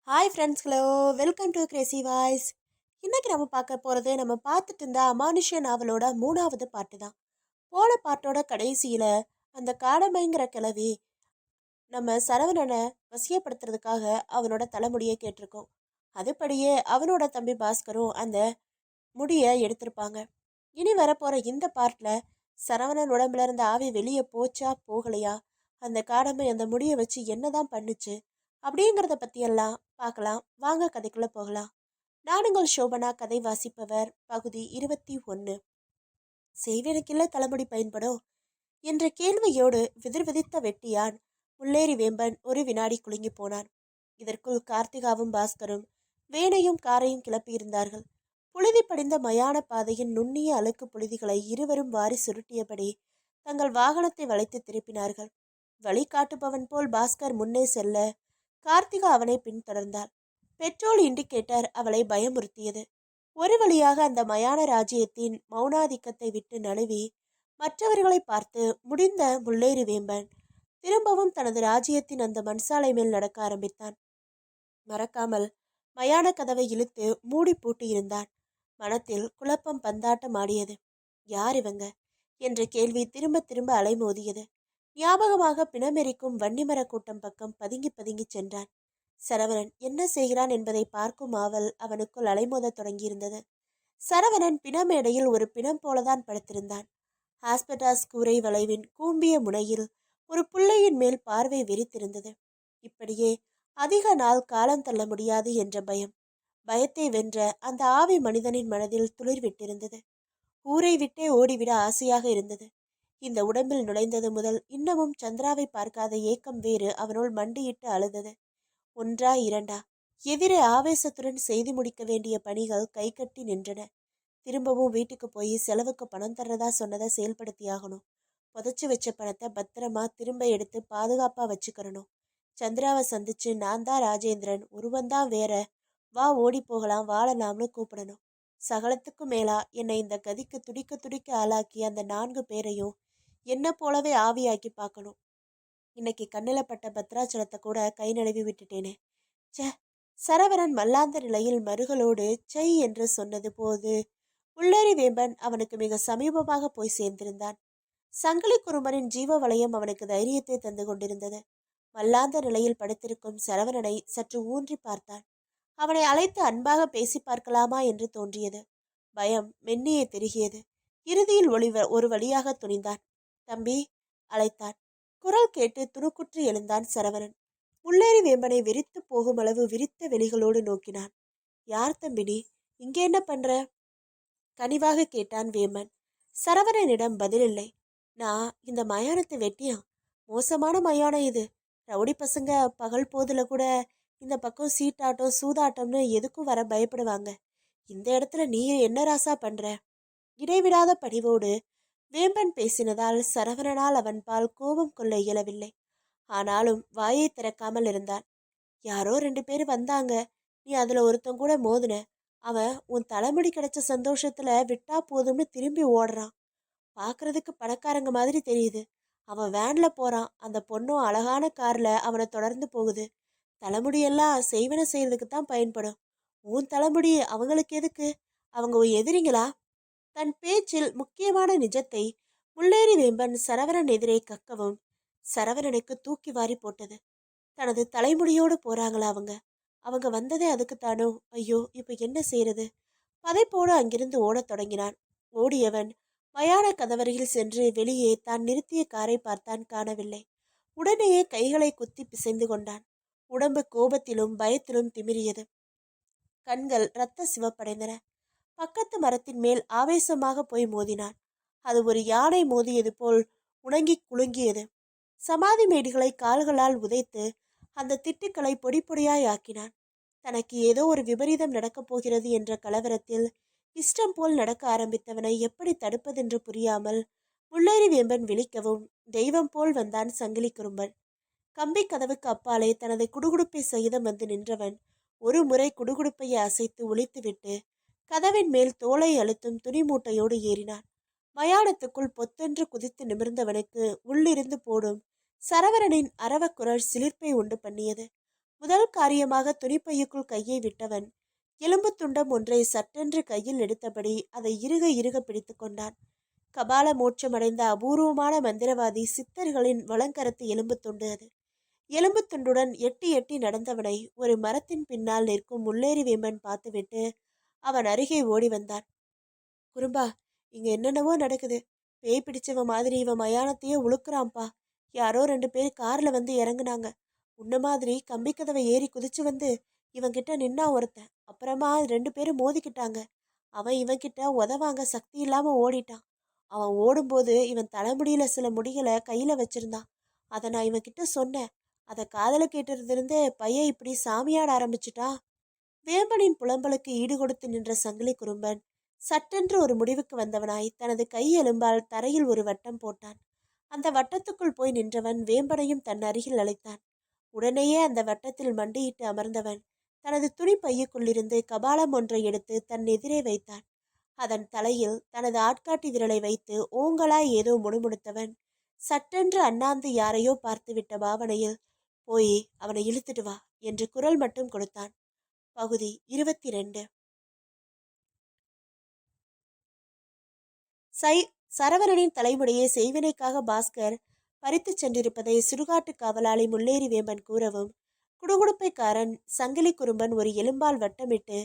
Hi friends, hello. Welcome to Crazy voice. இன்னைக்கு நம்ம பார்க்க போகிறது, நம்ம பார்த்துட்டு இருந்த அமானுஷ்ய நாவலோட 3வது பாட்டு தான். போன பாட்டோட கடைசியில் அந்த காடமைங்கிற கிழவி நம்ம சரவணனை வசியப்படுத்துறதுக்காக அவனோட தலைமுடியை கேட்டிருக்கோம். அதுபடியே அவனோட தம்பி பாஸ்கரும் அந்த முடியை எடுத்திருப்பாங்க. இனி வரப்போகிற இந்த பாட்டில் சரவணன் உடம்புல இருந்த ஆவி வெளியே போச்சா போகலையா, அந்த காடமை அந்த முடியை வச்சு என்னதான் பண்ணுச்சு அப்படிங்கிறத பற்றியெல்லாம் பார்க்கலாம். வாங்க கதைக்குள்ளே போகலாம். நானுங்கள் சோபனா, கதை வாசிப்பவர். பகுதி 21. செய்வனுக்கில்ல தலைமுடி பயன்படும் என்ற கேள்வியோடு விதிர்விதித்த வெட்டியான் முல்லேறி வேம்பன் ஒரு வினாடி குலுங்கி போனான். இதற்குள் கார்த்திகாவும் பாஸ்கரும் வேனையும் காரையும் கிளப்பியிருந்தார்கள். புழுதி படிந்த மயான பாதையின் நுண்ணிய அழுக்கு புழுதிகளை இருவரும் வாரி சுருட்டியபடி தங்கள் வாகனத்தை வளைத்து திருப்பினார்கள். வழி காட்டுபவன் போல் பாஸ்கர் முன்னே செல்ல கார்த்திகா அவனை பின்தொடர்ந்தாள். பெட்ரோல் இண்டிகேட்டர் அவளை பயமுறுத்தியது. ஒரு வழியாக அந்த மயான ராஜ்யத்தின் மௌனாதிக்கத்தை விட்டு நழுவி மற்றவர்களை பார்த்து முடிந்த முல்லேறி வேம்பன் திரும்பவும் தனது ராஜ்யத்தின் அந்த மண்சாலை மேல் நடக்க ஆரம்பித்தான். மறக்காமல் மயான கதவை இழுத்து மூடி பூட்டி இருந்தான். மனத்தில் குழப்பம் பந்தாட்டம் ஆடியது. யார் இவங்க என்ற கேள்வி திரும்ப திரும்ப அலைமோதியது. ஞாபகமாக பிணமெரிக்கும் வன்னிமர கூட்டம் பக்கம் பதுங்கி பதுங்கி சென்றான். சரவணன் என்ன செய்கிறான் என்பதை பார்க்கும் ஆவல் அவனுக்குள் அலைமோதத் தொடங்கியிருந்தது. சரவணன் பிணமேடையில் ஒரு பிணம் போலதான் படுத்திருந்தான். ஆஸ்பெட்டாஸ் கூரை வளைவின் கூம்பிய முனையில் ஒரு புள்ளையின் மேல் பார்வை வெறித்திருந்தது. இப்படியே அதிக நாள் காலம் தள்ள முடியாது என்ற பயம், பயத்தை வென்ற அந்த ஆவி மனிதனின் மனதில் துளிர்விட்டிருந்தது. ஊரை விட்டே ஓடிவிட ஆசையாக இருந்தது. இந்த உடம்பில் நுழைந்தது முதல் இன்னமும் சந்திராவை பார்க்காத ஏக்கம் வேறு அவனுள் மண்டியிட்டு அழுதது. ஒன்றா இரண்டா, எதிரே ஆவேசத்துடன் செய்து முடிக்க வேண்டிய பணிகள் கை கட்டி நின்றன. திரும்பவும் வீட்டுக்கு போய் செலவுக்கு பணம் தர்றதா சொன்னதை செயல்படுத்தியாகணும். புதைச்சி வச்ச பணத்தை பத்திரமா திரும்ப எடுத்து பாதுகாப்பா வச்சுக்கிறணும். சந்திராவை சந்திச்சு நான் தான் ராஜேந்திரன், உருவந்தான் வேற, வா ஓடி போகலாம் வாழலாம்னு கூப்பிடணும். சகலத்துக்கும் மேலா என்னை இந்த கதிக்கு துடிக்க துடிக்க ஆளாக்கி அந்த 4 பேரையும் என்ன போலவே ஆவியாக்கி பார்க்கணும். இன்னைக்கு கண்ணில் பட்ட பத்ராச்சலத்தை கூட கை நழுவி விட்டுட்டேனே. ச சரவணன் மல்லாந்த நிலையில் மருகளோடு சை என்று சொன்னது போது உள்ளேறி வேம்பன் அவனுக்கு மிக சமீபமாக போய் சேர்ந்திருந்தான். சங்கிலி குருமனின் ஜீவ வலயம் அவனுக்கு தைரியத்தை தந்து கொண்டிருந்தது. மல்லாந்த நிலையில் படுத்திருக்கும் சரவணனை சற்று ஊன்றி பார்த்தான். அவனை அழைத்து அன்பாக பேசி பார்க்கலாமா என்று தோன்றியது. பயம் மென்னியே திருகியது. இறுதியில் ஒரு வழியாக துணிந்தான். தம்பி அழைத்தான். குரல் கேட்டு துணுக்குற்று எழுந்தான் சரவணன். முல்லேறி வேம்பனை வெறித்து போகும் அளவு விரித்த வெளிகளோடு நோக்கினான். யார் தம்பி நீ? இங்கே என்ன பண்ற? கனிவாக கேட்டான் வேம்பன். சரவணனிடம் பதிலில்லை. நான் இந்த மயானத்தை வெட்டியான். மோசமான மயானம் இது. ரவுடி பசங்க பகல் போதுல கூட இந்த பக்கம் சீட்டாட்டம் சூதாட்டம்னு எதுக்கும் வர பயப்படுவாங்க. இந்த இடத்துல நீ என்ன ராசா பண்ற? இடைவிடாத பணிவோடு வேம்பன் பேசினதால் சரவணனால் அவன் பால் கோபம் கொள்ள இயலவில்லை. ஆனாலும் வாயை திறக்காமல் இருந்தான். யாரோ 2 பேர் வந்தாங்க, நீ அதுல ஒருத்தன் கூட மோதுன. அவன் உன் தலைமுடி கிடைச்ச சந்தோஷத்துல விட்டா போதும்னு திரும்பி ஓடுறான். பார்க்கறதுக்கு பணக்காரங்க மாதிரி தெரியுது. அவன் வேன்ல போறான். அந்த பொண்ணும் அழகான கார்ல அவனை தொடர்ந்து போகுது. தலைமுடியெல்லாம் செய்வன செய்யறதுக்கு தான் பயன்படும். உன் தலைமுடி அவங்களுக்கு எதுக்கு? அவங்க உன் எதிரிங்களா? தன் பேச்சில் முக்கியமான நிஜத்தை முல்லேறி வேம்பன் சரவணன் எதிரே கக்கவும் சரவணனுக்கு தூக்கி வாரி போட்டது. தனது தலைமுடியோடு போறாங்களா அவங்க? அவங்க வந்ததே அதுக்குத்தானோ? ஐயோ, இப்ப என்ன செய்யறது? பதைப்போடு அங்கிருந்து ஓடத் தொடங்கினான். ஓடியவன் மயான கதவருகில் சென்று வெளியே தான் நிறுத்திய காரை பார்த்தான். காணவில்லை. உடனேயே கைகளை குத்தி பிசைந்து கொண்டான். உடம்பு கோபத்திலும் பயத்திலும் திமிரியது. கண்கள் இரத்த சிவப்படைந்தன. பக்கத்து மரத்தின் மேல் ஆவேசமாக போய் மோதினான். அது ஒரு யானை மோதியது போல் உணங்கி குலுங்கியது. சமாதி மேடுகளை கால்களால் உதைத்து அந்த திட்டுக்களை பொடி பொடியாய் ஆக்கினான். தனக்கு ஏதோ ஒரு விபரீதம் நடக்கப் போகிறது என்ற கலவரத்தில் இஷ்டம் போல் நடக்க ஆரம்பித்தவனை எப்படி தடுப்பதென்று புரியாமல் முல்லேறி வேம்பன் விழிக்கவும் தெய்வம் போல் வந்தான் சங்கிலி குறும்பன். கம்பி கதவுக்கு அப்பாலே தனது குடுகுடுப்பை சகிதம் வந்து நின்றவன் ஒரு முறை குடுகுடுப்பையை அசைத்து ஒழித்துவிட்டு கதவின் மேல் தோலை அழுத்தும் துணி மூட்டையோடு ஏறினான். மயானத்துக்குள் பொத்தென்று குதித்து நிமிர்ந்தவனுக்கு உள்ளிருந்து போடும் சரவணனின் அரவக்குரல் சிலிர்ப்பை உண்டு பண்ணியது. முதல் காரியமாக துணிப்பையுக்குள் கையை விட்டவன் எலும்பு துண்டம் ஒன்றை சட்டென்று கையில் எடுத்தபடி அதை இறுக இறுக பிடித்து கொண்டான். கபால மோட்சமடைந்த அபூர்வமான மந்திரவாதி சித்தர்களின் வளங்கரத்து எலும்பு துண்டு அது. எலும்பு துண்டுடன் எட்டி எட்டி நடந்தவனை ஒரு மரத்தின் பின்னால் நிற்கும் முல்லேறி வேம்பன் பார்த்துவிட்டு அவன் அருகே ஓடி வந்தான். குறும்பா, இங்க என்னென்னவோ நடக்குது. பேய் பிடிச்சவன் மாதிரி இவன் மயானத்தையே உழுக்குறான்ப்பா. யாரோ 2 பேர் கார்ல வந்து இறங்குனாங்க. உன்ன மாதிரி கம்பி கதவை ஏறி குதிச்சு வந்து இவன்கிட்ட நின்னா ஒருத்தன். அப்புறமா 2 பேரும் மோதிக்கிட்டாங்க. அவன் இவன்கிட்ட உதவாங்க சக்தி இல்லாம ஓடிட்டான். அவன் ஓடும்போது இவன் தலைமுடியில சில முடிகளை கையில வச்சிருந்தான். அதை நான் இவன்கிட்ட சொன்னேன். அதை காதல கேட்டிருந்திருந்து பையன் இப்படி சாமியாட ஆரம்பிச்சுட்டா. வேம்பனின் புலம்பலுக்கு ஈடுகொடுத்து நின்ற சங்கிலி குறும்பன் சட்டென்று ஒரு முடிவுக்கு வந்தவனாய் தனது கை எலும்பால் தரையில் ஒரு வட்டம் போட்டான். அந்த வட்டத்துக்குள் போய் நின்றவன் வேம்பனையும் தன் அருகில் அழைத்தான். உடனேயே அந்த வட்டத்தில் மண்டியிட்டு அமர்ந்தவன் தனது துணி பையுக்குள்ளிருந்து கபாலம் ஒன்றை எடுத்து தன் எதிரே வைத்தான். அதன் தலையில் தனது ஆட்காட்டி விரலை வைத்து ஓங்கலாய் ஏதோ முணுமுணுத்தவன் சட்டென்று அண்ணாந்து யாரையோ பார்த்துவிட்ட பாவனையில் போய் அவனை இழுத்துட்டு வா என்று குரல் மட்டும் கொடுத்தான். பகுதி 22. சரவணனின் தலைமுடியை செய்வினைக்காக பாஸ்கர் பறித்து சென்றிருப்பதை சுடுகாட்டு காவலாளி முல்லேறி வேம்பன் கூறவும் குடுகுடுப்பைக்காரன் சங்கிலி குறும்பன் ஒரு எலும்பால் வட்டமிட்டு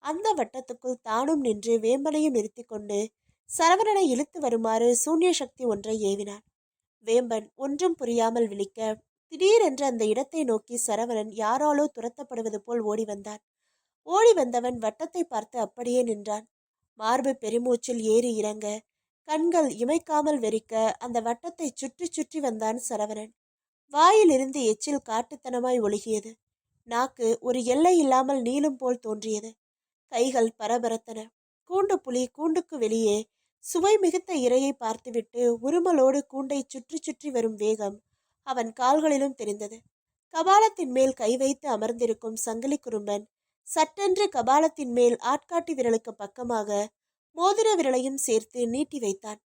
அந்த வட்டத்துக்குள் தானும் நின்று வேம்பனையும் நிறுத்தி கொண்டு சரவணனை இழுத்து வருமாறு சூன்ய சக்தி ஒன்றை ஏவினான். வேம்பன் ஒன்றும் புரியாமல் விழிக்க திடீரென்று அந்த இடத்தை நோக்கி சரவணன் யாராலோ துரத்தப்படுவது போல் ஓடி வந்தான். ஓடி வந்தவன் வட்டத்தை பார்த்து அப்படியே நின்றான். மார்பு பெருமூச்சில் ஏறி இறங்க கண்கள் இமைக்காமல் வெறிக்க அந்த வட்டத்தை சுற்றி சுற்றி வந்தான் சரவணன். வாயிலிருந்து எச்சில் காட்டுத்தனமாய் ஒழுகியது. நாக்கு ஒரு எல்லை இல்லாமல் நீளும் போல் தோன்றியது. கைகள் பரபரத்தன. கூண்டு புலி கூண்டுக்கு வெளியே சுவை மிகுத்த இரையை பார்த்துவிட்டு உருமலோடு கூண்டை சுற்றி சுற்றி வரும் வேகம் அவன் கால்களிலும் தெரிந்தது. கபாலத்தின் மேல் கை வைத்து அமர்ந்திருக்கும் சங்கிலி குறும்பன் சட்டென்று கபாலத்தின் மேல் ஆட்காட்டி விரலுக்கு பக்கமாக மோதிர விரலையும் சேர்த்து நீட்டி வைத்தான்.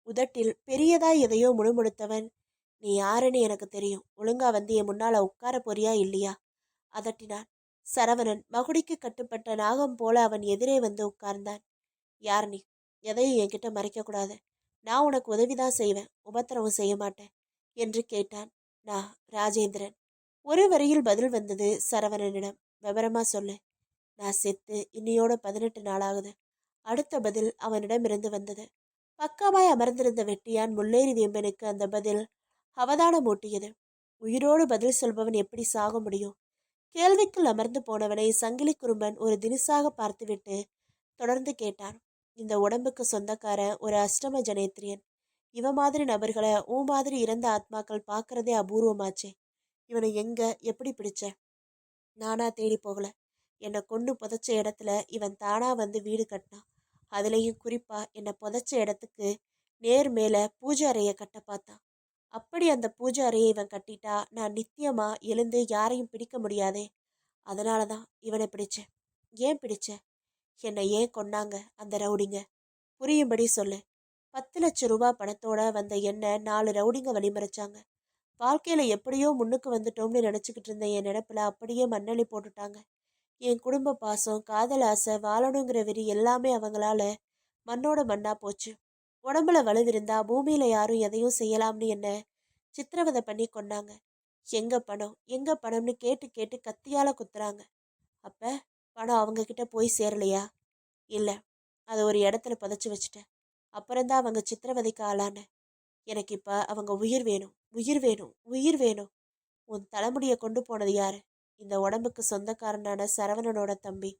உதட்டில் பெரியதாய் எதையோ முணுமுணுத்தவன், நீ யாருன்னு எனக்கு தெரியும். ஒழுங்கா வந்து என் முன்னால உட்கார போறியா இல்லையா? அதட்டினான். சரவணன் மகுடிக்கு கட்டுப்பட்ட நாகம் போல அவன் எதிரே வந்து உட்கார்ந்தான். யார் நீ? எதையும் என்கிட்ட மறைக்கக்கூடாது. நான் உனக்கு உதவிதான் செய்வேன், உபத்திரவம் செய்ய மாட்டேன் என்று கேட்டான். நான் ராஜேந்திரன். ஒரு வரியில் பதில் வந்தது சரவணனிடம். விவரமா சொல்லு. நான் செத்து இன்னையோட 18 நாளாகுது. அடுத்த பதில் அவனிடமிருந்து வந்தது. பக்கமாய் அமர்ந்திருந்த வெட்டியான் முல்லேறி வேம்பனுக்கு அந்த பதில் அவதானம் ஊட்டியது. உயிரோடு பதில் சொல்பவன் எப்படி சாக முடியும்? கேள்விக்குள் அமர்ந்து போனவனை சங்கிலி குறும்பன் ஒரு தினுசாக பார்த்துவிட்டு தொடர்ந்து கேட்டான். இந்த உடம்புக்கு சொந்தக்காரன் ஒரு அஷ்டம ஜனேத்திரியன். இவ மாதிரி நபர்களை மாதிரி இறந்த ஆத்மாக்கள் பார்க்கறதே அபூர்வமாச்சே. இவனை எங்க எப்படி பிடிச்ச? நானா தேடி போகல. என்னை கொண்டு புதைச்ச இடத்துல இவன் தானா வந்து வீடு கட்டினான். அதுலேயும் குறிப்பா என்னை புதைச்ச இடத்துக்கு நேர் மேல பூஜை அறையை கட்ட பார்த்தான். அப்படி அந்த பூஜை அறையை இவன் கட்டிட்டா நான் நித்தியமா எழுந்து யாரையும் பிடிக்க முடியாதே. அதனாலதான் இவனை பிடிச்சேன். ஏன் பிடிச்ச? என்னை ஏன் கொன்னாங்க அந்த ரவுடிங்க? புரியும்படி சொல்லு. 10 லட்சம் ரூபாய் பணத்தோட வந்த என்ன 4 ரவுடிங்க வழிமறைச்சாங்க. வாழ்க்கையில எப்படியோ முன்னுக்கு வந்துட்டோம்னு நினைச்சுக்கிட்டு இருந்த என் நினைப்புல அப்படியே மண்ணள்ளி போட்டுட்டாங்க. என் குடும்ப பாசம், காதல் ஆசை, வாழணுங்கிற வெறி எல்லாமே அவங்களால மண்ணோட மண்ணா போச்சு. உடம்புல வலுவிருந்தா பூமியில யாரும் எதையும் செய்யலாம்னு என்ன சித்திரவதை பண்ணி கொண்டாங்க. எங்க பணம் எங்க பணம்னு கேட்டு கேட்டு கத்தியால குத்துறாங்க. அப்ப பணம் அவங்க கிட்ட போய் சேரலையா? இல்ல, அதை ஒரு இடத்துல புதைச்சி வச்சுட்டேன். அப்புறம்தான் அவங்க சித்திரவதைக்கு ஆளான. எனக்கு இப்ப அவங்க உயிர் வேணும், உயிர் வேணும், உயிர் வேணும். உன் தலைமுடியை கொண்டு போனது யாரு? இந்த உடம்புக்கு சொந்தக்காரனான சரவணனோட தம்பி.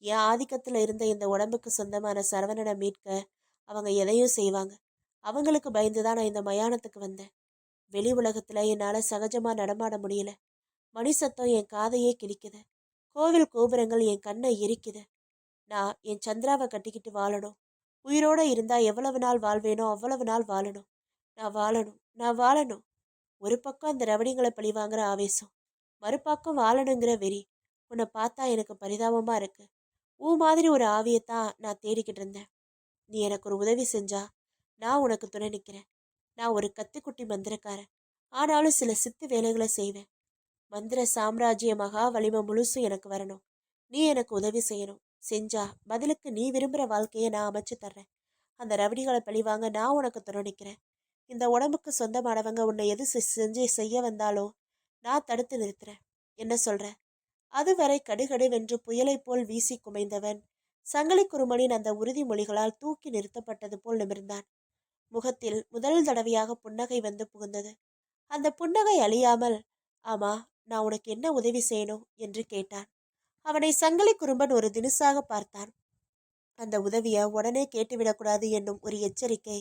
என் ஆதிக்கத்துல இருந்த இந்த உடம்புக்கு சொந்தமான சரவணனை மீட்க அவங்க எதையும் செய்வாங்க. அவங்களுக்கு பயந்துதான் நான் இந்த மயானத்துக்கு வந்தேன். வெளி உலகத்துல என்னால சகஜமா நடமாட முடியல. மணி சத்தம் என் காதையே கிழிக்குது. கோவில் கோபுரங்கள் என் கண்ணை எரிக்குது. நான் என் சந்திராவை கட்டிக்கிட்டு வாழணும். உயிரோட இருந்தா எவ்வளவு நாள் வாழ்வேனோ அவ்வளவு நாள் வாழணும். நான் வாழணும், நான் வாழணும். ஒரு பக்கம் அந்த ரவடிங்களை பழி வாங்குற ஆவேசம், மறுபக்கம் வாழணுங்கிற வெறி. உன்னை பார்த்தா எனக்கு பரிதாபமா இருக்கு. மாதிரி ஒரு ஆவியத்தான் நான் தேடிக்கிட்டு இருந்தேன். நீ எனக்கு ஒரு உதவி செஞ்சா நான் உனக்கு துணை நிற்கிறேன். நான் ஒரு கத்திக்குட்டி மந்திரக்காரன். ஆனாலும் சில சித்து வேலைகளை செய்வேன். மந்திர சாம்ராஜ்ய மகா வலிமை முழுசும் எனக்கு வரணும். நீ எனக்கு உதவி செய்யணும். செஞ்சா பதிலுக்கு நீ விரும்புகிற வாழ்க்கையை நான் அமைச்சு தர்றேன். அந்த ரவடிகளை பழிவாங்க நான் உனக்கு துணை நிற்கிறேன். இந்த உடம்புக்கு சொந்தமானவங்க உன்னை எது செஞ்சு செய்ய வந்தாலும் நான் தடுத்து நிறுத்துறேன். என்ன சொல்ற? அதுவரை கடுகடுவென்று புயலை போல் வீசி குமைந்தவன் சங்கிலி குருமனின் அந்த உறுதிமொழிகளால் தூக்கி நிறுத்தப்பட்டது போல் நிமிர்ந்தான். முகத்தில் முதல் தடவையாக புன்னகை வந்து புகுந்தது. அந்த புன்னகை அழியாமல், ஆமா, நான் உனக்கு என்ன உதவி செய்யணும் என்று கேட்டான். அவனை சங்கிலி குறும்பன் ஒரு தினுசாக பார்த்தான். அந்த உதவியை உடனே கேட்டுவிடக்கூடாது என்னும் ஒரு எச்சரிக்கை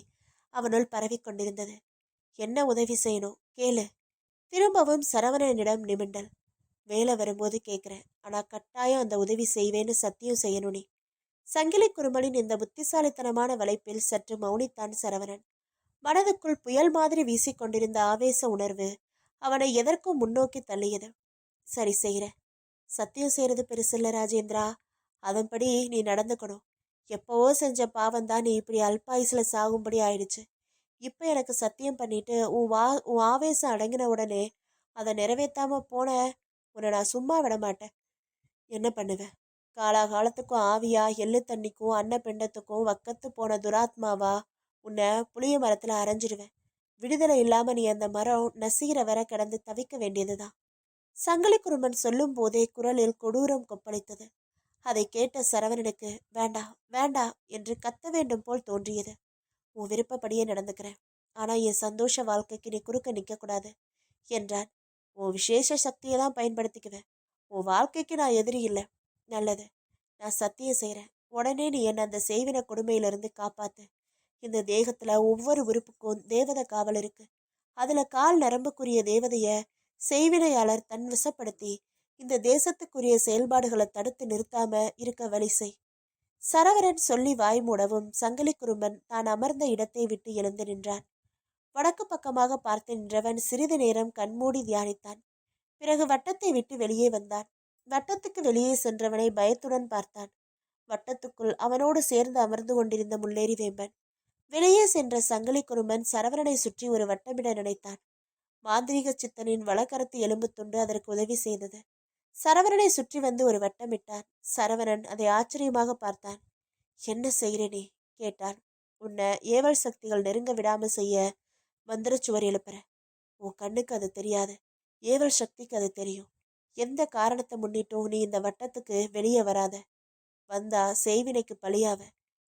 அவனுள் பரவி கொண்டிருந்தது. என்ன உதவி செய்யணும் கேளு. திரும்பவும் சரவணனிடம் நிமிண்டல். வேலை வரும்போது கேட்குறேன், ஆனா கட்டாயம் அந்த உதவி செய்வேன்னு சத்தியம் செய்யணும் நீ. சங்கிலி குறும்பனின் இந்த புத்திசாலித்தனமான வளைப்பில் சற்று மௌனித்தான் சரவணன். மனதுக்குள் புயல் மாதிரி வீசிக்கொண்டிருந்த ஆவேச உணர்வு அவனை எதற்கும் முன்னோக்கி தள்ளியது. சரி செய்கிற. சத்தியம் செய்யறது பெருசில்ல ராஜேந்திரா. அதன்படி நீ நடந்துக்கணும். எப்பவோ செஞ்ச பாவம்தான் நீ இப்படி அல்பாயுசுல சாகும்படி ஆயிடுச்சு. இப்போ எனக்கு சத்தியம் பண்ணிட்டு உன் ஆவேசம் அடங்கின உடனே அதை நிறைவேற்றாம போன உன்னை நான் சும்மா விட மாட்டேன். என்ன பண்ணுவேன்? காலாகாலத்துக்கும் ஆவியா எள்ளு தண்ணிக்கும் அன்ன பெண்டத்துக்கும் வக்கத்து போன துராத்மாவா உன்னை புளிய மரத்துல அரைஞ்சிடுவேன். விடுதலை இல்லாம நீ அந்த மரம் நசீர வர கிடந்து தவிக்க வேண்டியதுதான். சங்கிலி குருமன் சொல்லும் போதே குரலில் கொடூரம் கொப்பளித்தது. அதை கேட்ட சரவணனுக்கு வேண்டா வேண்டா என்று கத்த வேண்டும் போல் தோன்றியது. உன் விருப்பப்படியே நடந்துக்கிறேன். ஆனா என் சந்தோஷ வாழ்க்கைக்கு நீ குறுக்க நிற்கக்கூடாது என்றான். உன் விசேஷ சக்தியை தான் பயன்படுத்திக்குவேன். உன் வாழ்க்கைக்கு நான் எதிரி இல்லை. நல்லது, நான் சத்தியம் செய்கிறேன். உடனே நீ என்னை அந்த செய்வின கொடுமையிலிருந்து காப்பாத்து. இந்த தேகத்துல ஒவ்வொரு உறுப்புக்கும் தேவதை காவல் இருக்கு. அதுல கால் நரம்புக்குரிய தேவதைய செய்வினையாளர் தன் வசப்படுத்தி இந்த தேசத்துக்குரிய செயல்பாடுகளை தடுத்து நிறுத்தாம இருக்க வழி செய். சரவரன் சொல்லி வாய் மூடவும் சங்கிலி குறும்பன் தான் அமர்ந்த இடத்தை விட்டு எழுந்து நின்றான். வடக்கு பக்கமாக பார்த்து நின்றவன் சிறிது நேரம் கண்மூடி தியானித்தான். பிறகு வட்டத்தை விட்டு வெளியே வந்தான். வட்டத்துக்கு வெளியே சென்றவனை பயத்துடன் பார்த்தான். வட்டத்துக்குள் அவனோடு சேர்ந்து அமர்ந்து கொண்டிருந்த முல்லேறி வேம்பன். வெளியே சென்ற சங்கிலி குறும்பன் சரவணனை சுற்றி ஒரு வட்டமிட நினைத்தான். மாந்திரீக சித்தனின் வலக்கரத்து எலும்பு துண்டு அதற்கு உதவி செய்தது. சரவணனை சுற்றி வந்து ஒரு வட்டமிட்டான். சரவணன் அதை ஆச்சரியமாக பார்த்தான். என்ன செய்கிறேனே கேட்டான். உன்னை ஏவல் சக்திகள் நெருங்க விடாம செய்ய மந்திரச்சுவர் எழுப்புற. உன் கண்ணுக்கு அது தெரியாது, ஏவல் சக்திக்கு அது தெரியும். எந்த காரணத்தை முன்னிட்டும் நீ இந்த வட்டத்துக்கு வெளியே வராத. வந்தா செய்வினைக்கு பலியாவ.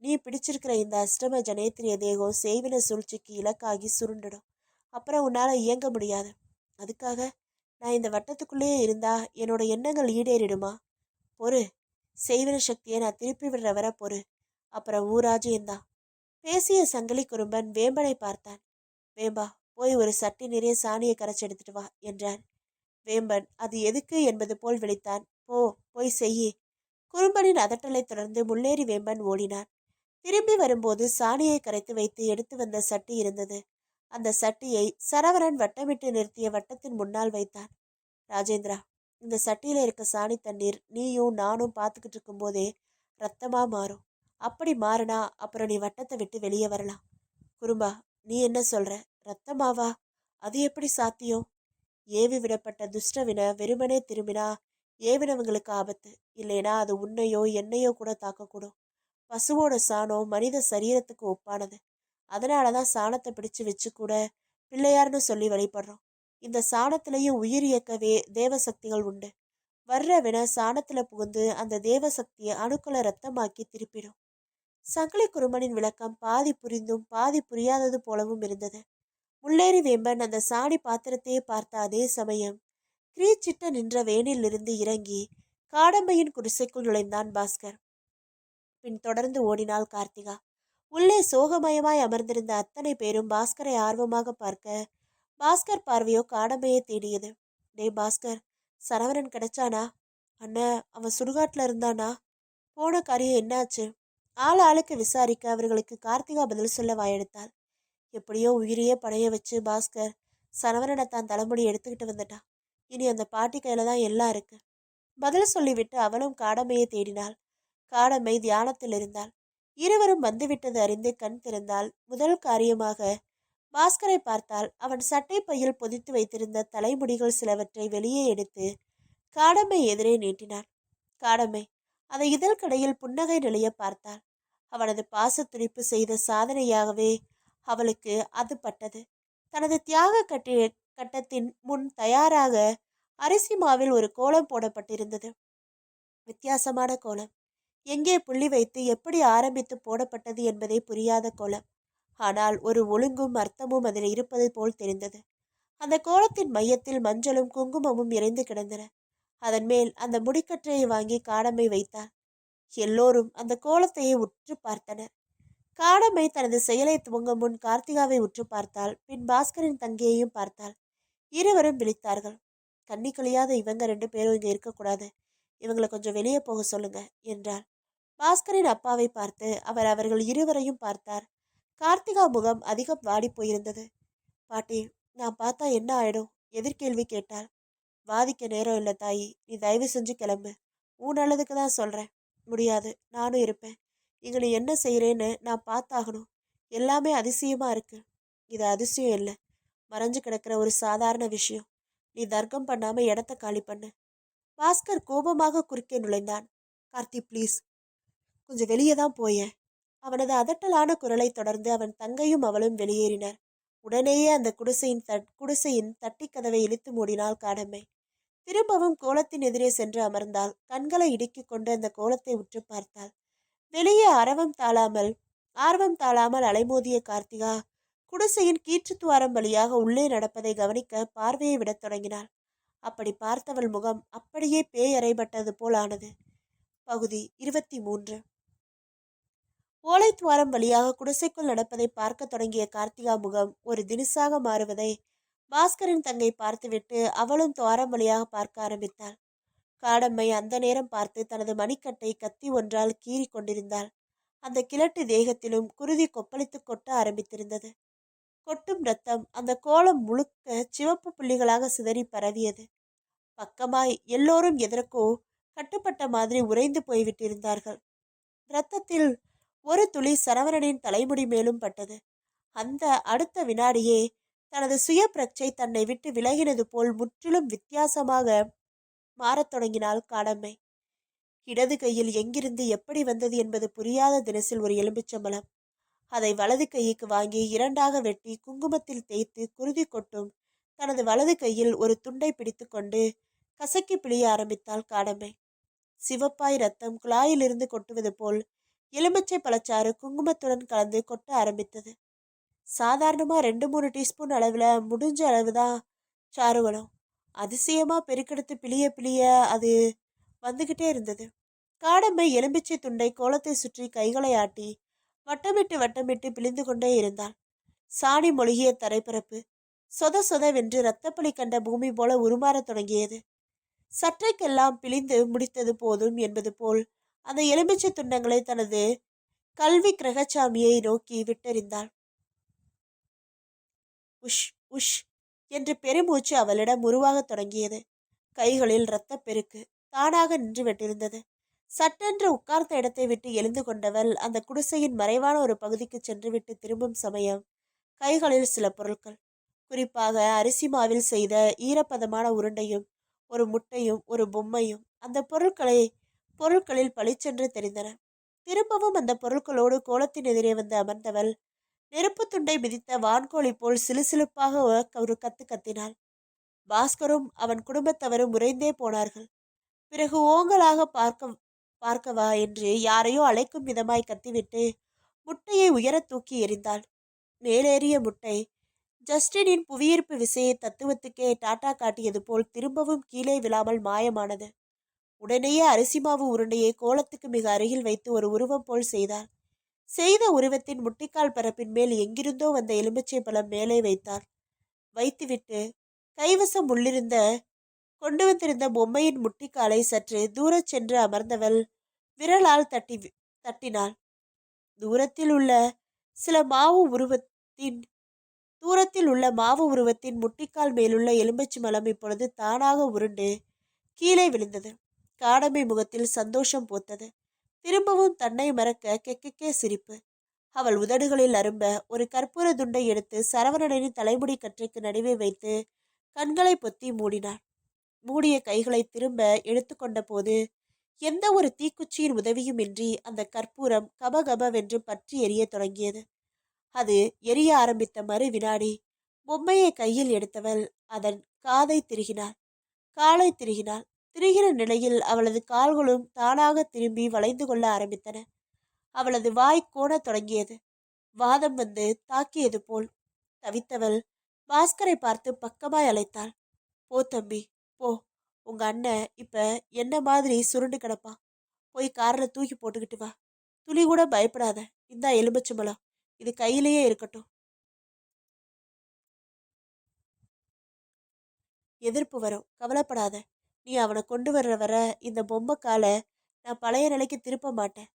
நீ பிடிச்சிருக்கிற இந்த அஷ்டம ஜனேத்திரிய தேகம் செய்வின சூழ்ச்சிக்கு இலக்காகி சுருண்டிடும். அப்புறம் உன்னால இயங்க முடியாது. அதுக்காக நான் இந்த வட்டத்துக்குள்ளேயே இருந்தா என்னோட எண்ணங்கள் ஈடேறிடுமா? பொறு, செய்வின சக்தியை நான் திருப்பி விடுற வர பொறு. அப்புறம் ஊராஜ்யம்தான். பேசிய சங்கிலி குறும்பன் வேம்பனை பார்த்தான். வேம்பா, போய் ஒரு சட்டி நிறைய சாணியை கரைச்சி எடுத்துட்டு வா என்றான். வேம்பன் அது எதுக்கு என்பது போல் விழித்தான். போய் செய்யி. குறும்பனின் அதட்டலை தொடர்ந்து முல்லேறி வேம்பன் ஓடினான். திரும்பி வரும்போது சாணியை கரைத்து வைத்து எடுத்து வந்த சட்டி இருந்தது. அந்த சட்டியை சரவரன் வட்டமிட்டு நிறுத்திய வட்டத்தின் முன்னால் வைத்தான். ராஜேந்திரா, இந்த சட்டியில இருக்க சாணி தண்ணீர் நீயும் நானும் பார்த்துக்கிட்டு இருக்கும் போதே ரத்தமா மாறும். அப்படி மாறினா அப்புறம் நீ வட்டத்தை விட்டு வெளியே வரலாம். குறும்பா, நீ என்ன சொல்ற? ரத்தமாவா? அது எப்படி சாத்தியம்? ஏவி விடப்பட்ட துஷ்டவின வெறுமனே திரும்பினா ஏவினவங்களுக்கு ஆபத்து. இல்லைனா அது உன்னையோ என்னையோ கூட தாக்கக்கூடும். பசுவோட சாணம் மனித சரீரத்துக்கு ஒப்பானது. அதனாலதான் சாணத்தை பிடிச்சு வச்சு கூட பிள்ளையார்னு சொல்லி வழிபடுறோம். இந்த சாணத்திலையும் உயிர் இயக்கவே தேவசக்திகள் உண்டு. வர்ற வின சாணத்துல புகுந்து அந்த தேவசக்தியை அணுக்களை ரத்தமாக்கி திருப்பிடும். சங்கிலி குருமனின் விளக்கம் பாதி புரிந்தும் பாதி புரியாதது போலவும் இருந்தது. முல்லேறி வேம்பன் அந்த சாணி பாத்திரத்தையே பார்த்த அதே சமயம் கிரீச்சிட்ட நின்ற வேனிலிருந்து இறங்கி காடம்பையின் குடிசைக்குள் நுழைந்தான் பாஸ்கர். பின் தொடர்ந்து ஓடினாள் கார்த்திகா. உள்ளே சோகமயமாய் அமர்ந்திருந்த அத்தனை பேரும் பாஸ்கரை ஆர்வமாக பார்க்க பாஸ்கர் பார்வையோ காடம்பையை தேடியது. டே பாஸ்கர், சரவணன் கிடைச்சானா? அண்ணன், அவன் சுடுகாட்டுல இருந்தானா? போன காரியம் என்னாச்சு? ஆளுக்கு விசாரிக்க அவர்களுக்கு கார்த்திகா பதில் சொல்ல வாயெடுத்தாள். எப்படியோ உயிரையே படைய வச்சு பாஸ்கர் சரவணனை தான் தலைமுடி எடுத்துக்கிட்டு வந்துட்டான். இனி அந்த பாட்டி கையில தான் எல்லாம் இருக்கு. பதில் சொல்லிவிட்டு அவளும் காடமையை தேடினாள். காடமை தியானத்தில் இருந்தாள். இருவரும் வந்துவிட்டது அறிந்து கண் திறந்தால் முதல் காரியமாக பாஸ்கரை பார்த்தால் அவன் சட்டை பையில் பொதித்து வைத்திருந்த தலைமுடிகள் சிலவற்றை வெளியே எடுத்து காடம்மை எதிரே நீட்டினான். காடம்மை அதை இதழ்கடையில் புன்னகை நிலைய பார்த்தாள். அவனது பாசத்துடிப்பு செய்த சாதனையாகவே அவளுக்கு அது பட்டது. தனது தியாக கட்டத்தின் முன் தயாராக அரிசி மாவில் ஒரு கோலம் போடப்பட்டிருந்தது. வித்தியாசமான கோலம். எங்கே புள்ளி வைத்து எப்படி ஆரம்பித்து போடப்பட்டது என்பதே புரியாத கோலம். ஆனால் ஒரு ஒழுங்கும் அர்த்தமும் அதில் இருப்பது போல் தெரிந்தது. அந்த கோலத்தின் மையத்தில் மஞ்சளும் குங்குமமும் இறைந்து கிடந்தன. அதன் மேல் அந்த முடிக்கற்றையை வாங்கி காடம்மை வைத்தார். எல்லோரும் அந்த கோலத்தையே உற்று பார்த்தனர். காடம்மை தனது செயலை துவங்கும் முன் கார்த்திகாவை உற்று பார்த்தாள். பின் பாஸ்கரின் தங்கையையும் பார்த்தாள். இருவரும் விழித்தார்கள். கண்ணி கழியாத இவங்க 2 பேரும் இங்க இருக்கக்கூடாது. இவங்களை கொஞ்சம் வெளியே போக சொல்லுங்க என்றார். பாஸ்கரின் அப்பாவை பார்த்து அவர்கள் இருவரையும் பார்த்தார். கார்த்திகா முகம் அதிகம் வாடி போயிருந்தது. பாட்டி, நான் பார்த்தா என்ன ஆயிடும்? எதிர்கேள்வி கேட்டாள். வாதிக்க நேரம் இல்லை தாயி, நீ தயவு செஞ்சு கிளம்பு. உன் நல்லதுக்கு தான் சொல்றேன். முடியாது, நானும் இருப்பேன். இங்க நீ என்ன செய்யறேன்னு நான் பார்த்தாகணும். எல்லாமே அதிசயமா இருக்கு. இது அதிசயம் இல்லை, மறைஞ்சு கிடக்கிற ஒரு சாதாரண விஷயம். நீ தர்க்கம் பண்ணாம இடத்த காலி பண்ணு. பாஸ்கர் கோபமாக குறுக்கே நுழைந்தான். கார்த்தி ப்ளீஸ், கொஞ்சம் வெளியே தான் போயேன். அவனது அதட்டலான குரலை தொடர்ந்து அவன் தங்கையும் அவளும் வெளியேறினர். உடனேயே அந்த குடிசையின் தட்டி கதவை இழுத்து மூடினாள் காடம்மை. திரும்பவும் கோலத்தின் எதிரே சென்று அமர்ந்தாள். கண்களை இடுக்கிக் கொண்டு அந்த கோலத்தை உற்று பார்த்தாள். வெளியே ஆர்வம் தாழாமல் அலைமோதிய கார்த்திகா குடிசையின் கீற்றுத்துவாரம் வழியாக உள்ளே நடப்பதை கவனிக்க பார்வையை விடத் தொடங்கினாள். அப்படி பார்த்தவள் முகம் அப்படியே பேய் அறைபட்டது போல் ஆனது. பகுதி 23. ஓலைத்துவாரம் வழியாக குடிசைக்குள் நடப்பதை பார்க்க தொடங்கிய கார்த்திகா முகம் ஒரு தினுசாக மாறுவதை பாஸ்கரின் தங்கை பார்த்துவிட்டு அவளும் துவாரம் வழியாக பார்க்க ஆரம்பித்தாள். காடம்மை அந்த நேரம் பார்த்து தனது மணிக்கட்டை கத்தி ஒன்றால் கீறி கொண்டிருந்தாள். அந்த கிழட்டு தேகத்திலும் குருதி கொப்பளித்து கொட்ட ஆரம்பித்திருந்தது. கொட்டும் ரத்தம் அந்த கோலம் முழுக்க சிவப்பு புள்ளிகளாக சிதறி பரவியது. பக்கமாய் எல்லோரும் எதற்கோ கட்டுப்பட்ட மாதிரி உறைந்து போய்விட்டிருந்தார்கள். இரத்தத்தில் ஒரு துளி சரவணனின் தலைமுடி மேலும் பட்டது. அந்த அடுத்த வினாடியே தனது சுய பிரச்சை தன்னை விட்டு விலகினது போல் முற்றிலும் வித்தியாசமாக மாறத் தொடங்கினாள் காடம்மை. இடது கையில் எங்கிருந்து எப்படி வந்தது என்பது புரியாத தினசில் ஒரு எலும்பிச்சம்பளம். அதை வலது கைக்கு வாங்கி 2ஆக வெட்டி குங்குமத்தில் தேய்த்து குருதி கொட்டும் தனது வலது கையில் ஒரு துண்டை பிடித்து கொண்டு கசக்கி பிழிய ஆரம்பித்தாள் காடம்மை. சிவப்பாய் ரத்தம் குழாயிலிருந்து கொட்டுவது போல் எலுமிச்சை பழச்சாறு குங்குமத்துடன் கலந்து கொட்ட ஆரம்பித்தது. சாதாரணமாக 2-3 டீஸ்பூன் அளவில் முடிஞ்ச அளவுதான் சாறு வரும். அதிசயமாக பெருக்கெடுத்து பிழிய அது வந்துக்கிட்டே இருந்தது. காடம்மை எலும்பிச்சை துண்டை கோலத்தை சுற்றி கைகளை ஆட்டி வட்டமிட்டு பிழிந்து கொண்டே இருந்தாள். சாணி மொழிகிய தரைப்பரப்பு சொத சொதவென்று இரத்தப்பழி கண்ட பூமி போல உருமாறத் தொடங்கியது. சற்றைக்கெல்லாம் பிழிந்து முடித்தது போதும் என்பது போல் அந்த எலும்பிச்சை துண்டங்களை தனது கல்வி கிரகச்சாமியை நோக்கி விட்டெறிந்தாள். உஷ் உஷ் என்று பெருமூச்சு அவளிடம் உருவாகத் தொடங்கியது. கைகளில் இரத்தப்பெருக்கு தானாக நின்று விட்டிருந்தது. சட்டென்று உட்கார்ந்த இடத்தை விட்டு எழுந்து கொண்டவள் அந்த குடிசையின் மறைவான ஒரு பகுதிக்கு சென்றுவிட்டு திரும்பும் சமயம் கைகளில் சில பொருட்கள், குறிப்பாக அரிசி மாவில் செய்த ஈரப்பதமான உருண்டையும் ஒரு முட்டையும் ஒரு பொம்மையும் அந்த பொருட்களில் பளிச்சென்று தெரிந்தன. திரும்பவும் அந்த பொருட்களோடு கோலத்தின் எதிரே வந்து அமர்ந்தவள் நெருப்பு துண்டை மிதித்த வான்கோழி போல் சிலுசிலுப்பாக ஒரு கத்து கத்தினாள். பாஸ்கரும் அவன் குடும்பத்தவரும் உறைந்தே போனார்கள். பிறகு ஓங்கலாக பார்க்கவா என்று யாரையோ அழைக்கும் விதமாய் கத்திவிட்டு முட்டையை உயர தூக்கி எறிந்தாள். மேலேறிய முட்டை ஜஸ்டினின் புவியீர்ப்பு விசையை தத்துவத்துக்கே டாட்டா காட்டியது போல் திரும்பவும் கீழே விழாமல் மாயமானது. உடனேயே அரிசி மாவு உருண்டையை கோலத்துக்கு மிக அருகில் வைத்து ஒரு உருவம் போல் செய்தார். செய்த உருவத்தின் முட்டிக்கால் பரப்பின் மேல் எங்கிருந்தோ வந்த எலுமிச்சை பழம் மேலே வைத்துவிட்டு கைவசம் கொண்டு வந்திருந்த பொம்மையின் முட்டிக்காலை சற்று தூரச் சென்று அமர்ந்தவள் விரலால் தட்டினாள். தூரத்தில் உள்ள மாவு உருவத்தின் முட்டிக்கால் மேலுள்ள எலுமிச்சை மலம் இப்பொழுது தானாக உருண்டு கீழே விழுந்தது. காடமை முகத்தில் சந்தோஷம் பூத்தது. திரும்பவும் தன்னை மறக்க கெக்கே சிரிப்பு. அவள் உதடுகளில் அரும்ப ஒரு கற்பூர துண்டை எடுத்து சரவணனின் தலைமுடி கற்றைக்கு நடுவே வைத்து கண்களை பொத்தி மூடினார். மூடிய கைகளை திரும்ப எடுத்துக்கொண்ட போது எந்த ஒரு தீக்குச்சியின் உதவியுமின்றி அந்த கற்பூரம் கபகபவென்று பற்றி எரிய தொடங்கியது. அது எரிய ஆரம்பித்த மறு வினாடி பொம்மையை கையில் எடுத்தவள் அதன் காதை திருகினாள், காலை திருகினாள். திரிகிற நிலையில் அவளது கால்களும் தானாக திரும்பி வளைந்து கொள்ள ஆரம்பித்தன. அவளது வாய் கோணத் தொடங்கியது. வாதம் வந்து தாக்கியது போல். தவித்தவள் பாஸ்கரை பார்த்து பக்கமாய் அழைத்தாள். போ தம்பி, போ. உங்க அண்ணன் இப்ப என்ன மாதிரி சுருண்டு கிடப்பான். போய் காரில் தூக்கி போட்டுக்கிட்டு வா. துளி கூட பயப்படாத. இந்தா எலுமிச்சம்பழம், இது கையிலேயே இருக்கட்டும். எதிர்ப்பு வரும், கவலைப்படாத. நீ அவனை கொண்டு வர்ற வர இந்த பொம்மை காலை நான் பழைய நிலைக்கு திருப்ப மாட்டேன்.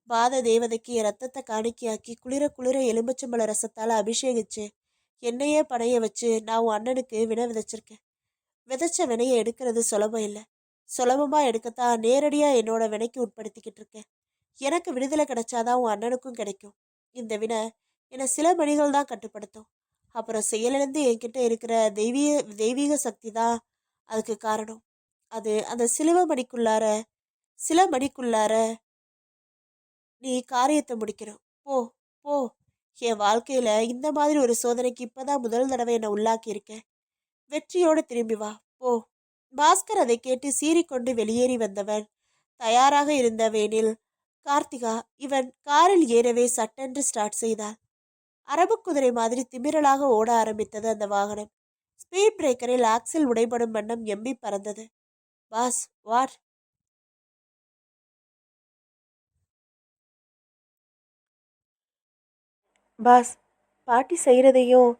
பாத தேவதைக்கு என் ரத்தத்தை காணிக்கையாக்கி குளிர குளிர எலுமிச்சம்பழ ரசத்தால் அபிஷேகிச்சு என்னையே பணைய வச்சு நான் உன் அண்ணனுக்கு வினை விதைச்சிருக்கேன். விதைச்ச வினையை எடுக்கிறது சுலபம் இல்லை. சுலபமா எடுக்கத்தான் நேரடியா என்னோட வினைக்கு உட்படுத்திக்கிட்டு இருக்கேன். எனக்கு விடுதலை கிடைச்சாதான் உன் அண்ணனுக்கும் கிடைக்கும். இந்த வினை என்னை சில மணிகள் தான் கட்டுப்படுத்தும். அப்புறம் செயலிழந்து என்கிட்ட இருக்கிற தெய்வீக சக்தி தான் அதுக்கு காரணம். அது அந்த சில மணிக்குள்ளார நீ காரியத்தை முடிக்கணும். போ, போ. என் வாழ்க்கையில இந்த மாதிரி ஒரு சோதனைக்கு இப்பதான் முதல் தடவை என்னை உள்ளாக்கி இருக்கேன். வெற்றியோடு திரும்பி வா, போ. பாஸ்கர் அதை கேட்டு சீறிக்கொண்டு வெளியேறி வந்தவன் தயாராக இருந்த வேனில் கார்த்திகா இவன் காரில் ஏறவே சட்டென்று ஸ்டார்ட் செய்தாள். அரபு குதிரை மாதிரி திமிரலாக ஓட ஆரம்பித்தது அந்த வாகனம். ஸ்பீட் பிரேக்கரில் ஆக்சில் உடைபடும் வண்ணம் எம்பி பறந்தது. Pass, what? பாஸ், பாட்டி செய்கிறதையும்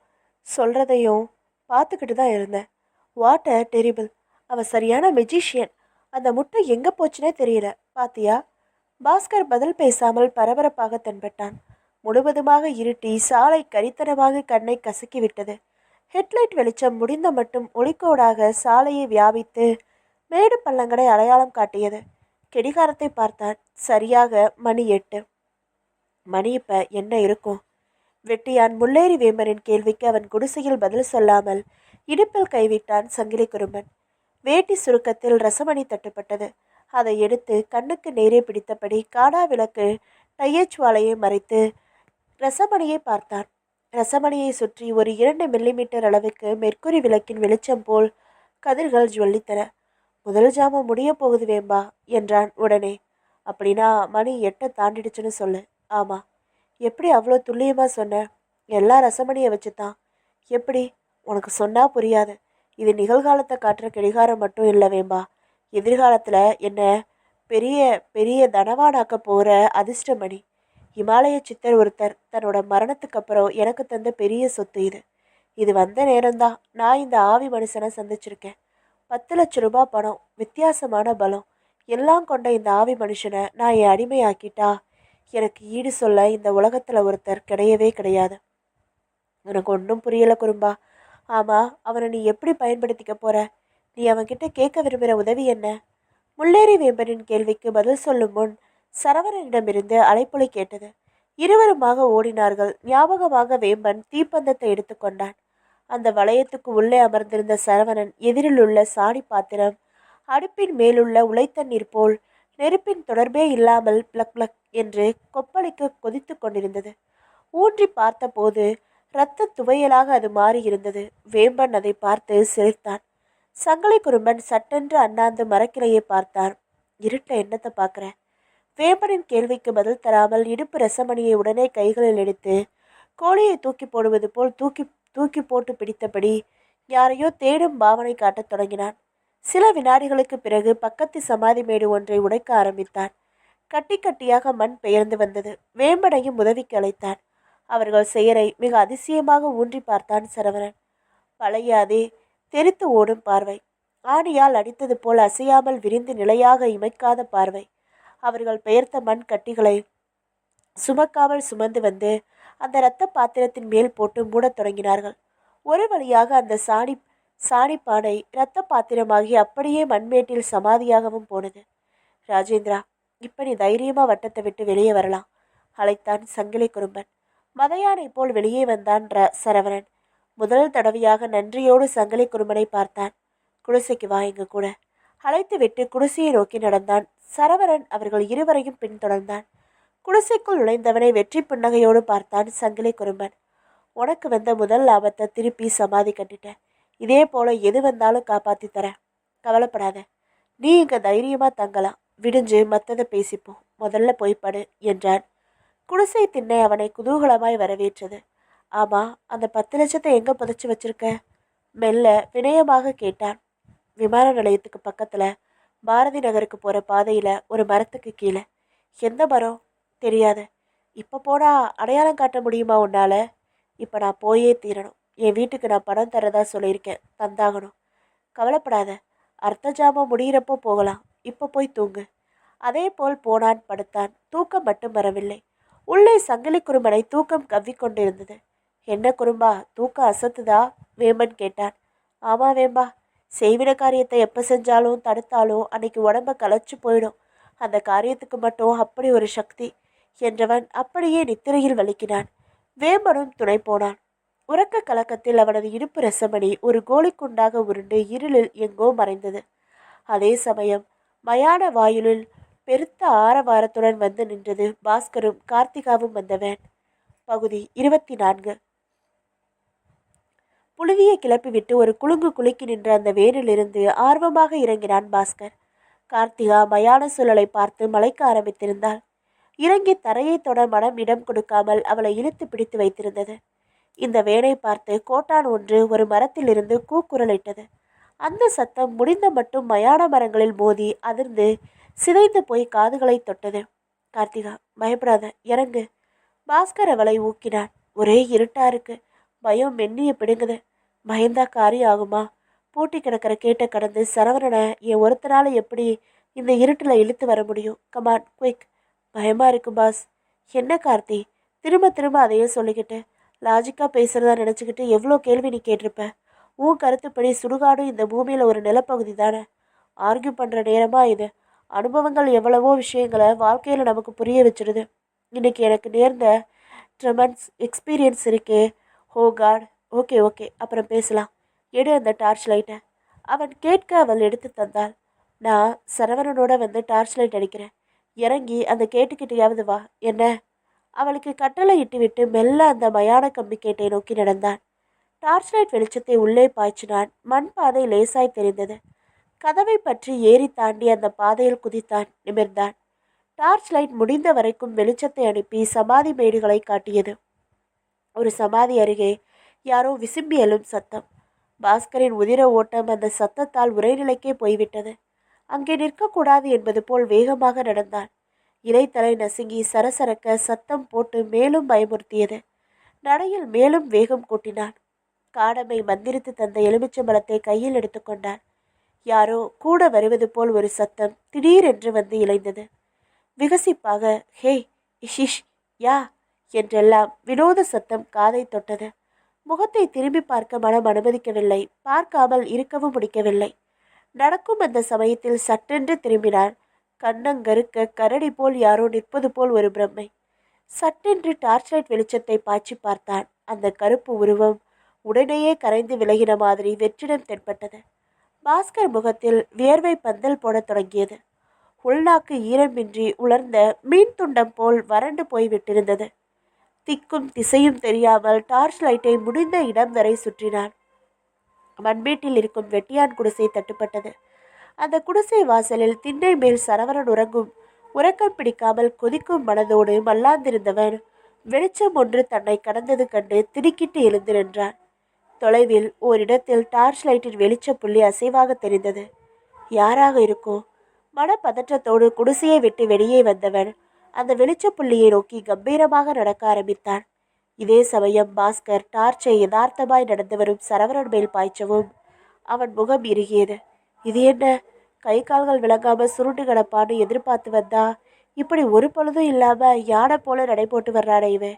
சொல்கிறதையும் பார்த்துக்கிட்டு தான் இருந்தேன். What a terrible. அவள் சரியான மெஜிஷியன். அந்த முட்டை எங்கே போச்சுன்னே தெரியல. பாத்தியா? பாஸ்கர் பதில் பேசாமல் பரபரப்பாக தென்பட்டான். முழுவதுமாக இருட்டி சாலை கரித்தனமாக கண்ணை கசக்கி விட்டது. ஹெட்லைட் வெளிச்சம் முடிந்த மட்டும் ஒளிக்கோடாக சாலையை வியாபித்து மேடு பள்ளங்களை அடையாளம் காட்டியது. கெடிகாரத்தை பார்த்தான். சரியாக மணி 8. மணி இப்ப என்ன இருக்கும்? வெட்டியான் முல்லேரி வேம்பனின் கேள்விக்கு அவன் குடிசையில் பதில் சொல்லாமல் இடுப்பில் கைவிட்டான் சங்கிலி குறும்பன். வேட்டி சுருக்கத்தில் ரசமணி தட்டுப்பட்டது. அதை எடுத்து கண்ணுக்கு நேரே பிடித்தபடி காடா விளக்கு டையச்சுவாலையை மறைத்து ரசமணியை பார்த்தான். ரசமணியை சுற்றி ஒரு 2 மில்லிமீட்டர் அளவுக்கு மெர்க்குரி விளக்கின் வெளிச்சம் போல் கதிர்கள் ஜொல்லித்தன. முதல் ஜாமம் முடிய போகுது வேம்பா என்றான் உடனே. அப்படின்னா மணி 8 தாண்டிடுச்சுன்னு சொல்லு. ஆமா. எப்படி அவ்வளோ துல்லியமாக சொன்ன? எல்லா ரசமணியை வச்சுத்தான். எப்படி? உனக்கு சொன்னால் புரியாது. இது நிகழ்காலத்தை காட்டுற கடிகாரம் மட்டும் இல்லை வேம்பா. எதிர்காலத்தில் என்ன பெரிய பெரிய தனவானாக்க போகிற அதிர்ஷ்டமணி. இமாலய சித்தர் ஒருத்தர் தன்னோட மரணத்துக்கு அப்புறம் எனக்கு தந்த பெரிய சொத்து இது. இது வந்த நேரம்தான் நான் இந்த ஆவி மனுஷனை சந்திச்சிருக்கேன். 10 லட்ச ரூபாய் பணம், வித்தியாசமான பலம் எல்லாம் கொண்ட இந்த ஆவி மனுஷனை நான் என் அடிமையாக்கிட்டா எனக்கு ஈடு சொல்ல இந்த உலகத்தில் ஒருத்தர் கிடையவே கிடையாது. உனக்கு ஒன்றும் புரியலை குறும்பா. ஆமாம், அவனை நீ எப்படி பயன்படுத்திக்க போற? நீ அவன்கிட்ட கேட்க விரும்புகிற உதவி என்ன? முல்லேரி வேம்பனின் கேள்விக்கு பதில் சொல்லும் முன் சரவணனிடமிருந்து அழைப்பொலி கேட்டது. இருவருமாக ஓடினார்கள். ஞாபகமாக வேம்பன் தீப்பந்தத்தை எடுத்துக்கொண்டான். அந்த வளையத்துக்கு உள்ளே அமர்ந்திருந்த சரவணன் எதிரில் உள்ள சாணி பாத்திரம் அடுப்பின் மேலுள்ள உலைத்தண்ணீர் போல் நெருப்பின் தொடர்பே இல்லாமல் பிளக் பிளக் என்று கொப்பளிக்க கொதித்து கொண்டிருந்தது. ஊன்றி பார்த்தபோது இரத்த துவையலாக அது மாறி இருந்தது. வேம்பன் அதை பார்த்து சிரித்தான். சங்கிலி குறும்பன் சட்டென்று அண்ணாந்து மரக்கிளையை பார்த்தான். இருட்ட என்னத்தை பார்க்குற? வேம்பனின் கேள்விக்கு பதில் தராமல் இடுப்பு ரசமணியை உடனே கைகளில் எடுத்து கோழியை தூக்கி போடுவது போல் தூக்கி தூக்கி போட்டு பிடித்தபடி யாரையோ தேடும் பாவனை காட்டத் தொடங்கினான். சில வினாடிகளுக்கு பிறகு பக்கத்து சமாதி மேடு ஒன்றை உடைக்க ஆரம்பித்தான். கட்டி கட்டியாக மண் பெயர்ந்து வந்தது. வேம்பனையும் உதவிக்கு அழைத்தான். அவர்கள் செயலை மிக அதிசயமாக ஊன்றி பார்த்தான் சரவணன். பழையாதே தெரித்து ஓடும் பார்வை, ஆணியால் அடித்தது போல் அசையாமல் விரிந்து நிலையாக இமைக்காத பார்வை. அவர்கள் பெயர்த்த மண் கட்டிகளை சுமக்காமல் சுமந்து வந்து அந்த இரத்த பாத்திரத்தின் மேல் போட்டு மூடத் தொடங்கினார்கள். ஒரு வழியாக அந்த சாணிப்பானை இரத்த பாத்திரமாகி அப்படியே மண்மேட்டில் சமாதியாகவும் போனது. ராஜேந்திரா, இப்ப நீ தைரியமா வட்டத்தை விட்டு வெளியே வரலாம். அழைத்தான் சங்கிலி குறும்பன். மதையானை போல் வெளியே வந்தான் சரவணன். முதல் தடவையாக நன்றியோடு சங்கிலி குறும்பனை பார்த்தான். குடிசைக்கு வா, எங்க கூட அழைத்து விட்டு குடிசையை நோக்கி நடந்தான். சரவணன் அவர்கள் இருவரையும் பின்தொடர்ந்தான். குடிசைக்குள் நுழைந்தவனை வெற்றி புன்னகையோடு பார்த்தான் சங்கிலி குறும்பன். உனக்கு வந்த முதல் லாபத்தை திருப்பி சமாதி கட்டிட்டேன். இதே போல எது வந்தாலும் காப்பாத்தி தரேன், கவலைப்படாத. நீ இங்க தைரியமா தங்கலாம். விடிஞ்சு மத்ததை பேசிப்போம். முதல்ல போய்ப்படு என்றான். குடிசை திண்ணை அவனை குதூகலமாய் வரவேற்றது. ஆமா, அந்த 10 லட்சத்தை எங்க புதைச்சு வச்சிருக்க? மெல்ல வினயமாக கேட்டான். விமான நிலையத்துக்கு பக்கத்துல பாரதி நகருக்கு போற பாதையில ஒரு மரத்துக்கு கீழே. எந்த மரம்? தெரியாத. இப்ப போனா அடையாளம் காட்ட முடியுமா உன்னால? இப்ப நான் போயே தீரணும். என் வீட்டுக்கு நான் பணம் தரதா சொல்லியிருக்கேன், தந்தாகணும். கவலைப்படாத, அர்த்த ஜாமம் முடிகிறப்போ போகலாம். இப்போ போய் தூங்கு. அதே போல் போனான், படுத்தான். தூக்கம் மட்டும் வரவில்லை. உள்ளே சங்கிலி குறும்பனை தூக்கம் கவ்விக்கொண்டிருந்தது. என்ன குறும்பா, தூக்கம் அசத்துதா? வேம்பன் கேட்டான். ஆமா வேம்பா, செய்வின காரியத்தை எப்போ செஞ்சாலும் தடுத்தாலும் அன்னைக்கு உடம்ப களைச்சு போயிடும். அந்த காரியத்துக்கு மட்டும் அப்படி ஒரு சக்தி என்றவன் அப்படியே நித்திரையில் வலிக்கினான். வேம்பனும் துணை போனான். உறக்க கலக்கத்தில் அவனது இடுப்பு ரசமணி ஒரு கோழிக்குண்டாக உருண்டு இருளில் எங்கோ மறைந்தது. அதே சமயம் மயான வாயிலில் பெருத்த ஆரவாரத்துடன் வந்து நின்றது பாஸ்கரும் கார்த்திகாவும் வந்தவன். பகுதி 24. புழுதியை கிளப்பிவிட்டு ஒரு குலுங்கு குலுக்கி நின்ற அந்த வேனிலிருந்து ஆர்வமாக இறங்கினான் பாஸ்கர். கார்த்திகா மயான சூழலை பார்த்து மலைக்க ஆரம்பித்திருந்தாள். இறங்கி தரையை தொட மனம் இடம் கொடுக்காமல் அவளை இழுத்து பிடித்து வைத்திருந்தது. இந்த வேனை பார்த்து கோட்டான் ஒன்று ஒரு மரத்திலிருந்து கூக்குரலிட்டது. அந்த சத்தம் முடிந்த மட்டும் மயான மரங்களில் மோதி அதிர்ந்து சிதைந்து போய் காதுகளை தொட்டது. கார்த்திகா, பயப்படாத, இறங்கு. பாஸ்கர் அவளை ஊக்கினான். ஒரே இருட்டா இருக்கு, பயம் மென்னிய பிடுங்குது. பயந்தா காரியம் ஆகுமா? பூட்டி கிடக்கிற கேட்டை கடந்து சரவணனை என் ஒருத்தனால எப்படி இந்த இருட்டில் இழுத்து வர முடியும்? Come on quick. பயமா இருக்கு பாஸ். என்ன கார்த்தி, திரும்ப திரும்ப அதையே சொல்லிக்கிட்டு லாஜிக்காக பேசுகிறதா நினச்சிக்கிட்டு எவ்வளோ கேள்வி நீ கேட்டிருப்ப. உன் கருத்துப்படி சுடுகாடும் இந்த பூமியில் ஒரு நிலப்பகுதி தானே. ஆர்கியூ பண்ணுற நேரமாக இது. அனுபவங்கள் எவ்வளவோ விஷயங்களை வாழ்க்கையில் நமக்கு புரிய வச்சிடுது. இன்னைக்கு எனக்கு நேர்ந்த ட்ரெமன்ஸ் எக்ஸ்பீரியன்ஸ் இருக்கே. ஓ காட். ஓகே ஓகே, அப்புறம் பேசலாம். எடு அந்த டார்ச் லைட்டை. அவன் கேட்க அவள் எடுத்து தந்தாள். நான் சரவணனோட வந்து டார்ச் லைட் அடிக்கிறேன். இறங்கி அந்த கேட்டுக்கிட்டையாவது வா. என்ன? அவளுக்கு கட்டளை இட்டுவிட்டு மெல்ல அந்த மயான கம்பி கேட்டை நோக்கி நடந்தான். டார்ச் லைட் வெளிச்சத்தை உள்ளே பாய்ச்சினான். மண் பாதை லேசாய் தெரிந்தது. கதவை பற்றி ஏறி தாண்டி அந்த பாதையில் குதித்தான், நிமிர்ந்தான். டார்ச் லைட் முடிந்த வரைக்கும் வெளிச்சத்தை அனுப்பி சமாதி மேடுகளை காட்டியது. ஒரு சமாதி அருகே யாரோ விசும்பி எழும் சத்தம். பாஸ்கரின் உதிர ஓட்டம் அந்த சத்தத்தால் உரைநிலைக்கே போய்விட்டது. அங்கே நிற்கக்கூடாது என்பது போல் வேகமாக நடந்தான். இலைத்தலை நசுங்கி சரசரக்க சத்தம் போட்டு மேலும் பயமுறுத்தியது. நடையில் மேலும் வேகம் கூட்டினான். காடமை மந்திரித்து தந்த எலுமிச்சம்பழத்தை கையில் எடுத்துக்கொண்டான். யாரோ கூட வருவது போல் ஒரு சத்தம் திடீரென்று வந்து இழைந்தது. விகசிப்பாக ஹே இஷிஷ் யா என்றெல்லாம் வினோத சத்தம் காதை தொட்டது. முகத்தை திரும்பி பார்க்க மனம் அனுமதிக்கவில்லை. பார்க்காமல் இருக்கவும் முடிக்கவில்லை. நடக்கும் அந்த சமயத்தில் சட்டென்று திரும்பினான். கண்ணங்கருக்க கரடி போல் யாரோ நிற்பது போல் ஒரு பிரம்மை. சட்டென்று டார்ச் லைட் வெளிச்சத்தை பாய்ச்சி பார்த்தான். அந்த கருப்பு உருவம் உடனேயே கரைந்து விலகின மாதிரி வெற்றிடம் தென்பட்டது. பாஸ்கர் முகத்தில் வியர்வை பந்தல் போடத் தொடங்கியது. உள்நாக்கு ஈரமின்றி உலர்ந்த மீன் துண்டம் போல் வறண்டு போய்விட்டிருந்தது. திக்கும் திசையும் தெரியாமல் டார்ச் லைட்டை முடிந்த இடம் வரை சுற்றினான். மண்பீட்டில் இருக்கும் வெட்டியான் குடிசை தட்டுப்பட்டது. அந்த குடிசை வாசலில் திண்ணை மேல் சரவணன் உறக்கம் பிடிக்காமல் கொதிக்கும் மனதோடு மல்லாந்திருந்தவன் வெளிச்சம் ஒன்று தன்னை கடந்தது கண்டு திடுக்கிட்டு எழுந்து நின்றான். தொலைவில் ஓரிடத்தில் டார்ச் லைட்டின் வெளிச்ச புள்ளி அசைவாக தெரிந்தது. யாராக இருக்கும்? மனப்பதற்றத்தோடு குடிசையை விட்டு வெளியே வந்தவன் அந்த வெளிச்ச புள்ளியை நோக்கி கம்பீரமாக நடக்க ஆரம்பித்தான். இதே சமயம் பாஸ்கர் டார்ச்சை யதார்த்தமாய் நடந்து வரும் சரவணன் மேல் பாய்ச்சவும் அவன் முகம் இறுகியது. இது என்ன? கை கால்கள் விளங்காம சுருண்டு கிடப்பான்னு எதிர்பார்த்து வந்தா இப்படி ஒரு பொழுதும் இல்லாம யானை போல நடை போட்டு வர்றானே இவன்.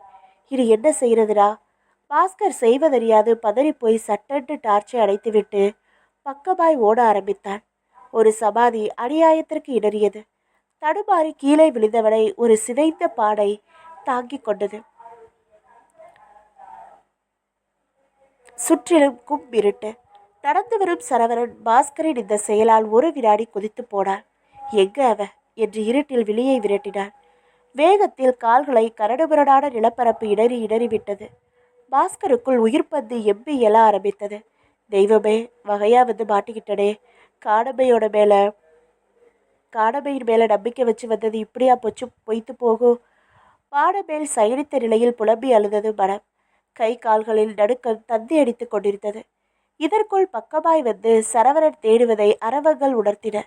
இது என்ன செய்யறதுடா? பாஸ்கர் செய்வதறியாது பதறி போய் சட்டென்று டார்ச்சை அடைத்துவிட்டு பக்கமாய் ஓட ஆரம்பித்தான். ஒரு சமாதி அநியாயத்திற்கு இடறியது. தடுமாறி கீழே விழுந்தவனை ஒரு சிதைந்த பாடை தாங்கிக் கொண்டது. சுற்றிலும் கும்பிருட்டு. நடந்து வரும் சரவணன் பாஸ்கரின் இந்த செயலால் ஒரு வினாடி கொதித்து போனார். எங்க அவ என்று இருட்டில் வெளியே விரட்டினார். வேகத்தில் கால்களை கரடுமுரடான நிலப்பரப்பு இடறி இடறி விட்டது. பாஸ்கருக்குள் உயிர் பந்து எம்பி எழ ஆரம்பித்தது. தெய்வமே, வகையா வந்து மாட்டிக்கிட்டனே. காடமையோட மேல காடமையின் மேல நம்பிக்கை வச்சு வந்தது இப்படியா பொய்த்து போகும். பாடமேல் சயனித்த நிலையில் புலம்பி அழுதது மனம். கை கால்களில் நடுக்கம் தந்தி அடித்துக் கொண்டிருந்தது. இதற்குள் பக்கமாய் வந்து சரவணன் தேடுவதை அரவங்கள் உணர்த்தின.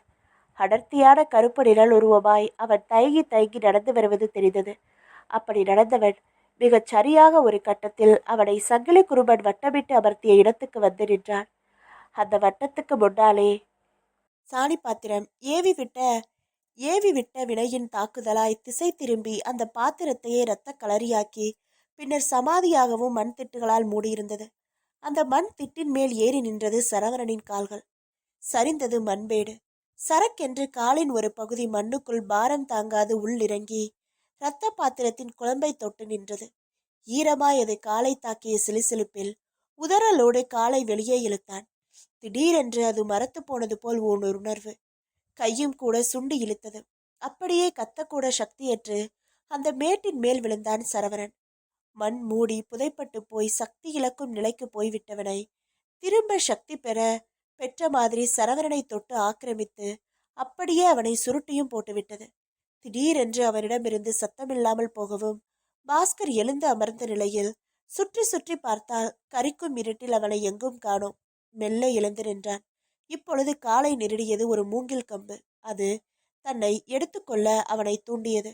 அடர்த்தியான கருப்பு நிழல் உருவமாய் அவன் தயங்கி தயங்கி நடந்து வருவது தெரிந்தது. அப்படி நடந்தவன் மிகச் சரியாக ஒரு கட்டத்தில் அவனை சங்கிலி குருமன் வட்டமிட்டு அமர்த்திய இடத்துக்கு வந்து நின்றான். அந்த வட்டத்துக்கு முன்னாலே சாணி பாத்திரம் ஏவி விட்ட வினையின் தாக்குதலாய் திசை திரும்பி அந்த பாத்திரத்தையே இரத்த களரியாக்கி பின்னர் சமாதியாகவும் மண் திட்டுகளால் மூடியிருந்தது. அந்த மண் திட்டின் மேல் ஏறி நின்றது சரவணனின் கால்கள். சரிந்தது மண்பேடு. சரக்கென்று காலின் ஒரு பகுதி மண்ணுக்குள் பாரம் தாங்காது உள்ளிறங்கி இரத்த பாத்திரத்தின் குழம்பை தொட்டு நின்றது. ஈரமாய் அது காலை தாக்கிய சிலுசிலுப்பில் உதறலோடு காலை வெளியே இழுத்தான். திடீரென்று அது மரத்து போனது போல் ஒரு உணர்வு. கையும் கூட சுண்டி இழுத்தது. அப்படியே கத்தக்கூட சக்தியற்று அந்த மேட்டின் மேல் விழுந்தான் சரவணன். மண் மூடி புதைப்பட்டு போய் சக்தி இழக்கும் நிலைக்கு போய்விட்டவனை திரும்ப சக்தி பெற்ற மாதிரி சரவணனை தொட்டு ஆக்கிரமித்து அப்படியே அவனை சுருட்டியும் போட்டுவிட்டது. திடீரென்று அவனிடமிருந்து சத்தமில்லாமல் போகவும் பாஸ்கர் எழுந்து அமர்ந்த நிலையில் சுற்றி சுற்றி பார்த்தால் கரிக்கும் இருட்டில் அவனை எங்கும் காணோம். மெல்ல எழுந்து நின்றான். இப்பொழுது காலை நெருடியது ஒரு மூங்கில் கம்பு. அது தன்னை எடுத்துக்கொள்ள அவனை தூண்டியது.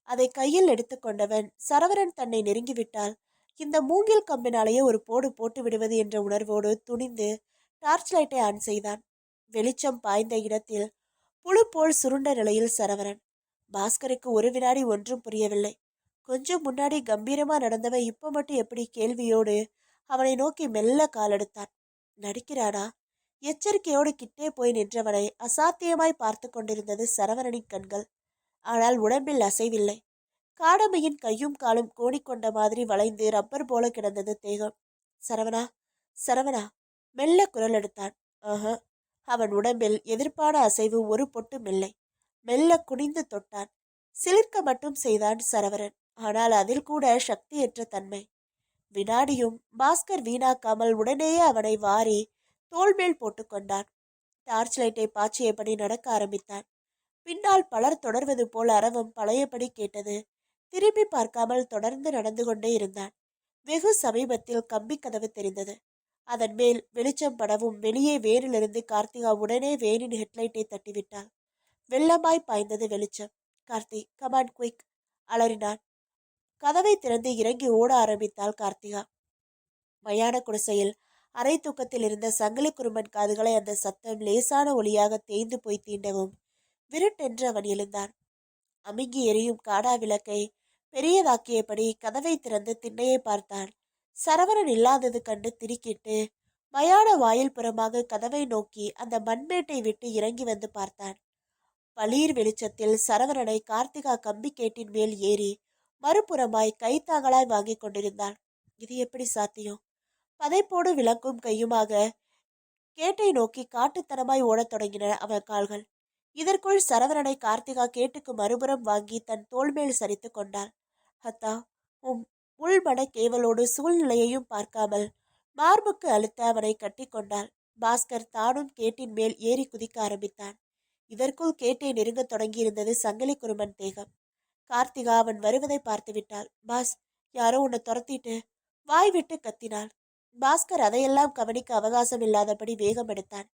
அதை கையில் எடுத்துக்கொண்டவன் சரவணன் தன்னை நெருங்கிவிட்டால் இந்த மூங்கில் கம்பினாலேயே ஒரு போடு போட்டு விடுவது என்ற உணர்வோடு துணிந்து டார்ச் லைட்டை ஆன் செய்தான். வெளிச்சம் பாய்ந்த இடத்தில் புழு போல் சுருண்ட நிலையில் சரவணன். பாஸ்கருக்கு ஒரு வினாடி ஒன்றும் புரியவில்லை. கொஞ்சம் முன்னாடி கம்பீரமா நடந்தவன் இப்ப மட்டும் எப்படி கேள்வியோடு அவனை நோக்கி மெல்ல காலெடுத்தான். நடிக்கிறானா? எச்சரிக்கையோடு கிட்டே போய் நின்றவனை அசாத்தியமாய் பார்த்து கொண்டிருந்தது சரவணனின் கண்கள். ஆனால் உடம்பில் அசைவில்லை. காடமையின் கையும் காலும் கோணிக்கொண்ட மாதிரி வளைந்து ரப்பர் போல கிடந்தது தேகம். சரவணா, சரவணா, மெல்ல குரல் எடுத்தான். அவன் உடம்பில் எதிர்ப்பான அசைவு ஒரு பொட்டு மெல்லை. மெல்ல குனிந்து தொட்டான். சிலிர்க்க மட்டும் செய்தான் சரவணன். ஆனால் அதில் கூட சக்தியற்ற தன்மை. வினாடியும் பாஸ்கர் வீணாக்காமல் உடனேயே அவனை வாரி தோள்மேல் போட்டுக்கொண்டான். டார்ச் லைட்டை பாய்ச்சியபடி நடக்க ஆரம்பித்தான். பின்னால் பலர் தொடர்வது போல் அரவம் பழையபடி கேட்டது. திரும்பி பார்க்காமல் தொடர்ந்து நடந்து கொண்டே இருந்தான். வெகு சமீபத்தில் கம்பி கதவு தெரிந்தது. அதன் மேல் வெளிச்சம் படவும் வெளியே வேனிலிருந்து கார்த்திகா உடனே வேனின் ஹெட்லைட்டை தட்டிவிட்டாள். வெள்ளமாய் பாய்ந்தது வெளிச்சம். கார்த்தி, கமான் குயிக், அலறினான். கதவை திறந்து இறங்கி ஓட ஆரம்பித்தாள் கார்த்திகா. மயான குடிசையில் அரை தூக்கத்தில் இருந்த சங்கிலி குருமன் காதுகளை அந்த சத்தம் லேசான ஒளியாக தேய்ந்து போய் தீண்டவும் விருட்டென்று அவன் எழுந்தான். அமுங்கி எரியும் காடா விளக்கை பெரியதாக்கியபடி கதவை திறந்து திண்ணையை பார்த்தான். சரவணன் இல்லாதது கண்டு திடுக்கிட்டு மயான வாயில் புறமாக கதவை நோக்கி அந்த மண்மேட்டை விட்டு இறங்கி வந்து பார்த்தான். பளீர் வெளிச்சத்தில் சரவணனை கார்த்திகா கம்பி கேட்டின் மேல் ஏறி மறுபுறமாய் கைத்தாங்களாய் வாங்கி கொண்டிருந்தான். இது எப்படி சாத்தியம்? பதைப்போடு விளக்கும் கையுமாக கேட்டை நோக்கி காட்டுத்தனமாய் ஓடத் தொடங்கின அவன் கால்கள். இதற்குள் சரவணனை கார்த்திகா கேட்டுக்கு மறுபுறம் வாங்கி தன் தோள்மேல் சரித்து கொண்டாள். அத்தா, உள்மன கேவலோடு சூழ்நிலையையும் பார்க்காமல் மார்புக்கு அழுத்த அவனை கட்டி கொண்டாள். பாஸ்கர் தானும் கேட்டின் மேல் ஏறி குதிக்க ஆரம்பித்தான். இதற்குள் கேட்டை நெருங்க தொடங்கியிருந்தது சங்கிலி குருமன் தேகம். கார்த்திகா அவன் வருவதை பார்த்து விட்டாள். பாஸ், யாரோ உன்னை துரத்திட்டு வாய் விட்டு கத்தினாள். பாஸ்கர் அதையெல்லாம் கவனிக்க அவகாசம் இல்லாதபடி வேகம் எடுத்தான்.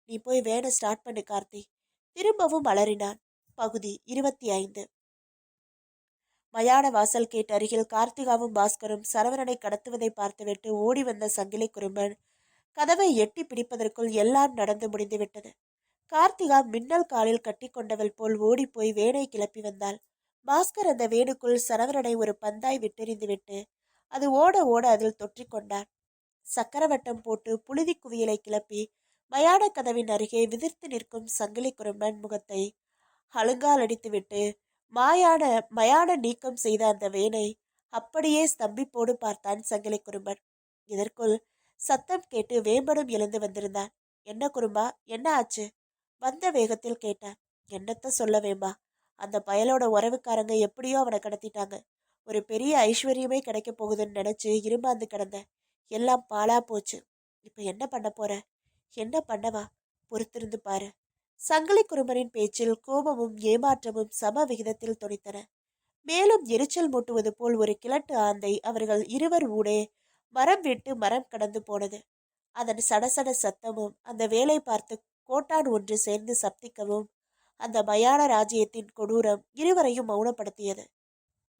நீ போய் வேனை ஸ்டார்ட் பண்ணு கார்த்தி. திரும்பவும் அலறினான். பகுதி 25. மயான வாசல் கேட்டு அருகில் கார்த்திகாவும் பாஸ்கரும் சரவணனை கடத்துவதை பார்த்துவிட்டு ஓடி வந்த சங்கிலி குறும்பன் கதவை எட்டி பிடிப்பதற்குள் எல்லாம் நடந்து முடிந்துவிட்டது. கார்த்திகா மின்னல் காலில் கட்டி கொண்டவள் போல் ஓடிப்போய் வேனை கிளப்பி வந்தாள். பாஸ்கர் அந்த வேனுக்குள் சரவணனை ஒரு பந்தாய் விட்டெறிந்துவிட்டு அது ஓட ஓட அதில் தொற்றிக்கொண்டான். சக்கரவட்டம் போட்டு புழுதி குவியலை கிளப்பி மயான கதவின் அருகே விதிர்த்து நிற்கும் சங்கிலி குறும்பன் முகத்தை அழுங்கால் அடித்துவிட்டு மயான நீக்கம் செய்த அந்த வேனை அப்படியே ஸ்தம்பிப்போடு பார்த்தான் சங்கிலி குறும்பன். இதற்குள் சத்தம் கேட்டு வேம்பனும் எழுந்து வந்திருந்தான். என்ன குறும்பா, என்ன ஆச்சு? வந்த வேகத்தில் கேட்டான். என்னத்த சொல்ல வேம்பா, அந்த பயலோட உறவுக்காரங்க எப்படியோ அவனை கடத்திட்டாங்க. ஒரு பெரிய ஐஸ்வர்யமே கிடைக்க போகுதுன்னு நினைச்சு இருமாந்து கிடந்த. எல்லாம் பாழா போச்சு. இப்ப என்ன பண்ண போற? என்ன பண்ணவா? பொறுத்திருந்து பாரு. சங்கிலி குறும்பனின் பேச்சில் கோபமும் ஏமாற்றமும் சம விகிதத்தில் துணித்தன. மேலும் எரிச்சல் மூட்டுவது போல் ஒரு கிழட்டு ஆந்தை அவர்கள் இருவர் ஊடே மரம் விட்டு மரம் கடந்து போனது. அதன் சடசட சத்தமும் அந்த வேலை பார்த்து கோட்டான் ஒன்று சேர்ந்து சப்திக்கவும் அந்த மயான ராஜ்யத்தின் கொடூரம் இருவரையும் மௌனப்படுத்தியது.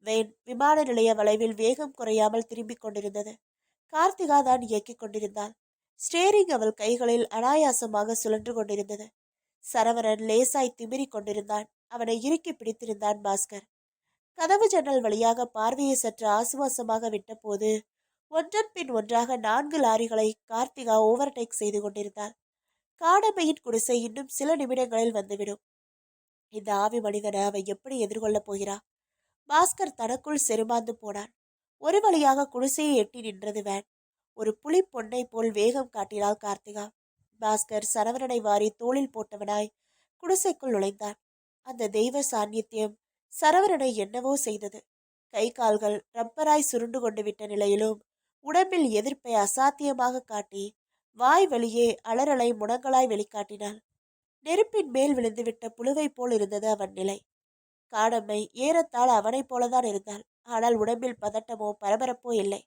வேன் விமான நிலைய வளைவில் வேகம் குறையாமல் திரும்பிக் கொண்டிருந்தது. கார்த்திகா தான் இயக்கிக் கொண்டிருந்தாள். ஸ்டேரிங் அவள் கைகளில் அனாயாசமாக சுழன்று கொண்டிருந்தது. சரவணன் லேசாய் திமிரிக் கொண்டிருந்தான். அவனை இறுக்கி பிடித்திருந்தான் பாஸ்கர். கதவு ஜன்னல் வழியாக பார்வையை சற்று ஆசுவாசமாக விட்டபோது ஒன்றன் பின் ஒன்றாக 4 லாரிகளை கார்த்திகா ஓவர்டேக் செய்து கொண்டிருந்தாள். காடமையின் குடிசை இன்னும் சில நிமிடங்களில் வந்துவிடும். இந்த ஆவி மனிதனை அவ எப்படி எதிர்கொள்ளப் போகிறா? பாஸ்கர் தனக்குள் செருமாந்து போனான். ஒரு வழியாக குடிசையை எட்டி நின்றது வேன். ஒரு புலி பொன்னை போல் வேகம் காட்டினாள் கார்த்திகா. பாஸ்கர் சரவணனை வாரி தோளில் போட்டவனாய் குடிசைக்குள் நுழைந்தான். அந்த தெய்வ சாநித்தியம் சரவணனை என்னவோ செய்தது. கை கால்கள் ரப்பராய் சுருண்டு கொண்டு விட்ட நிலையிலும் உடம்பில் எதிர்ப்பை அசாத்தியமாக காட்டி வாய் வழியே அலறலை முடங்களாய் வெளிக்காட்டினாள். நெருப்பின் மேல் விழுந்துவிட்ட புழுவை போல் இருந்தது அவன் நிலை. காடம்மை ஏறத்தாழ அவனைப் போலதான் இருந்தாள். ஆனால் உடம்பில் பதட்டமோ பரபரப்போ இல்லை.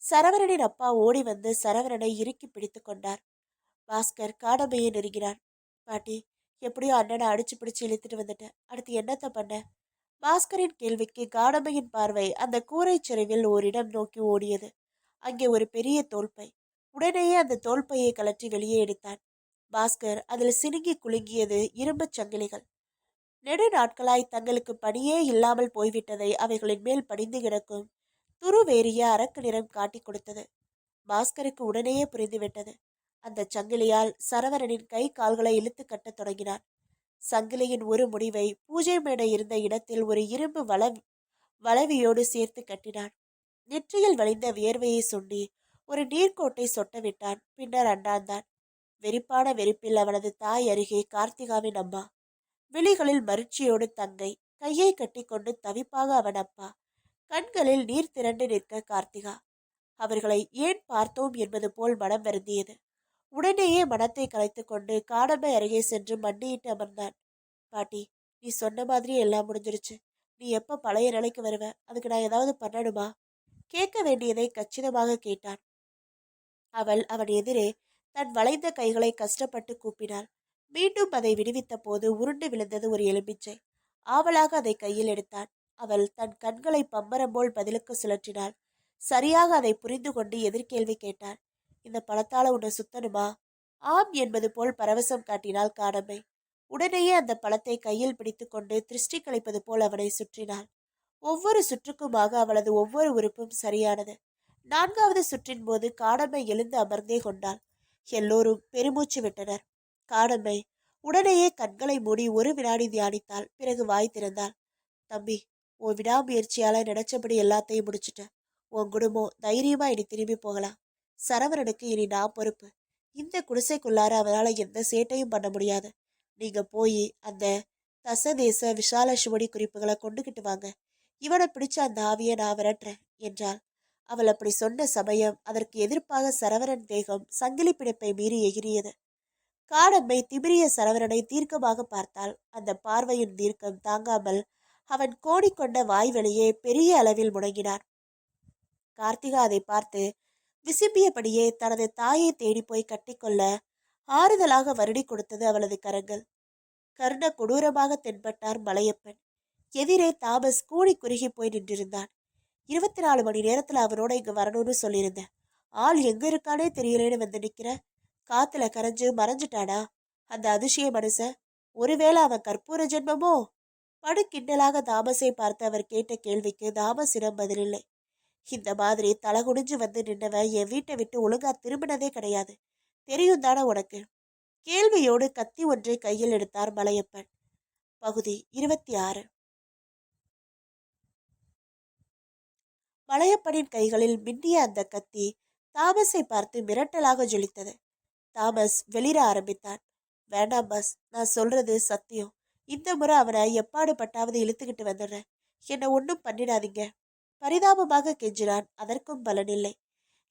சரவணனின் அப்பா ஓடி வந்து சரவணனை இறுக்கி பிடித்து கொண்டார். பாஸ்கர் காடம்மையை நெருங்கினான். பாட்டி, எப்படியோ அண்ணனை அடிச்சு பிடிச்சு இழுத்துட்டு வந்துட்டேன். அடுத்து என்னத்த பண்ண? பாஸ்கரின் கேள்விக்கு காடம்மையின் பார்வை அந்த கூரை சரிவில் ஓரிடம் நோக்கி ஓடியது. அங்கே ஒரு பெரிய தோல்பை. உடனேயே அந்த தோல்பையை கலற்றி வெளியே எடுத்தான். பாஸ்கர் அதில் சினுங்கி குலுங்கியது இரும்புச் சங்கிலிகள். நெடு நாட்களாய் தங்களுக்கு பணியே இல்லாமல் போய்விட்டதை அவைகளின் மேல் படிந்து கிடக்கும் துருவேறிய அரக்கு நிறம் காட்டி கொடுத்தது. பாஸ்கருக்கு உடனேயே புரிந்துவிட்டது. அந்த சங்கிலியால் சரவணனின் கை கால்களை இழுத்து கட்டத் தொடங்கினான். சங்கிலியின் ஒரு முடிவை பூஜை மேடை இருந்த இடத்தில் ஒரு இரும்பு வளவியோடு சேர்த்து கட்டினான். நெற்றியில் வழிந்த வியர்வையை சுண்டி ஒரு நீர்க்கோட்டை சொட்ட விட்டான். பின்னர் அண்ணாந்தான். வெறிப்பான வெறுப்பில் அவனது தாய் அருகே கார்த்திகாவின் அம்மா. விழிகளில் மருட்சியோடு தங்கை. கையை கட்டி கொண்டு தவிப்பாக அவன் அப்பா. கண்களில் நீர் திரண்டு நிற்க கார்த்திகா. அவர்களை ஏன் பார்த்தோம் என்பது போல் மனம் வருந்தியது. உடனேயே மனத்தை கலைத்து கொண்டு காடம்பை அருகே சென்று மண்டியிட்டு அமர்ந்தான். பாட்டி, நீ சொன்ன மாதிரி எல்லாம் முடிஞ்சிருச்சு. நீ எப்ப பழைய நிலைக்கு வருவ? அதுக்கு நான் ஏதாவது பண்ணணுமா? கேட்க வேண்டியதை கச்சிதமாக கேட்டான். அவள் அவன் எதிரே தன் வளைந்த கைகளை கஷ்டப்பட்டு கூப்பினாள். மீண்டும் அதை விடுவித்த போது உருண்டு விழுந்தது ஒரு எலும்பிச்சை. ஆவலாக அதை கையில் எடுத்தான். அவள் தன் கண்களை பம்பரம் போல் பதிலுக்கு சுழற்றினாள். சரியாக அதை புரிந்து கொண்டு எதிர்கேள்வி கேட்டான். இந்த பழத்தால உன்னை சுத்தணுமா? ஆம் என்பது போல் பரவசம் காட்டினாள் காடம்மை. உடனேயே அந்த பழத்தை கையில் பிடித்து கொண்டு திருஷ்டி கழிப்பது போல் அவனை சுற்றினாள். ஒவ்வொரு சுற்றுக்குமாக அவளது ஒவ்வொரு உறுப்பும் சரியானது. 4வது சுற்றின் போது காடம்மை எழுந்து அமர்ந்தே கொண்டாள். எல்லோரும் பெருமூச்சு விட்டனர். காடம்மை உடனேயே கண்களை மூடி ஒரு வினாடி தியானித்தாள். பிறகு வாய் திறந்தாள். தம்பி, உன் விடாமுயற்சியால நினைச்சபடி எல்லாத்தையும் முடிச்சுட்ட. உன் குடும்பம் தைரியமா இனி திரும்பி போகலாம். சரவணனுக்கு இனி நான் பொறுப்பு. இந்த குடிசைக்குள்ளார அவரால் எந்த சேட்டையும் பண்ண முடியாது. நீங்க போய் அந்த தசதேச விஷால சுவடி குறிப்புகளை கொண்டுகிட்டு வாங்க. இவனை பிடிச்ச அந்த ஆவியை நான் விரட்டுறேன் என்றாள். அவள் அப்படி சொன்ன சமயம் அதற்கு எதிர்ப்பாக சரவணன் தேகம் சங்கிலி பிடிப்பை மீறி எகிரியது. காடம்மை திமிரிய சரவணனை தீர்க்கமாக பார்த்தாள். அந்த பார்வையின் தீர்க்கம் தாங்காமல் அவன் கோடிக்கொண்ட வாய் வெளியே பெரிய அளவில் முடங்கினான். கார்த்திகா அதை பார்த்து விசும்பியபடியே தனது தாயை தேடி போய் கட்டிக்கொள்ள ஆறுதலாக வருடி கொடுத்தது அவளது கரங்கள். கர்ண கொடூரமாக தென்பட்டார் மலையப்பன். எதிரே தாமஸ் கூடி குறுகி போய் நின்றிருந்தான். 24 மணி நேரத்துல அவனோட இங்க வரணும்னு சொல்லியிருந்தேன். ஆள் எங்க இருக்கானே தெரியலேன்னு வந்து நிக்கிற. காத்துல கரைஞ்சு மறைஞ்சிட்டானா அந்த அதிசய மனுஷன்? ஒருவேளை அவன் கற்பூர ஜென்மமோ? படு கிண்டலாக தாமஸை பார்த்து அவர் கேட்ட கேள்விக்கு தாமஸிடம் பதிலில்லை. இந்த மாதிரி தலகுடிஞ்சு வந்து நின்னவன் என் வீட்டை விட்டு ஒழுங்கா திரும்பினதே கிடையாது. தெரியும் தானே உனக்கு? கேள்வியோடு கத்தி ஒன்றை கையில் எடுத்தார் மலையப்பன். பகுதி 26. வளையப்பனின் கைகளில் மின்னிய அந்த கத்தி தாமஸை பார்த்து மிரட்டலாக ஜொலித்தது. தாமஸ் வெளிர ஆரம்பித்தான். வேண்டாம் பாஸ், நான் சொல்றது சத்தியம். இந்த முறை அவனை எப்பாடு பட்டாவது இழுத்துக்கிட்டு வந்துடுறேன். என்னை ஒன்றும் பண்ணிடாதீங்க. பரிதாபமாக கெஞ்சினான். அதற்கும் பலனில்லை.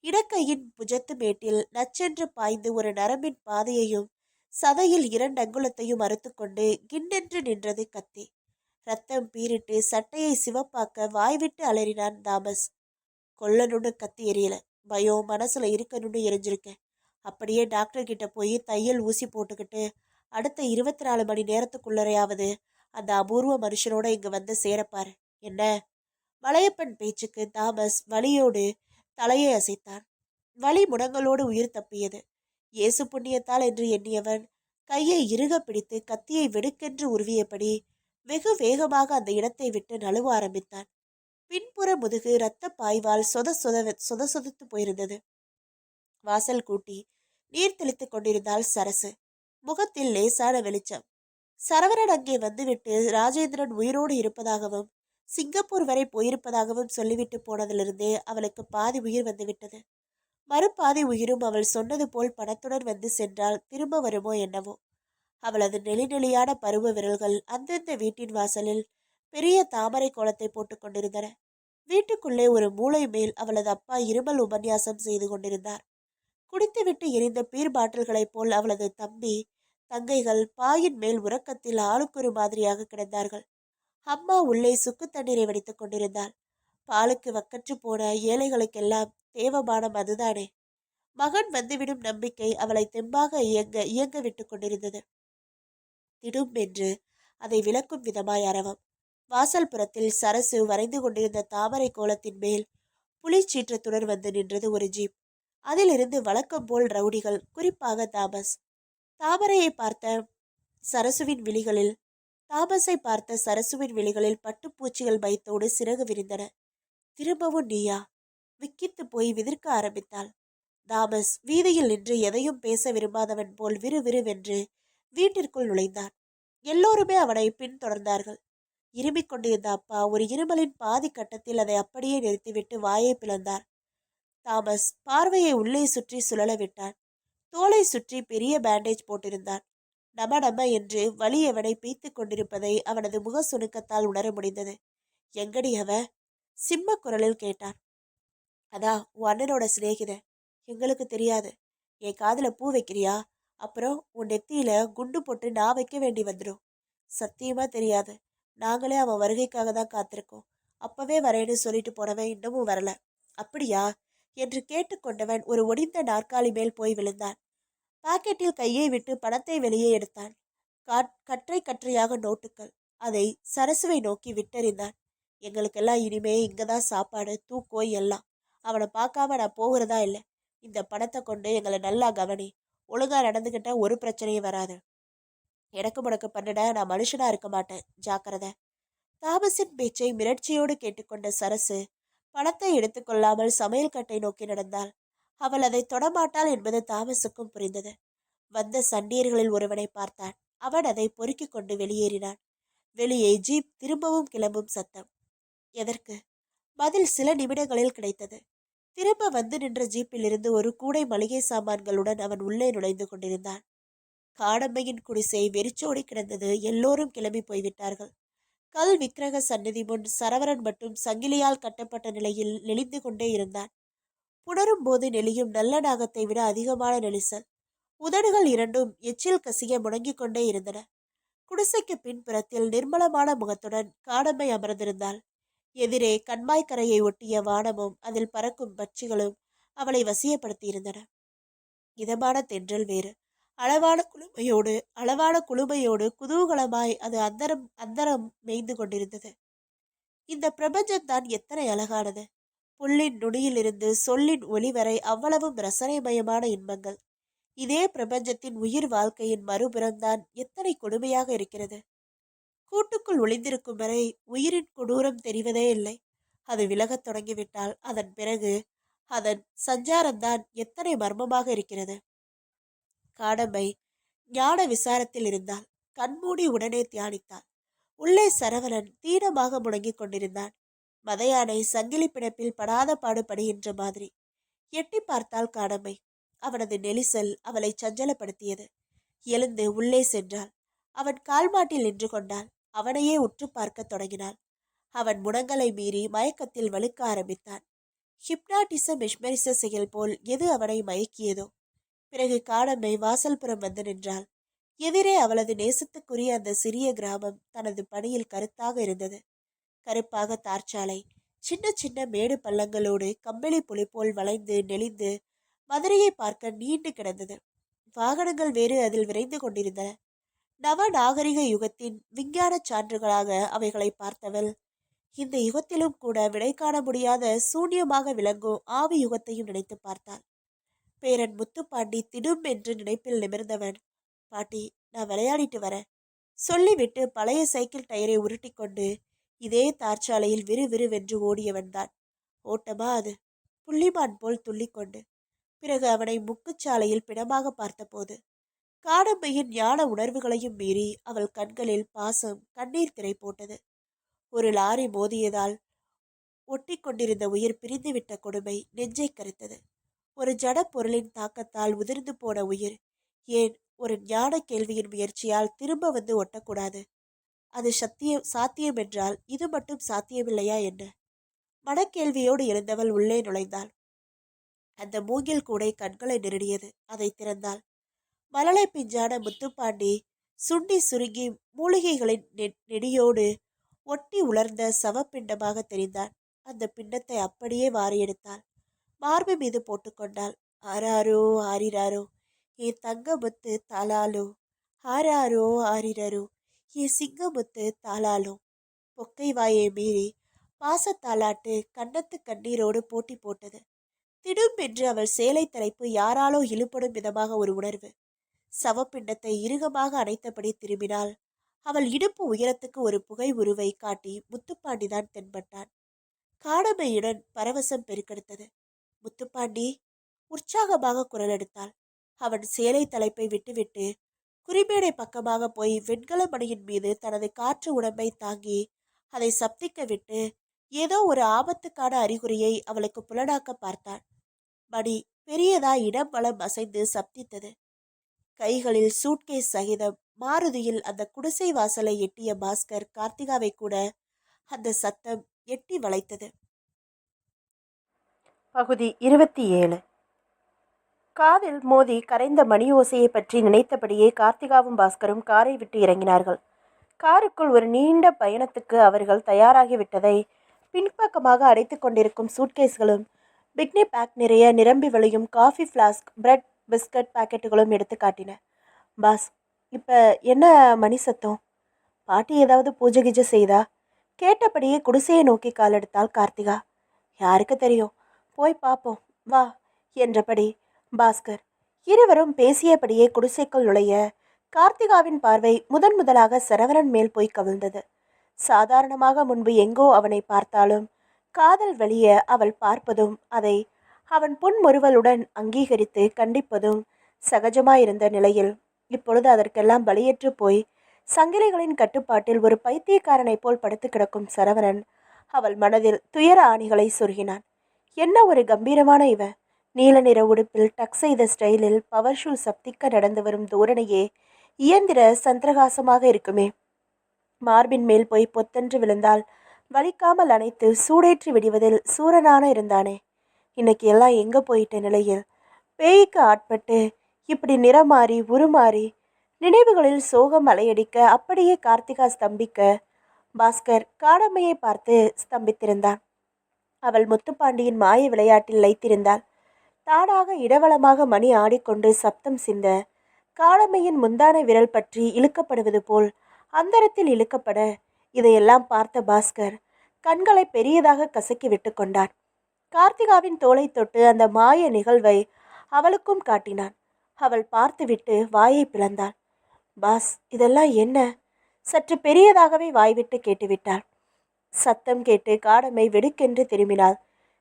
இடக்கையின் புஜத்து மேட்டில் நச்சென்று பாய்ந்து ஒரு நரம்பின் பாதையையும் சதையில் 2 அங்குலத்தையும் அறுத்துக்கொண்டு கிண்ணென்று நின்றது கத்தி. ரத்தம் பீரிட்டு சட்டையை சிவப்பாக்க வாய்விட்டு அலறினான் தாமஸ். கொல்லணும்னு கத்தி எரியல, பயம் மனசுல இருக்கணும்னு எரிஞ்சிருக்கேன். அப்படியே டாக்டர் கிட்ட போய் தையல் ஊசி போட்டுக்கிட்டு அடுத்த 24 மணி நேரத்துக்குள்ளரையாவது அந்த அபூர்வ மனுஷனோட இங்க வந்து சேரப்பாரு. என்ன? வளையப்பன் பேச்சுக்கு தாமஸ் வலியோடு தலையை அசைத்தான். வலி முடங்களோடு உயிர் தப்பியது. இயேசு புண்ணியத்தால் என்று எண்ணியவன் கையை இறுக பிடித்து கத்தியை வெடுக்கென்று உருவியபடி வெகு வேகமாக அந்த இடத்தை விட்டு நழுவ ஆரம்பித்தான். பின்புற முதுகு இரத்த பாய்வால் சொதத்து போயிருந்தது. வாசல் கூட்டி நீர் தெளித்துக் கொண்டிருந்தாள் சரசு. முகத்தில் லேசான வெளிச்சம். சரவணன் அங்கே வந்துவிட்டு ராஜேந்திரன் உயிரோடு இருப்பதாகவும் சிங்கப்பூர் வரை போயிருப்பதாகவும் சொல்லிவிட்டு போனதிலிருந்தே அவளுக்கு பாதி உயிர் வந்துவிட்டது. மறுபாதி உயிரும் அவள் சொன்னது போல் பணத்துடன் வந்து சென்றால் திரும்ப வருமோ என்னவோ. அவளது நெளிநெளியான பருவ விரல்கள் அந்தந்த வீட்டின் வாசலில் பெரிய தாமரை கோலத்தை போட்டுக் கொண்டிருந்தன. வீட்டுக்குள்ளே ஒரு மூளை மேல் அவளது அப்பா இருமல் உபன்யாசம் செய்து கொண்டிருந்தார். குடித்துவிட்டு எரிந்த பீர் பாட்டில்களைப் போல் அவளது தம்பி தங்கைகள் பாயின் மேல் உறக்கத்தில் ஆளுக்கொரு மாதிரியாக கிடந்தார்கள். அம்மா உள்ளே சுக்கு தண்ணீரை வடித்துக் கொண்டிருந்தாள். பாலுக்கு வக்கற்று போன ஏழைகளுக்கெல்லாம் தேவமானம் அதுதானே. மகன் வந்துவிடும் நம்பிக்கை அவளை தெம்பாக இயங்க விட்டு கொண்டிருந்தது. திடும் என்று அதை விளக்கும் விதமாய் அரவம். வாசல் புறத்தில் சரசு வரைந்து கொண்டிருந்த தாமரை கோலத்தின் மேல் புலிச்சீற்றத்துடன் வந்து நின்றது ஒரு ஜீப். அதிலிருந்து வழக்கம் போல் ரவுடிகள், குறிப்பாக தாமஸ். தாமரையை பார்த்த சரசுவின் விழிகளில் தாமஸை பார்த்த சரசுவின் விழிகளில் பட்டுப்பூச்சிகள் பயத்தோடு சிறகு விரிந்தன. திரும்பவும் நீயா? விக்கித்து போய் விதிர்க்க ஆரம்பித்தாள். தாமஸ் வீதியில் நின்று எதையும் பேச விரும்பாதவன் போல் விறுவிறுவென்று வீட்டிற்குள் நுழைந்தான். எல்லோருமே அவனை பின்தொடர்ந்தார்கள். இருமிக் கொண்டிருந்த அப்பா ஒரு இருமலின் பாதி கட்டத்தில் அதை அப்படியே நிறுத்திவிட்டு வாயை பிளந்தார். தாமஸ் பார்வையை உள்ளே சுற்றி சுழல விட்டான். தோலை சுற்றி பெரிய பேண்டேஜ் போட்டிருந்தான். நம நம என்று வலி அவனை பீத்து கொண்டிருப்பதை அவனது முக சுணுக்கத்தால் உணர முடிந்தது. எங்கடி அவ? சிம்ம குரலில் கேட்டான். அதான் உன் அண்ணனோட சிநேகித. எங்களுக்கு தெரியாது. என் காதுல பூ வைக்கிறியா? அப்புறம் உன் நெத்தியில குண்டு போட்டு நான் வைக்க வேண்டி வந்துடும். சத்தியமா தெரியாது. நாங்களே அவன் வருகைக்காக தான் காத்திருக்கோம். அப்பவே வரேன்னு சொல்லிட்டு போனவன் இன்னமும் வரல. அப்படியா என்று கேட்டுக்கொண்டவன் ஒரு ஒடிந்த நாற்காலி மேல் போய் விழுந்தான். பாக்கெட்டில் கையை விட்டு பணத்தை வெளியே எடுத்தான். கற்றை கற்றையாக நோட்டுகள். அதை சரசுவை நோக்கி விட்டறிந்தான். எங்களுக்கெல்லாம் இனிமே இங்கதான் சாப்பாடு, தூக்கம் எல்லாம். அவனை பார்க்காம நான் போகிறதா இல்லை. இந்த பணத்தை கொண்டு எங்களை நல்லா கவனி. ஒழுங்கா நடந்துகிட்ட ஒரு பிரச்சனையும் வராது. எனக்கு முடக்கு பண்ணிட நான் மனுஷனா இருக்க மாட்டேன். ஜாக்கிரதை. தாமஸின் பேச்சை மிரட்சியோடு கேட்டுக்கொண்ட சரசு பணத்தை எடுத்துக்கொள்ளாமல் சமையல் கட்டை நோக்கி நடந்தாள். அவள் அதை தொடமாட்டாள் என்பது தாமஸுக்கும் புரிந்தது. வந்த சண்டியர்களில் ஒருவனை பார்த்தான். அவன் அதை பொறுக்கிக் கொண்டு வெளியேறினான். வெளியே ஜீப் திரும்பவும் கிளம்பும் சத்தம். எதற்கு? பதில் சில நிமிடங்களில் கிடைத்தது. திரும்ப வந்து நின்ற ஜீப்பில் இருந்து ஒரு கூடை மளிகை சாமான்களுடன் அவன் உள்ளே நுழைந்து கொண்டிருந்தான். காடம்மையின் குடிசை வெறிச்சோடி கிடந்தது. எல்லோரும் கிளம்பி போய்விட்டார்கள். கல் விக்கிரக சந்நிதி முன் சரவரன் மட்டும் சங்கிலியால் கட்டப்பட்ட நிலையில் நெளிந்து கொண்டே இருந்தான். புணரும் போது நெளியும் நல்ல நாகத்தை விட அதிகமான நெளிசல். உதடுகள் இரண்டும் எச்சில் கசிய முடங்கிக் கொண்டே இருந்தன. குடிசைக்கு பின்புறத்தில் நிர்மலமான முகத்துடன் காடம்மை அமர்ந்திருந்தாள். எதிரே கண்மாய்க்கரையை ஒட்டிய வானமும் அதில் பறக்கும் பட்சிகளும் அவளை வசியப்படுத்தியிருந்தன. இதமான தென்றல் வேறு. அளவான குளுமையோடு குதூகலமாய் அது அந்தரம் மேய்ந்து கொண்டிருந்தது. இந்த பிரபஞ்சம்தான் எத்தனை அழகானது! புல்லின் நுனியிலிருந்து சொல்லின் ஒளி வரை அவ்வளவும் ரசனைமயமான இன்பங்கள். இதே பிரபஞ்சத்தின் உயிர் வாழ்க்கையின் மறுபுறம்தான் எத்தனை கொடுமையாக இருக்கிறது. கூட்டுக்குள் ஒளிந்திருக்கும் வரை உயிரின் கொடூரம் தெரிவதே இல்லை. அது விலகத் தொடங்கிவிட்டால் அதன் பிறகு அதன் சஞ்சாரம்தான் எத்தனை மர்மமாக இருக்கிறது. காடம்மை ஞான விசாரத்தில் இருந்தாள். கண்மூடி உடனே தியானித்தாள். உள்ளே சரவணன் தீனமாக முடங்கிக் கொண்டிருந்தான். மத யானை சங்கிலி பிணைப்பில் படாத பாடுபடுகின்ற மாதிரி. எட்டி பார்த்தால் காணமை. அவனது நெரிசல் அவளை சஞ்சலப்படுத்தியது. எழுந்து உள்ளே சென்றாள். அவன் கால்மாட்டில் நின்று கொண்டாள். அவனையே உற்று பார்க்க தொடங்கினாள். அவன் முடங்கலை மீறி மயக்கத்தில் வலுக்க ஆரம்பித்தான். ஹிப்னாட்டிச மெஸ்மரிச செயல் போல் எது அவனை மயக்கியதோ. பிறகு காடம்மை வாசல்புறம் வந்து நின்றாள். எதிரே அவளது நேசத்துக்குரிய அந்த சிறிய கிராமம் தனது பணியில் கருத்தாக இருந்தது. கருப்பாக தார்ச்சாலை, சின்ன சின்ன மேடு பள்ளங்களோடு கம்பளி புலி போல் வளைந்து நெளிந்து மதுரையை பார்க்க நீண்டு கிடந்தது. வாகனங்கள் வேறு அதில் விரைந்து கொண்டிருந்தன. நவ நாகரிக யுகத்தின் விஞ்ஞான சான்றுகளாக அவைகளை பார்த்தவள் இந்த யுகத்திலும் கூட விடை காண முடியாத சூன்யமாக விளங்கும் ஆவி யுகத்தையும் நினைத்து பார்த்தாள். பேரன் முத்துப்பாண்டி திடும் என்று நினைப்பில் நிமிர்ந்தவன், பாட்டி, நான் விளையாடிட்டு வரேன் சொல்லிவிட்டு பழைய சைக்கிள் டயரை உருட்டி கொண்டு இதே தார்ச்சாலையில் விறுவிறுவென்று ஓடியவன்தான். ஓட்டமா அது? புள்ளிமான் போல் துள்ளிக்கொண்டு. பிறகு அவனை முக்குச்சாலையில் பிணமாக பார்த்தபோது காடம்பையின் ஞான உணர்வுகளையும் மீறி அவள் கண்களில் பாசம் கண்ணீர் திரை போட்டது. ஒரு லாரி மோதியதால் ஒட்டி கொண்டிருந்த உயிர் பிரிந்துவிட்ட கொடுமை நெஞ்சை கரித்தது. ஒரு ஜட பொருளின் தாக்கத்தால் உதிர்ந்து போன உயிர் ஏன் ஒரு ஞான கேள்வியின் முயற்சியால் திரும்ப வந்து ஒட்டக்கூடாது? அது சாத்தியம் என்றால் இது மட்டும் சாத்தியமில்லையா என்ன? மனக்கேள்வியோடு எழுந்தவள் உள்ளே நுழைந்தாள். அந்த மூங்கில் கூடை கண்களை நெருடியது. அதை திறந்தாள். மலலை பிஞ்சான முத்துப்பாண்டி சுண்டி சுருங்கி மூலிகைகளின் நெடியோடு ஒட்டி உலர்ந்த சவப்பிண்டமாக தெரிந்தான். அந்த பிண்டத்தை அப்படியே வாரி எடுத்தாள். மார்பு மீது போட்டுக்கொண்டாள். ஆராரோ ஆரிராரோ என் தங்கமுத்து தாளாலோ, ஆராரோ ஆரிரரோ என் சிங்கமுத்து தாளாலோ. பொக்கை வாயை மீறி பாசத்தாளாட்டு கன்னத்து கண்ணீரோடு போட்டி போட்டது. திடும் என்று அவள் சேலை தலைப்பு யாராலோ இழுபடும் விதமாக ஒரு உணர்வு. சவப்பிண்டத்தை இறுகமாக அணைத்தபடி திரும்பினாள். அவள் இடுப்பு உயரத்துக்கு ஒரு புகை உருவை காட்டி முத்துப்பாண்டிதான் தென்பட்டான். காடமையுடன் பரவசம் பெருக்கெடுத்தது. முத்துப்பாண்டி, உற்சாகமாக குரல் எடுத்தாள். அவன் சேலை தலைப்பை விட்டுவிட்டு குறிமேடை பக்கமாக போய் வெண்கல மணியின் மீது தனது காற்று உடம்பை தாங்கி அதை சப்திக்க விட்டு ஏதோ ஒரு ஆபத்துக்கான அறிகுறியை அவளுக்கு புலனாக்க பார்த்தான். மணி பெரியதா இடம் வளம் அசைந்து சப்தித்தது. கைகளில் சூட்கேஸ் சகிதம் மாருதியில் அந்த குடிசை வாசலை எட்டிய பாஸ்கர் கார்த்திகாவை கூட அந்த சத்தம் எட்டி வளைத்தது. பகுதி 27. காதில் மோதி கரைந்த மணி ஓசையை பற்றி நினைத்தபடியே கார்த்திகாவும் பாஸ்கரும் காரை விட்டு இறங்கினார்கள். காருக்குள் ஒரு நீண்ட பயணத்துக்கு அவர்கள் தயாராகிவிட்டதை பின்பக்கமாக அடைத்து கொண்டிருக்கும் சூட்கேஸ்களும் பிக்னி பேக் நிறைய நிரம்பி வழியும் காஃபி ஃப்ளாஸ்க், பிரெட், பிஸ்கட் பாக்கெட்டுகளும் எடுத்து காட்டின. பாஸ், இப்போ என்ன மணி சத்தம்? பாட்டி ஏதாவது பூஜை கிஜை செய்தா? கேட்டபடியே குடிசையை நோக்கி காலெடுத்தாள் கார்த்திகா. யாருக்கு தெரியும், போய் பார்ப்போம் வா என்றபடி பாஸ்கர். இருவரும் பேசியபடியே குடிசைக்குள் நுழைய கார்த்திகாவின் பார்வை முதலாக சரவணன் மேல் போய் கவிழ்ந்தது. சாதாரணமாக முன்பு எங்கோ அவனை பார்த்தாலும் காதல் வெளிய அவள் பார்ப்பதும் அதை அவன் புன்முறுவலுடன் அங்கீகரித்து கண்டிப்பதும் சகஜமாயிருந்த நிலையில் இப்பொழுது அதற்கெல்லாம் பலியற்று போய் சங்கிலிகளின் கட்டுப்பாட்டில் ஒரு பைத்தியக்காரனைப் போல் படுத்து கிடக்கும் சரவணன் அவள் மனதில் துயர ஆணிகளை சொருகினான். என்ன ஒரு கம்பீரமான இவன்! நீல நிற உடுப்பில் டக் செய்த ஸ்டைலில் பவர் ஷூ சப்திக்க நடந்து வரும் தோரணையே இயந்திர சந்திரகாசமாக இருக்குமே. மார்பின் மேல் போய் பொத்தென்று விழுந்தால் வலிக்காமல் அணைத்து சூடேற்றி விடுவதில் சூரனான இருந்தானே. இன்னைக்கு எல்லாம் எங்கே போயிட்ட நிலையில் பேய்க்கு ஆட்பட்டு இப்படி நிறமாறி உருமாறி நினைவுகளில் சோகம் அலையடிக்க அப்படியே கார்த்திகா ஸ்தம்பிக்க பாஸ்கர் காடம்மையை பார்த்து ஸ்தம்பித்திருந்தான். அவள் முத்துப்பாண்டியின் மாய விளையாட்டில் லைத்திருந்தாள். தானாக இடவளமாக மணி ஆடிக்கொண்டு சப்தம் சிந்த காடம்மையின் முந்தான விரல் பற்றி இழுக்கப்படுவது போல் அந்தரத்தில் இழுக்கப்பட இதையெல்லாம் பார்த்த பாஸ்கர் கண்களை பெரியதாக கசக்கி விட்டு கொண்டான். கார்த்திகாவின் தோளை தொட்டு அந்த மாய நிகழ்வை அவளுக்கும் காட்டினான். அவள் பார்த்துவிட்டு வாயை பிளந்தாள். பாஸ், இதெல்லாம் என்ன? சற்று பெரியதாகவே வாய்விட்டு கேட்டுவிட்டாள். சத்தம் கேட்டு காடம்மை வெடுக்கென்று திரும்பினாள்.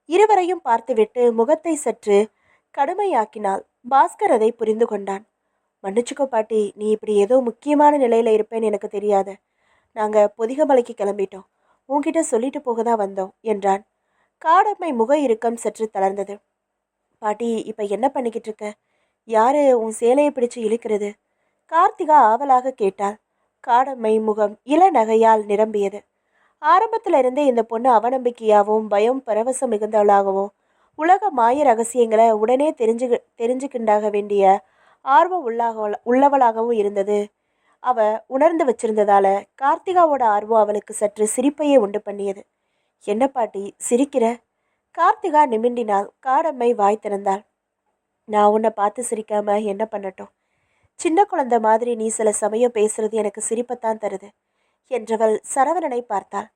இருவரையும் பார்த்துவிட்டு முகத்தை சற்று கடுமையாக்கினாள். பாஸ்கர் அதை புரிந்து கொண்டான். மன்னிச்சுக்கோ பாட்டி, நீ இப்படி ஏதோ முக்கியமான நிலையில் இருப்பேன்னு எனக்கு தெரியாத. நாங்கள் பொதிகமலைக்கு கிளம்பிட்டோம். உன்கிட்ட சொல்லிட்டு போக தான் வந்தோம் என்றான். காடம்மை முக இறுக்கம் சற்று தளர்ந்தது. பாட்டி, இப்ப என்ன பண்ணிக்கிட்டு இருக்க? யாரு உன் சேலையை பிடிச்சு இழுக்கிறது? கார்த்திகா ஆவலாக கேட்டாள். காடம்மை முகம் இளநகையால் நிரம்பியது. ஆரம்பத்துல இருந்தே இந்த பொண்ணு அவநம்பிக்கையாகவும் பயம் பரவசம் மிகுந்தவளாகவும் உலக மாய ரகசியங்களை உடனே தெரிஞ்சுக்கிண்டாக வேண்டிய ஆர்வம் உள்ளவளாகவும் இருந்தது. அவ உணர்ந்து வச்சிருந்ததால கார்த்திகாவோட ஆர்வம் அவளுக்கு சற்று சிரிப்பையே உண்டு பண்ணியது. என்ன பாட்டி சிரிக்கிற? கார்த்திகா நிமிண்டினாள். காடம்மை வாய் திறந்தாள். நான் உன்னை பார்த்து சிரிக்காம என்ன பண்ணட்டும்? சின்ன குழந்தை மாதிரி நீ சில சமயம் பேசுறது எனக்கு சிரிப்பத்தான் தருது என்றவள் சரவணனை பார்த்தாள்.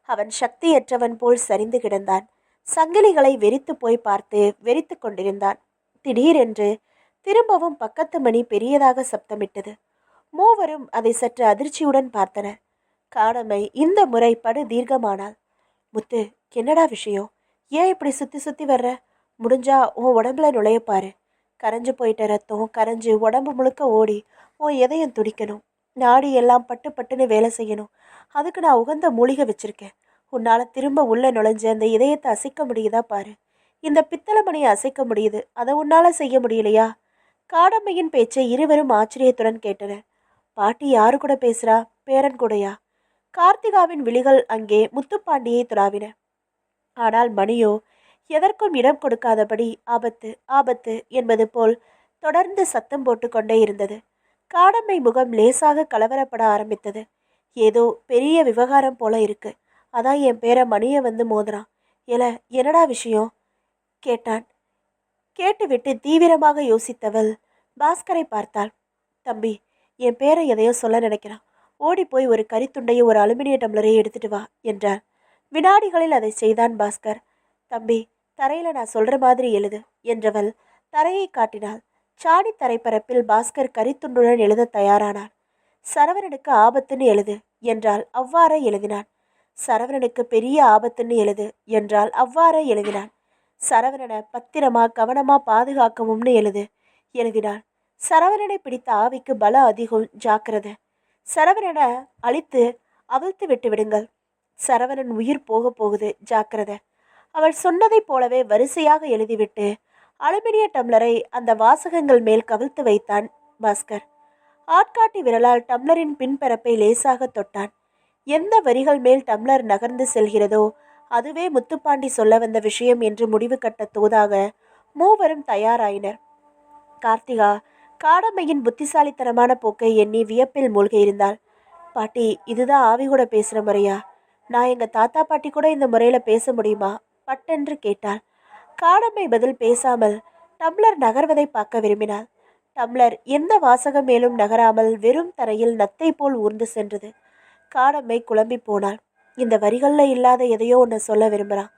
அவன் சக்தியற்றவன் போல் சரிந்து கிடந்தான். சங்கிலிகளை வெறித்து போய் பார்த்து வெறித்து கொண்டிருந்தான். திடீரென்று திரும்பவும் பக்கத்து மணி பெரியதாக சப்தமிட்டது. மூவரும் அதை சற்று அதிர்ச்சியுடன் பார்த்தனர். காடம்மை இந்த முறை படு தீர்க்கமானாள். முத்து, என்னடா விஷயம்? ஏன் இப்படி சுத்தி சுத்தி வர்ற? முடிஞ்சா உன் உடம்புல நுழையப்பாரு. கரைஞ்சு போயிட்ட ரத்தம் கரைஞ்சு உடம்பு முழுக்க ஓடி உன் இதயம் துடிக்கணும். நாடி எல்லாம் பட்டு பட்டுன்னு வேலை செய்யணும். அதுக்கு நான் உகந்த மூலிகை வச்சிருக்கேன். உன்னால திரும்ப உள்ள நுழைஞ்சு அந்த இதயத்தை அசைக்க முடியுதா பாரு. இந்த பித்தளை மணியை அசைக்க முடியுது, அதை உன்னால செய்ய முடியலையா? காடம்மையின் பேச்சை இருவரும் ஆச்சரியத்துடன் கேட்டனர். பாட்டி யாரு கூட பேசுறா? பேரன் கூடயா? கார்த்திகாவின் விழிகள் அங்கே முத்துப்பாண்டியை துளாவின. ஆனால் மணியோ எதற்கும் இடம் கொடுக்காதபடி ஆபத்து ஆபத்து என்பது போல் தொடர்ந்து சத்தம் போட்டு கொண்டே இருந்தது. காடம்மை முகம் லேசாக கலவரப்பட ஆரம்பித்தது. ஏதோ பெரிய விவகாரம் போல இருக்கு. அதான் என் பேர மணியை வந்து மோதுறான். எல, என்னடா விஷயம் கேட்டான். கேட்டுவிட்டு தீவிரமாக யோசித்தவள் பாஸ்கரை பார்த்தாள். தம்பி, என் பேரை எதையோ சொல்ல நினைக்கிறான். ஓடி போய் ஒரு கரித்துண்டையும் ஒரு அலுமினிய டம்ளரையும் எடுத்துட்டு வா என்றார். வினாடிகளில் அதை செய்தான் பாஸ்கர். தம்பி, தரையில நான் சொல்ற மாதிரி எழுது என்றவள் தரையை காட்டினாள். சாணி தரைப்பரப்பில் பாஸ்கர் கரித்துண்டுடன் எழுத தயாரானார். சரவணனுக்கு ஆபத்துன்னு எழுது என்றால் அவ்வாறே எழுதினான். சரவணனுக்கு பெரிய ஆபத்துன்னு எழுது என்றால் அவ்வாறே எழுதினான். சரவணனை பத்திரமா கவனமா பாதுகாக்கவும்னு எழுதினான். சரவணனை பிடித்த ஆவிக்கு பல அதிகம், ஜாக்கிரதை. சரவணனை அழித்து அவிழ்த்து விட்டு விடுங்கள். சரவணன் உயிர் போக போகுது, ஜாக்கிரதை. அவள் சொன்னதைப் போலவே வரிசையாக எழுதிவிட்டு அலுமினிய டம்ளரை அந்த வாசகங்கள் மேல் கவிழ்த்து வைத்தான் பாஸ்கர். ஆட்காட்டி விரலால் டம்ளரின் பின்பரப்பை லேசாக தொட்டான். எந்த வரிகள் மேல் டம்ளர் நகர்ந்து செல்கிறதோ அதுவே முத்துப்பாண்டி சொல்ல வந்த விஷயம் என்று முடிவு கட்ட தோதாக மூவரும் தயாராயினர். கார்த்திகா காடம்மையின் புத்திசாலித்தனமான போக்கை எண்ணி வியப்பில் மூழ்கியிருந்தாள். பாட்டி, இதுதான் ஆவி கூட பேசுகிற முறையா? நான் எங்கள் தாத்தா பாட்டி கூட இந்த முறையில் பேச முடியுமா? பட்டென்று கேட்டாள். காடம்மை பதில் பேசாமல் டம்ளர் நகர்வதை பார்க்க விரும்பினாள். டம்ளர் எந்த வாசகம் மேலும் நகராமல் வெறும் தரையில் நத்தை போல் ஊர்ந்து சென்றது. காடம்மை குழம்பி போனாள். இந்த வரிகளில் இல்லாத எதையோ ஒன்று சொல்ல விரும்புகிறான்.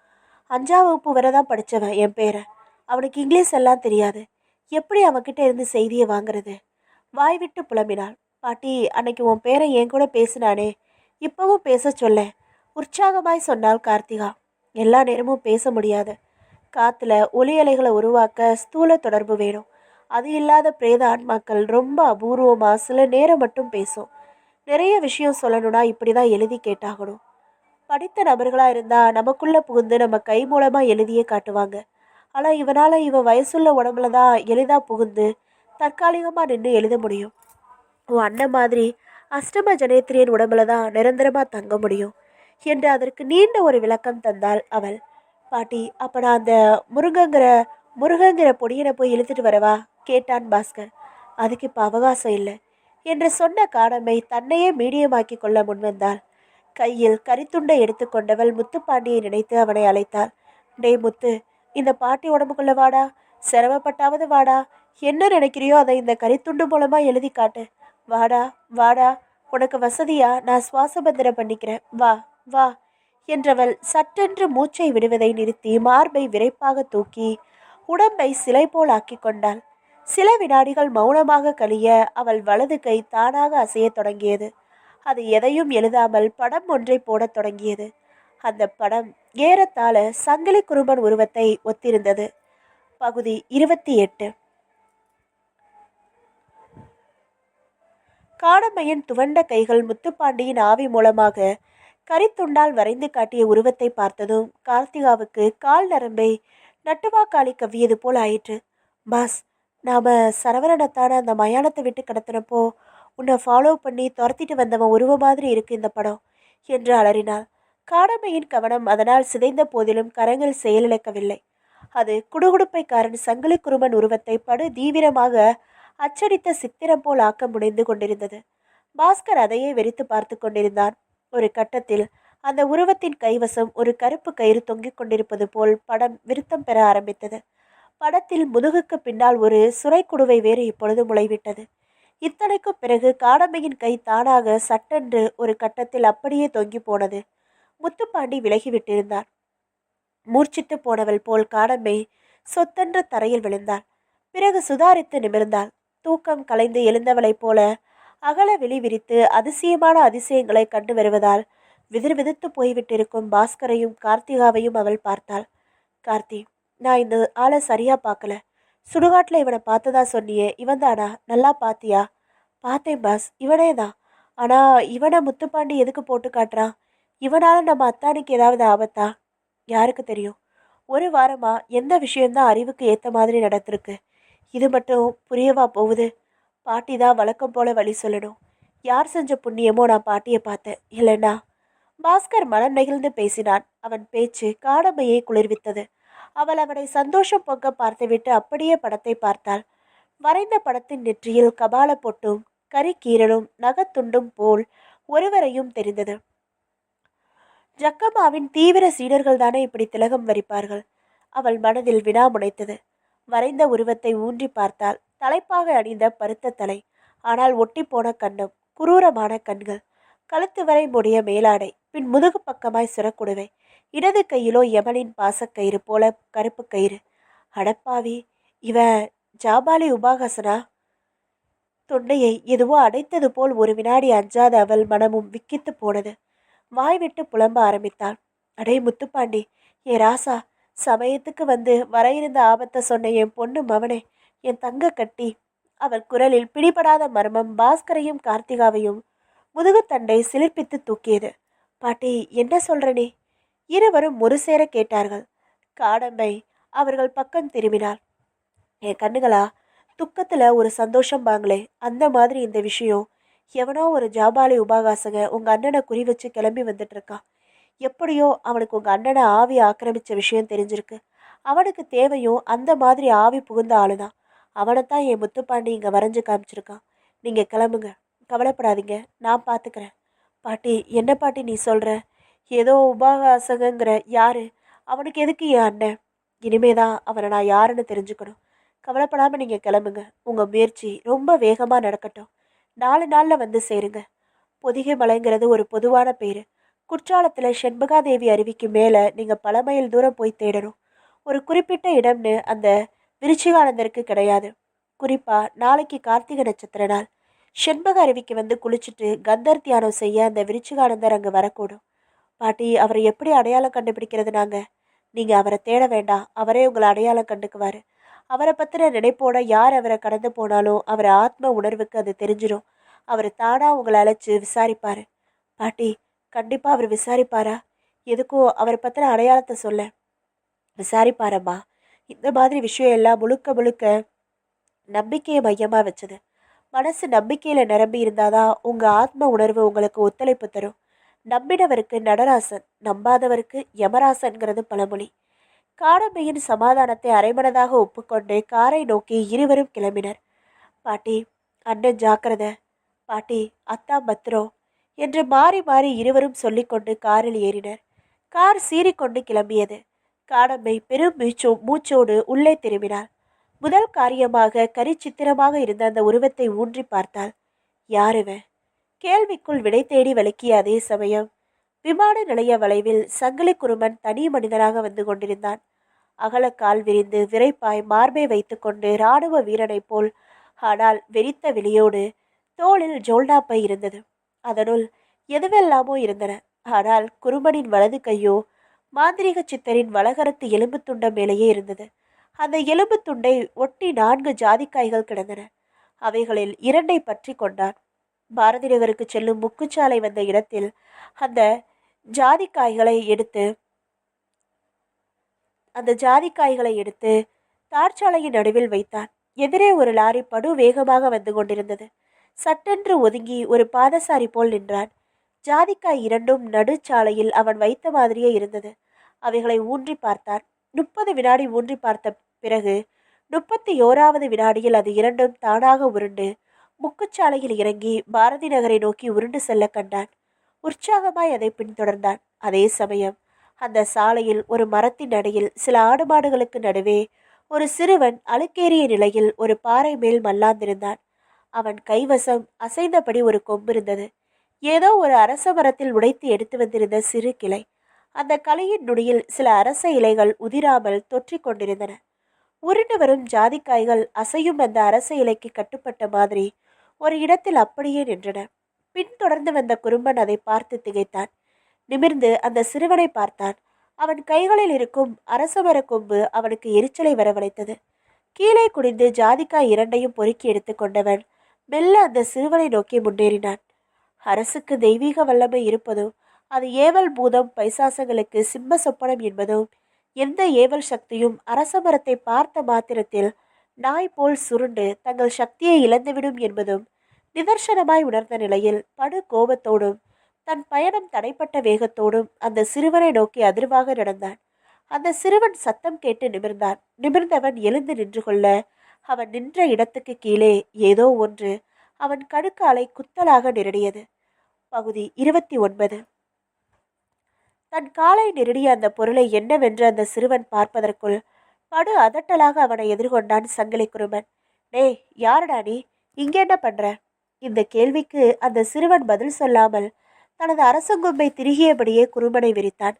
5ஆம் வகுப்பு வரை தான் படித்தவன் என் பேரை. அவனுக்கு இங்கிலீஷ் எல்லாம் தெரியாது. எப்படி அவன்கிட்ட இருந்து செய்தியை வாங்குறது? வாய் விட்டு புலம்பினாள். பாட்டி, அன்னைக்கு உன் பேரை என் கூட பேசினானே, இப்பவும் பேச சொல்ல உற்சாகமாய் சொன்னாள் கார்த்திகா. எல்லா நேரமும் பேச முடியாது. காத்துல ஒலி அலைகளை உருவாக்க ஸ்தூல தொடர்பு வேணும். அது இல்லாத பிரேத ஆன்மாக்கள் ரொம்ப அபூர்வமா சில நேரம் மட்டும் பேசும். நிறைய விஷயம் சொல்லணும்னா இப்படிதான் எழுதி கேட்டாகணும். படித்த நபர்களா இருந்தா நமக்குள்ள புகுந்து நம்ம கை மூலமா எழுதியே காட்டுவாங்க. ஆனா இவன் வயசுள்ள உடம்புல தான் எளிதா புகுந்து தற்காலிகமா நின்று எழுத முடியும். உன் அண்ணன் மாதிரி அஷ்டம ஜனேத்திரியன் உடம்புல தான் நிரந்தரமா தங்க முடியும் என்று அதற்கு நீண்ட ஒரு விளக்கம் தந்தாள் அவள். பாட்டி, அப்ப நான் அந்த முருகங்கிற பொடியனை போய் இழுத்துட்டு வரவா கேட்டான் பாஸ்கர். அதுக்கு இப்ப அவகாசம் இல்லை என்று சொன்ன காடம்மை தன்னையே மீடியமாக்கி கொள்ள முன்வந்தாள். கையில் கரித்துண்டை எடுத்துக்கொண்டவள் முத்துப்பாண்டியை நினைத்து அவனை அழைத்தாள். டே முத்து, இந்த பாட்டி உடம்புக்குள்ள வாடா, சிரமப்பட்டாவது வாடா. என்ன நினைக்கிறியோ அதை இந்த கரித்துண்டு மூலமா எழுதி காட்டு. வாடா வாடா, உனக்கு வசதியா நான் சுவாசபத்திரம் பண்ணிக்கிறேன், வா வா என்றவள் சற்றென்று மூச்சை விடுவதை நிறுத்தி மார்பை விரைப்பாக தூக்கி உடம்பை சிலை போல் ஆக்கி கொண்டாள். சில வினாடிகள் மௌனமாக கழிய அவள் வலது கை தானாக அசையத் தொடங்கியது. அது எதையும் எழுதாமல் படம் ஒன்றை போடத் தொடங்கியது. அந்த படம் ஏறத்தாழ சங்கிலி குறும்பன் உருவத்தை ஒத்திருந்தது. பகுதி 28. காடம்மையின் துவண்ட கைகள் முத்துப்பாண்டியின் ஆவி மூலமாக கரித்துண்டால் வரைந்து காட்டிய உருவத்தை பார்த்ததும் கார்த்திகாவுக்கு கால் நரம்பை நட்டுவாக்காளி கவ்வியது போல் ஆயிற்று. பாஸ், நாம சரவணனத்தான அந்த மயானத்தை விட்டு கடத்தினப்போ உன்னை ஃபாலோ பண்ணி துரத்திட்டு வந்தவன் உருவ மாதிரி இருக்கு இந்த படம் என்று அலறினாள். காடமையின் கவனம் அதனால் சிதைந்த போதிலும் கரங்கள் செயலிழக்கவில்லை. அது குடுகுடுப்பைக்காரன் சங்கிலி குருமன் உருவத்தை படு தீவிரமாக அச்சடித்த சித்திரம் போல் ஆக்க முனைந்து கொண்டிருந்தது. பாஸ்கர் அதையே வெறித்து பார்த்து கொண்டிருந்தான். ஒரு கட்டத்தில் அந்த உருவத்தின் கைவசம் ஒரு கருப்பு கயிறு தொங்கிக் கொண்டிருப்பது போல் படம் விருத்தம் பெற ஆரம்பித்தது. படத்தில் முதுகுக்கு பின்னால் ஒரு சுரைக்குடுவை வேறு இப்பொழுது முளைவிட்டது. இத்தனைக்கும் பிறகு காடமையின் கை தானாக சட்டென்று ஒரு கட்டத்தில் அப்படியே தொங்கி போனது. முத்துப்பாண்டி விலகிவிட்டிருந்தான். மூர்ச்சித்து போனவள் போல் காடமை சொத்தென்று தரையில் விழுந்தாள். பிறகு சுதாரித்து நிமிர்ந்தாள். தூக்கம் கலைந்து எழுந்தவளைப் போல அகல வெளி விரித்து அதிசயமான அதிசயங்களை கண்டு வருவதால் விதிர்விதித்து போய்விட்டிருக்கும் பாஸ்கரையும் கார்த்திகாவையும் அவள் பார்த்தாள். கார்த்தி, நான் இந்த ஆளை சரியா பார்க்கல. சுடுகாட்டில் இவனை பார்த்ததா சொன்னியே, இவன் தானா? நல்லா பாத்தியா? பார்த்தேன் பாஸ், இவனே தான். ஆனா இவனை முத்துப்பாண்டி எதுக்கு போட்டு காட்டுறான்? இவனால நம்ம அத்தானுக்கு ஏதாவது ஆபத்தா? யாருக்கு தெரியும். ஒரு வாரமா எந்த விஷயம்தான் அறிவுக்கு ஏத்த மாதிரி நடந்திருக்கு. இது மட்டும் புரியவா போகுது? பாட்டி தான் வழக்கம் போல வழி சொல்லணும். யார் செஞ்ச புண்ணியமோ நான் பாட்டியை பார்த்தேன், இல்லைன்னா? பாஸ்கர் மனம் நெகிழ்ந்து பேசினான். அவன் பேச்சு காடமையை குளிர்வித்தது. அவள் அவனை சந்தோஷம் பொங்க பார்த்துவிட்டு அப்படியே படத்தை பார்த்தாள். வரைந்த படத்தின் நெற்றியில் கபால பொட்டும் கரிக்கீரலும் நகத்துண்டும் போல் ஒருவரையும் தெரிந்தது. ஜக்கம்மாவின் தீவிர சீடர்கள் தானே இப்படி திலகம் வரிப்பார்கள்? அவள் மனதில் வினா முனைத்தது. வரைந்த உருவத்தை ஊன்றி பார்த்தாள். தலைப்பாக அணிந்த பருத்த தலை, ஆனால் ஒட்டி போன கன்னம், குரூரமான கண்கள், கழுத்து வரை முடிய மேலாடை, பின் முதுகு பக்கமாய் சுரக்குடுவை, இடது கையிலோ யமனின் பாசக்கயிறு போல கருப்பு கயிறு. அடப்பாவி, இவன் ஜாபாலி உபாகசனா? தொண்டையை எதுவோ அடைத்தது போல் ஒரு வினாடி அஞ்சாத அவள் மனமும் விக்கித்து போனது. வாய்விட்டு புலம்ப ஆரம்பித்தாள். அடே முத்துப்பாண்டி, ஏ ராசா, சமயத்துக்கு வந்து வர இருந்த ஆபத்தை சொன்ன என் பொண்ணு மவனே, என் தங்க கட்டி. அவள் குரலில் பிடிபடாத மர்மம் பாஸ்கரையும் கார்த்திகாவையும் முதுகுத்தண்டை சிலிர்ப்பித்து தூக்கியது. பாட்டி, என்ன சொல்றனே? இருவரும் ஒரு சேர கேட்டார்கள். காடம்பை அவர்கள் பக்கம் திரும்பினாள். என் கண்ணுகளா, துக்கத்துல ஒரு சந்தோஷம் பாங்களே, அந்த மாதிரி இந்த விஷயம். எவனோ ஒரு ஜாபாலி உபாகாசங்க உங்க அண்ணனை குறி வச்சு கிளம்பி வந்துட்டு இருக்கான். எப்படியோ அவனுக்கு உங்க அண்ணனை ஆவி ஆக்கிரமிச்ச விஷயம் தெரிஞ்சிருக்கு. அவனுக்கு தேவையும் அந்த மாதிரி ஆவி புகுந்த ஆளுதான். அவனைத்தான் என் முத்துப்பாண்டி இங்க வரைஞ்சு காமிச்சிருக்கான். நீங்க கிளம்புங்க, கவலைப்படாதீங்க, நான் பார்த்துக்கிறேன். பாட்டி, என்ன பாட்டி நீ சொல்ற? ஏதோ உபாகாசங்கிற யாரு? அவனுக்கு எதுக்கு என் அண்ணன்? இனிமேதான் அவனை நான் யாருன்னு தெரிஞ்சுக்கணும். கவலைப்படாம நீங்க கிளம்புங்க. உங்க முயற்சி ரொம்ப வேகமா நடக்கட்டும். 4 நாள்ல வந்து சேருங்க. பொதிகை மலைங்கிறது ஒரு பொதுவான பேரு. குற்றாலத்துல செண்பகாதேவி அருவிக்கு மேல நீங்க பல மைல் தூரம் போய் தேடணும். ஒரு குறிப்பிட்ட இடம்னு அந்த விருச்சிகானந்தருக்கு கிடையாது. குறிப்பா நாளைக்கு கார்த்திகை நட்சத்திர நாள். செண்பக அருவிக்கு வந்து குளிச்சுட்டு கந்தர் தியானம் செய்ய அந்த விருச்சிகானந்தர் அங்க வரக்கூடும். பாட்டி, அவரை எப்படி அடையாளம் கண்டுபிடிக்கிறது நாங்க? நீங்க அவரை தேட வேண்டாம், அவரே உங்களை அடையாளம் கண்டுக்குவாரு. அவரை பத்தின நினைப்போட யார் அவரை கடந்து போனாலும் அவர் ஆத்ம உணர்வுக்கு அது தெரிஞ்சிடும். அவர் தானா உங்களை அழைச்சு விசாரிப்பாரு. பாட்டி, கண்டிப்பா அவர் விசாரிப்பாரா? எதுக்கும் அவரை பத்தின அடையாளத்தை சொல்ல. விசாரிப்பாரம்மா. இந்த மாதிரி விஷயம் எல்லாம் முழுக்க முழுக்க நம்பிக்கையை மையமா வச்சது. மனசு நம்பிக்கையில நிரம்பி இருந்தாதான் உங்க ஆத்ம உணர்வு உங்களுக்கு ஒத்துழைப்பு தரும். நம்பினவருக்கு நடராசன், நம்பாதவருக்கு யமராசன்கிறது பழமொழி. காடமையின் சமாதானத்தை அரைமனதாக ஒப்புக்கொண்டு காரை நோக்கி இருவரும் கிளம்பினர். பாட்டி, அண்ணன் ஜாக்கிரத. பாட்டி, அத்தா பத்திரம் என்று மாறி மாறி இருவரும் சொல்லிக்கொண்டு காரில் ஏறினர். கார் சீறிக்கொண்டு கிளம்பியது. காடம்பை பெரும் மூச்சோடு உள்ளே திரும்பினாள். முதல் காரியமாக கரிச்சித்திரமாக இருந்த அந்த உருவத்தை ஊன்றி பார்த்தாள். யாருவன்? கேள்விக்குள் விடை தேடி விளக்கிய அதே சமயம் விமான நிலைய வளைவில் சங்கிலி குருமன் தனி மனிதனாக வந்து கொண்டிருந்தான். அகல கால் விரிந்து விரைப்பாய் மார்பை வைத்துக்கொண்டு இராணுவ வீரனைப் போல், ஆனால் வெறித்த விழியோடு. தோளில் ஜோல்னாப்பை இருந்தது. அதனுள் எதுவெல்லாமோ இருந்தன. ஆனால் குருமனின் வலது கையோ மாந்திரிக சித்தரின் வலகரத்து எலும்பு துண்டம் மேலேயே இருந்தது. அந்த எலும்பு துண்டை ஒட்டி 4 ஜாதிக்காய்கள் கிடந்தன. அவைகளில் 2ஐ பற்றி கொண்டான். பாரதி நகருக்கு செல்லும் முக்குச்சாலை வந்த இடத்தில் அந்த ஜாதிக்காய்களை எடுத்து அந்த ஜாதிக்காய்களை எடுத்து தார்ச்சாலையின் நடுவில் வைத்தான். எதிரே ஒரு லாரி படு வேகமாக வந்து கொண்டிருந்தது. சட்டென்று ஒதுங்கி ஒரு பாதசாரி போல் நின்றான். ஜாதிக்காய் இரண்டும் நடுச்சாலையில் அவன் வைத்த மாதிரியே இருந்தது. அவைகளை ஊன்றி பார்த்தான். 30 வினாடி ஊன்றி பார்த்த பிறகு 31வது வினாடியில் அது இரண்டும் தானாக உருண்டு முக்குச்சாலையில் இறங்கி பாரதி நகரை நோக்கி உருண்டு செல்ல கண்டான். உற்சாகமாய் அதை பின்தொடர்ந்தான். அதே சமயம் அந்த சாலையில் ஒரு மரத்தின் அடியில் சில ஆடு மாடுகளுக்கு நடுவே ஒரு சிறுவன் அழுக்கேறிய நிலையில் ஒரு பாறை மேல் மல்லாந்திருந்தான். அவன் கைவசம் அசைந்தபடி ஒரு கொம்பு இருந்தது. ஏதோ ஒரு அரச மரத்தில் உடைத்து எடுத்து வந்திருந்த சிறு கிளை. அந்த கலையின் நுனியில் சில அரச இலைகள் உதிராமல் தொற்றிக் கொண்டிருந்தன. உருண்டு வரும் ஜாதிக்காய்கள் அசையும் அந்த அரச இலைக்கு கட்டுப்பட்ட மாதிரி ஒரு இடத்தில் அப்படியே நின்றன. பின்தொடர்ந்து வந்த குறும்பன் அதை பார்த்து திகைத்தான். நிமிர்ந்து அந்த சிறுவனை பார்த்தான். அவன் கைகளில் இருக்கும் அரசமர கொம்பு அவனுக்கு எரிச்சலை வரவழைத்தது. கீழே குனிந்து ஜாதிக்காய் இரண்டையும் பொறுக்கி எடுத்து கொண்டவன் மெல்ல அந்த சிறுவனை நோக்கி முன்னேறினான். அரசுக்கு தெய்வீக வல்லமை இருப்பதும் அது ஏவல் பூதம் பைசாசங்களுக்கு சிம்ம சொப்பனம் என்பதும் எந்த ஏவல் சக்தியும் அரச மரத்தை பார்த்த மாத்திரத்தில் நாய் போல் சுருண்டு தங்கள் சக்தியை இழந்துவிடும் என்பதும் நிதர்சனமாய் உணர்ந்த நிலையில் படு கோபத்தோடும் தன் பயணம் தடைப்பட்ட வேகத்தோடும் அந்த சிறுவனை நோக்கி அதிர்வாக நடந்தான். அந்த சிறுவன் சத்தம் கேட்டு நிமிர்ந்தான். நிமிர்ந்தவன் எழுந்து நின்று கொள்ள அவன் நின்ற இடத்துக்கு கீழே ஏதோ ஒன்று அவன் கணுக்காலை குத்தலாக நெருடியது. பகுதி 29. தன் காலை நெருடிய அந்த பொருளை என்னவென்று அந்த சிறுவன் பார்ப்பதற்குள் படு அதட்டலாக அவனை எதிர்கொண்டான் சங்கிலி குறும்பன். டேய், யாரடா நீ? இங்க என்ன பண்ற? இந்த கேள்விக்கு அந்த சிறுவன் பதில் சொல்லாமல் தனது அரசங்கொம்பை திருகியபடியே குறும்பனை விரித்தான்.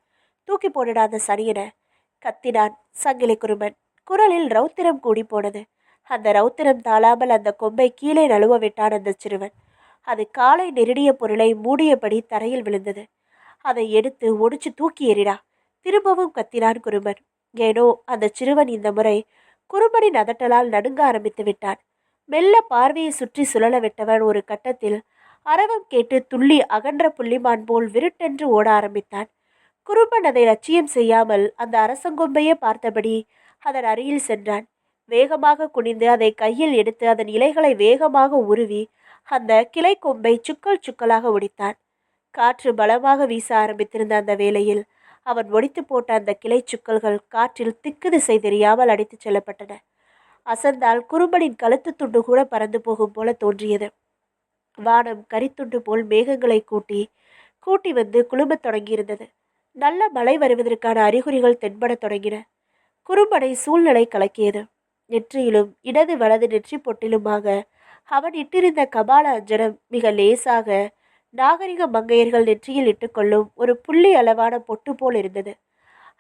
தூக்கி போடுடா அந்த சனியனை, கத்தினான் சங்கிலி குறும்பன். குரலில் ரௌத்திரம் கூடி போனது. அந்த ரௌத்திரம் தாளாமல் அந்த கொம்பை கீழே நழுவ விட்டான் அந்த சிறுவன். அது காலை நெருடிய பொருளை மூடியபடி தரையில் விழுந்தது. அதை எடுத்து ஒடிச்சு தூக்கி எறிடா, திரும்பவும் கத்தினான் குறும்பன். ஏனோ அந்த சிறுவன் இந்த முறை குறும்பனின் அதட்டலால் நடுங்க ஆரம்பித்து விட்டான். மெல்ல பார்வையை சுற்றி சுழல விட்டவன் ஒரு கட்டத்தில் அரவம் கேட்டு துள்ளி அகன்ற புள்ளிமான் போல் விருட்டென்று ஓட ஆரம்பித்தான். குறும்பன் அதை லட்சியம் செய்யாமல் அந்த அரசங்கொம்பையே பார்த்தபடி அதன் அருகில் சென்றான். வேகமாக குனிந்து அதை கையில் எடுத்து அதன் இலைகளை வேகமாக உருவி அந்த கிளை கொம்பை சுக்கல் சுக்கலாக ஒடித்தான். காற்று பலமாக வீச ஆரம்பித்திருந்த அந்த வேளையில் அவன் ஒடித்து போட்ட அந்த கிளை சுக்கல்கள் காற்றில் திக்கு திசை தெரியாமல் அடித்துச் செல்லப்பட்டன. அசந்தால் குறும்பனின் கழுத்து துண்டு கூட பறந்து போகும் போல தோன்றியது. வானம் கரித்துண்டு போல் மேகங்களை கூட்டி கூட்டி வந்து குழுமத் தொடங்கியிருந்தது. நல்ல மழை வருவதற்கான அறிகுறிகள் தென்படத் தொடங்கின. குறும்பனை சூழ்நிலை கலக்கியது. நெற்றியிலும் இடது வலது நெற்றி பொட்டிலுமாக அவன் இட்டிருந்த கபால அஞ்சனம் மிக லேசாக நாகரிக மங்கையர்கள் நெற்றியில் இட்டுக்கொள்ளும் ஒரு புள்ளி அளவான பொட்டு போல் இருந்தது.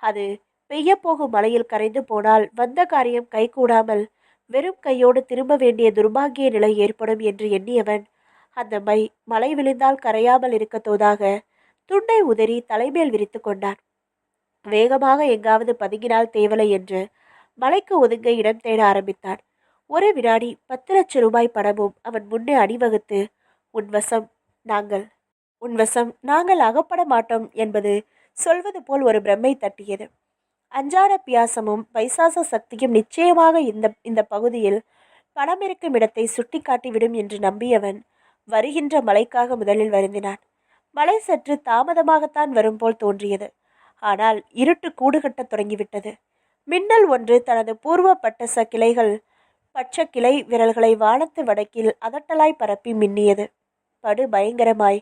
அது பெய்யப்போகும் மழையில் கரைந்து போனால் வந்த காரியம் கைகூடாமல் வெறும் கையோடு திரும்ப வேண்டிய துர்பாகிய நிலை ஏற்படும் என்று எண்ணியவன் அந்த மழை விழுந்தால் கரையாமல் இருக்க தோதாக துண்டை உதறி தலைமேல் விரித்து கொண்டான். வேகமாக எங்காவது பதுங்கினால் தேவலை என்று மலைக்கு ஒதுங்க இடம் தேட ஆரம்பித்தான். ஒரு வினாடி 10 லட்சம் ரூபாய் பணமும் அவன் முன்னே அணிவகுத்து உன்வசம் நாங்கள் அகப்பட மாட்டோம் என்பது சொல்வது போல் ஒரு பிரம்மை தட்டியது. அஞ்சான பியாசமும் பைசாச சக்தியும் நிச்சயமாக இந்த பகுதியில் பணம் இருக்கும் இடத்தை சுட்டி காட்டிவிடும் என்று நம்பியவன் வருகின்ற மழைக்காக முதலில் வருந்தினான். மழை சற்று தாமதமாகத்தான் வரும் போல் தோன்றியது. ஆனால் இருட்டு கூடுகட்டத் தொடங்கிவிட்டது. மின்னல் ஒன்று தனது பூர்வ பச்சை கிளை விரல்களை வானத்து வடக்கில் அதட்டலாய் பரப்பி மின்னியது. படு பயங்கரமாய்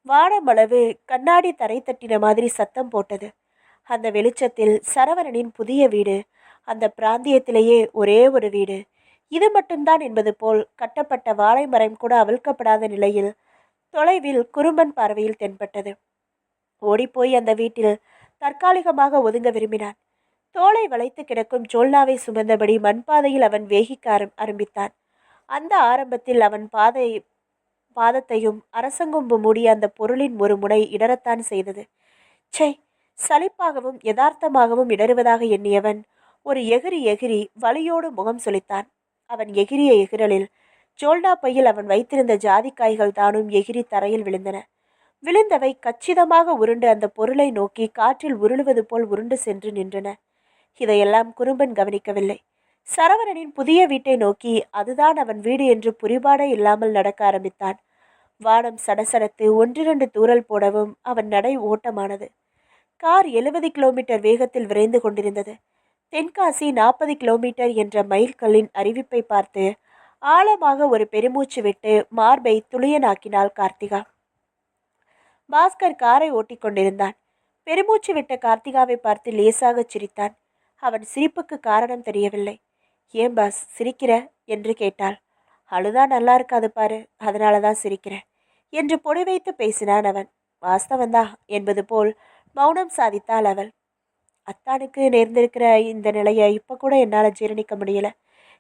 வானமளவு கண்ணாடி தரை தட்டின மாதிரி சத்தம் போட்டது. அந்த வெளிச்சத்தில் சரவணனின் புதிய வீடு, அந்த பிராந்தியத்திலேயே ஒரே ஒரு வீடு, இது மட்டும்தான் என்பது போல் கட்டப்பட்ட வாழை மரம் கூட அவிழ்க்கப்படாத நிலையில் தொலைவில் குறும்பன் பார்வையில் தென்பட்டது. ஓடிப்போய் அந்த வீட்டில் தற்காலிகமாக ஒதுங்க விரும்பினான். தோளை வளைத்து கிடக்கும் ஜோல்னாவை சுமந்தபடி மண்பாதையில் அவன் வேகிக்க ஆரம்பித்தான். அந்த ஆரம்பத்தில் அவன் பாதத்தையும் அரசங்கொம்பு மூடிய அந்த பொருளின் ஒரு முனை இடறத்தான் செய்தது. சை, சலிப்பாகவும் யதார்த்தமாகவும் இடறுவதாக எண்ணியவன் ஒரு எகிரி வலியோடு முகம் சுளித்தான். அவன் எகிரிய எகிரலில் ஜோல்னா பையில் அவன் வைத்திருந்த ஜாதிக்காய்கள் தானும் எகிரி தரையில் விழுந்தன. விழுந்தவை கச்சிதமாக உருண்டு அந்த பொருளை நோக்கி காற்றில் உருளுவது போல் உருண்டு சென்று நின்றன. இதையெல்லாம் குறும்பன் கவனிக்கவில்லை. சரவணனின் புதிய வீட்டை நோக்கி அதுதான் அவன் வீடு என்று புரிபாடே இல்லாமல் நடக்க ஆரம்பித்தான். வானம் சடசடத்து ஒன்றிரண்டு தூறல் போடவும் அவன் நடை ஓட்டமானது. கார் 70 கிலோமீட்டர் வேகத்தில் விரைந்து கொண்டிருந்தது. தென்காசி 40 கிலோமீட்டர் என்ற மைல்கல்லின் அறிவிப்பை பார்த்து ஆழமாக ஒரு பெருமூச்சு விட்டு மார்பை துளியனாக்கினாள் கார்த்திகா. பாஸ்கர் காரை ஓட்டிக் கொண்டிருந்தான். பெருமூச்சு விட்ட கார்த்திகாவை பார்த்து லேசாக சிரித்தான். அவன் சிரிப்புக்கு காரணம் தெரியவில்லை. ஏன் பாஸ் சிரிக்கிற என்று கேட்டாள். அழுதா நல்லா இருக்காது பாரு, அதனால தான் சிரிக்கிறேன் என்று பொடி வைத்து பேசினான் அவன். வாஸ்தவந்தா என்பது போல் மௌனம் சாதித்தாள் அவள். அத்தானுக்கு நேர்ந்திருக்கிற இந்த நிலையை இப்போ கூட என்னால் ஜீரணிக்க முடியல.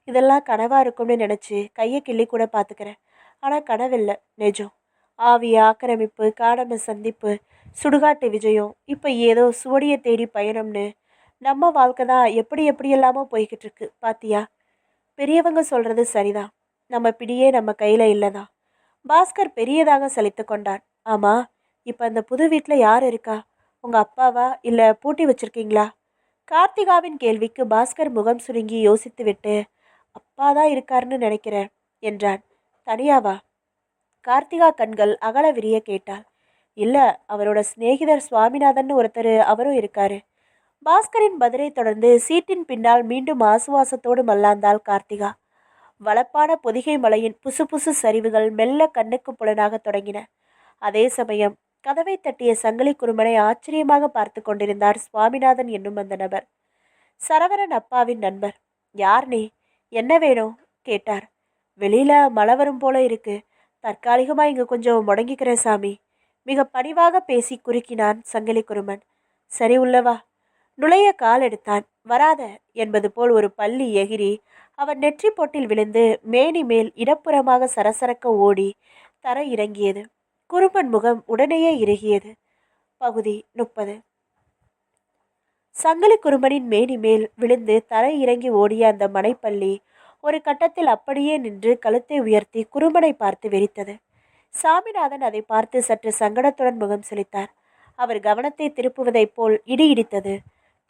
இதெல்லாம் கனவா இருக்கும்னு நினச்சி கையை கிள்ளி கூட பார்த்துக்கிறேன். ஆனால் கனவில்லை, நிஜம். ஆவி ஆக்கிரமிப்பு, காடம சந்திப்பு, சுடுகாட்டு விஜயம், இப்போ ஏதோ சுவடியை தேடி பயணம்னு நம்ம வாழ்க்கை தான் எப்படி எப்படியெல்லாமோ போய்கிட்டு இருக்கு பாத்தியா. பெரியவங்க சொல்றது சரிதான், நம்ம பிடியே நம்ம கையில் இல்லைதான். பாஸ்கர் பெரியதாக சலித்து கொண்டான். ஆமா, இப்போ அந்த புது வீட்டில் யார் இருக்கா? உங்க அப்பாவா இல்லை பூட்டி வச்சிருக்கீங்களா? கார்த்திகாவின் கேள்விக்கு பாஸ்கர் முகம் சுருங்கி யோசித்து விட்டு அப்பாதான் இருக்காருன்னு நினைக்கிறேன் என்றான். தனியாவா? கார்த்திகா கண்கள் அகல விரிய கேட்டாள். இல்ல, அவரோட சிநேகிதர் சுவாமிநாதன் ஒருத்தர், அவரும் இருக்காரு. பாஸ்கரின் பதிலை தொடர்ந்து சீட்டின் பின்னால் மீண்டும் ஆசுவாசத்தோடு மல்லாந்தாள் கார்த்திகா. வளப்பான பொதிகை மலையின் புசு புசு சரிவுகள் மெல்ல கண்ணுக்கு புலனாக தொடங்கின. அதே சமயம் கதவை தட்டிய சங்கிலி குறும்பனை ஆச்சரியமாக பார்த்து கொண்டிருந்தார் சுவாமிநாதன் என்னும் அந்த நபர். சரவணன் அப்பாவின் நண்பர். யார் நீ, என்ன வேணும் கேட்டார். வெளியில மழை வரும் போல இருக்கு, தற்காலிகமா இங்க கொஞ்சம் முடங்கிக்கிறேன் சாமி, மிக பணிவாக பேசி குறுக்கினான் சங்கிலி குறும்பன். சரி உள்ளவா. நுழைய கால் எடுத்தான். வராத என்பது போல் ஒரு பள்ளி எகிரி அவன் நெற்றி பொட்டில் விழுந்து மேனி மேல் இடப்புறமாக சரசரக்க ஓடி தர இறங்கியது. குறும்பன் முகம் உடனேயே இறுகியது. பகுதி 30. சங்கிலி குறும்பனின் மேனி மேல் விழுந்து தரை இறங்கி ஓடிய அந்த மனைப்பள்ளி ஒரு கட்டத்தில் அப்படியே நின்று கழுத்தை உயர்த்தி குறும்பனை பார்த்து வெறித்தது. சாமிநாதன் அதை பார்த்து சற்று சங்கடத்துடன் முகம் செலுத்தார். அவர் கவனத்தை திருப்புவதைப் போல் இடி இடித்தது.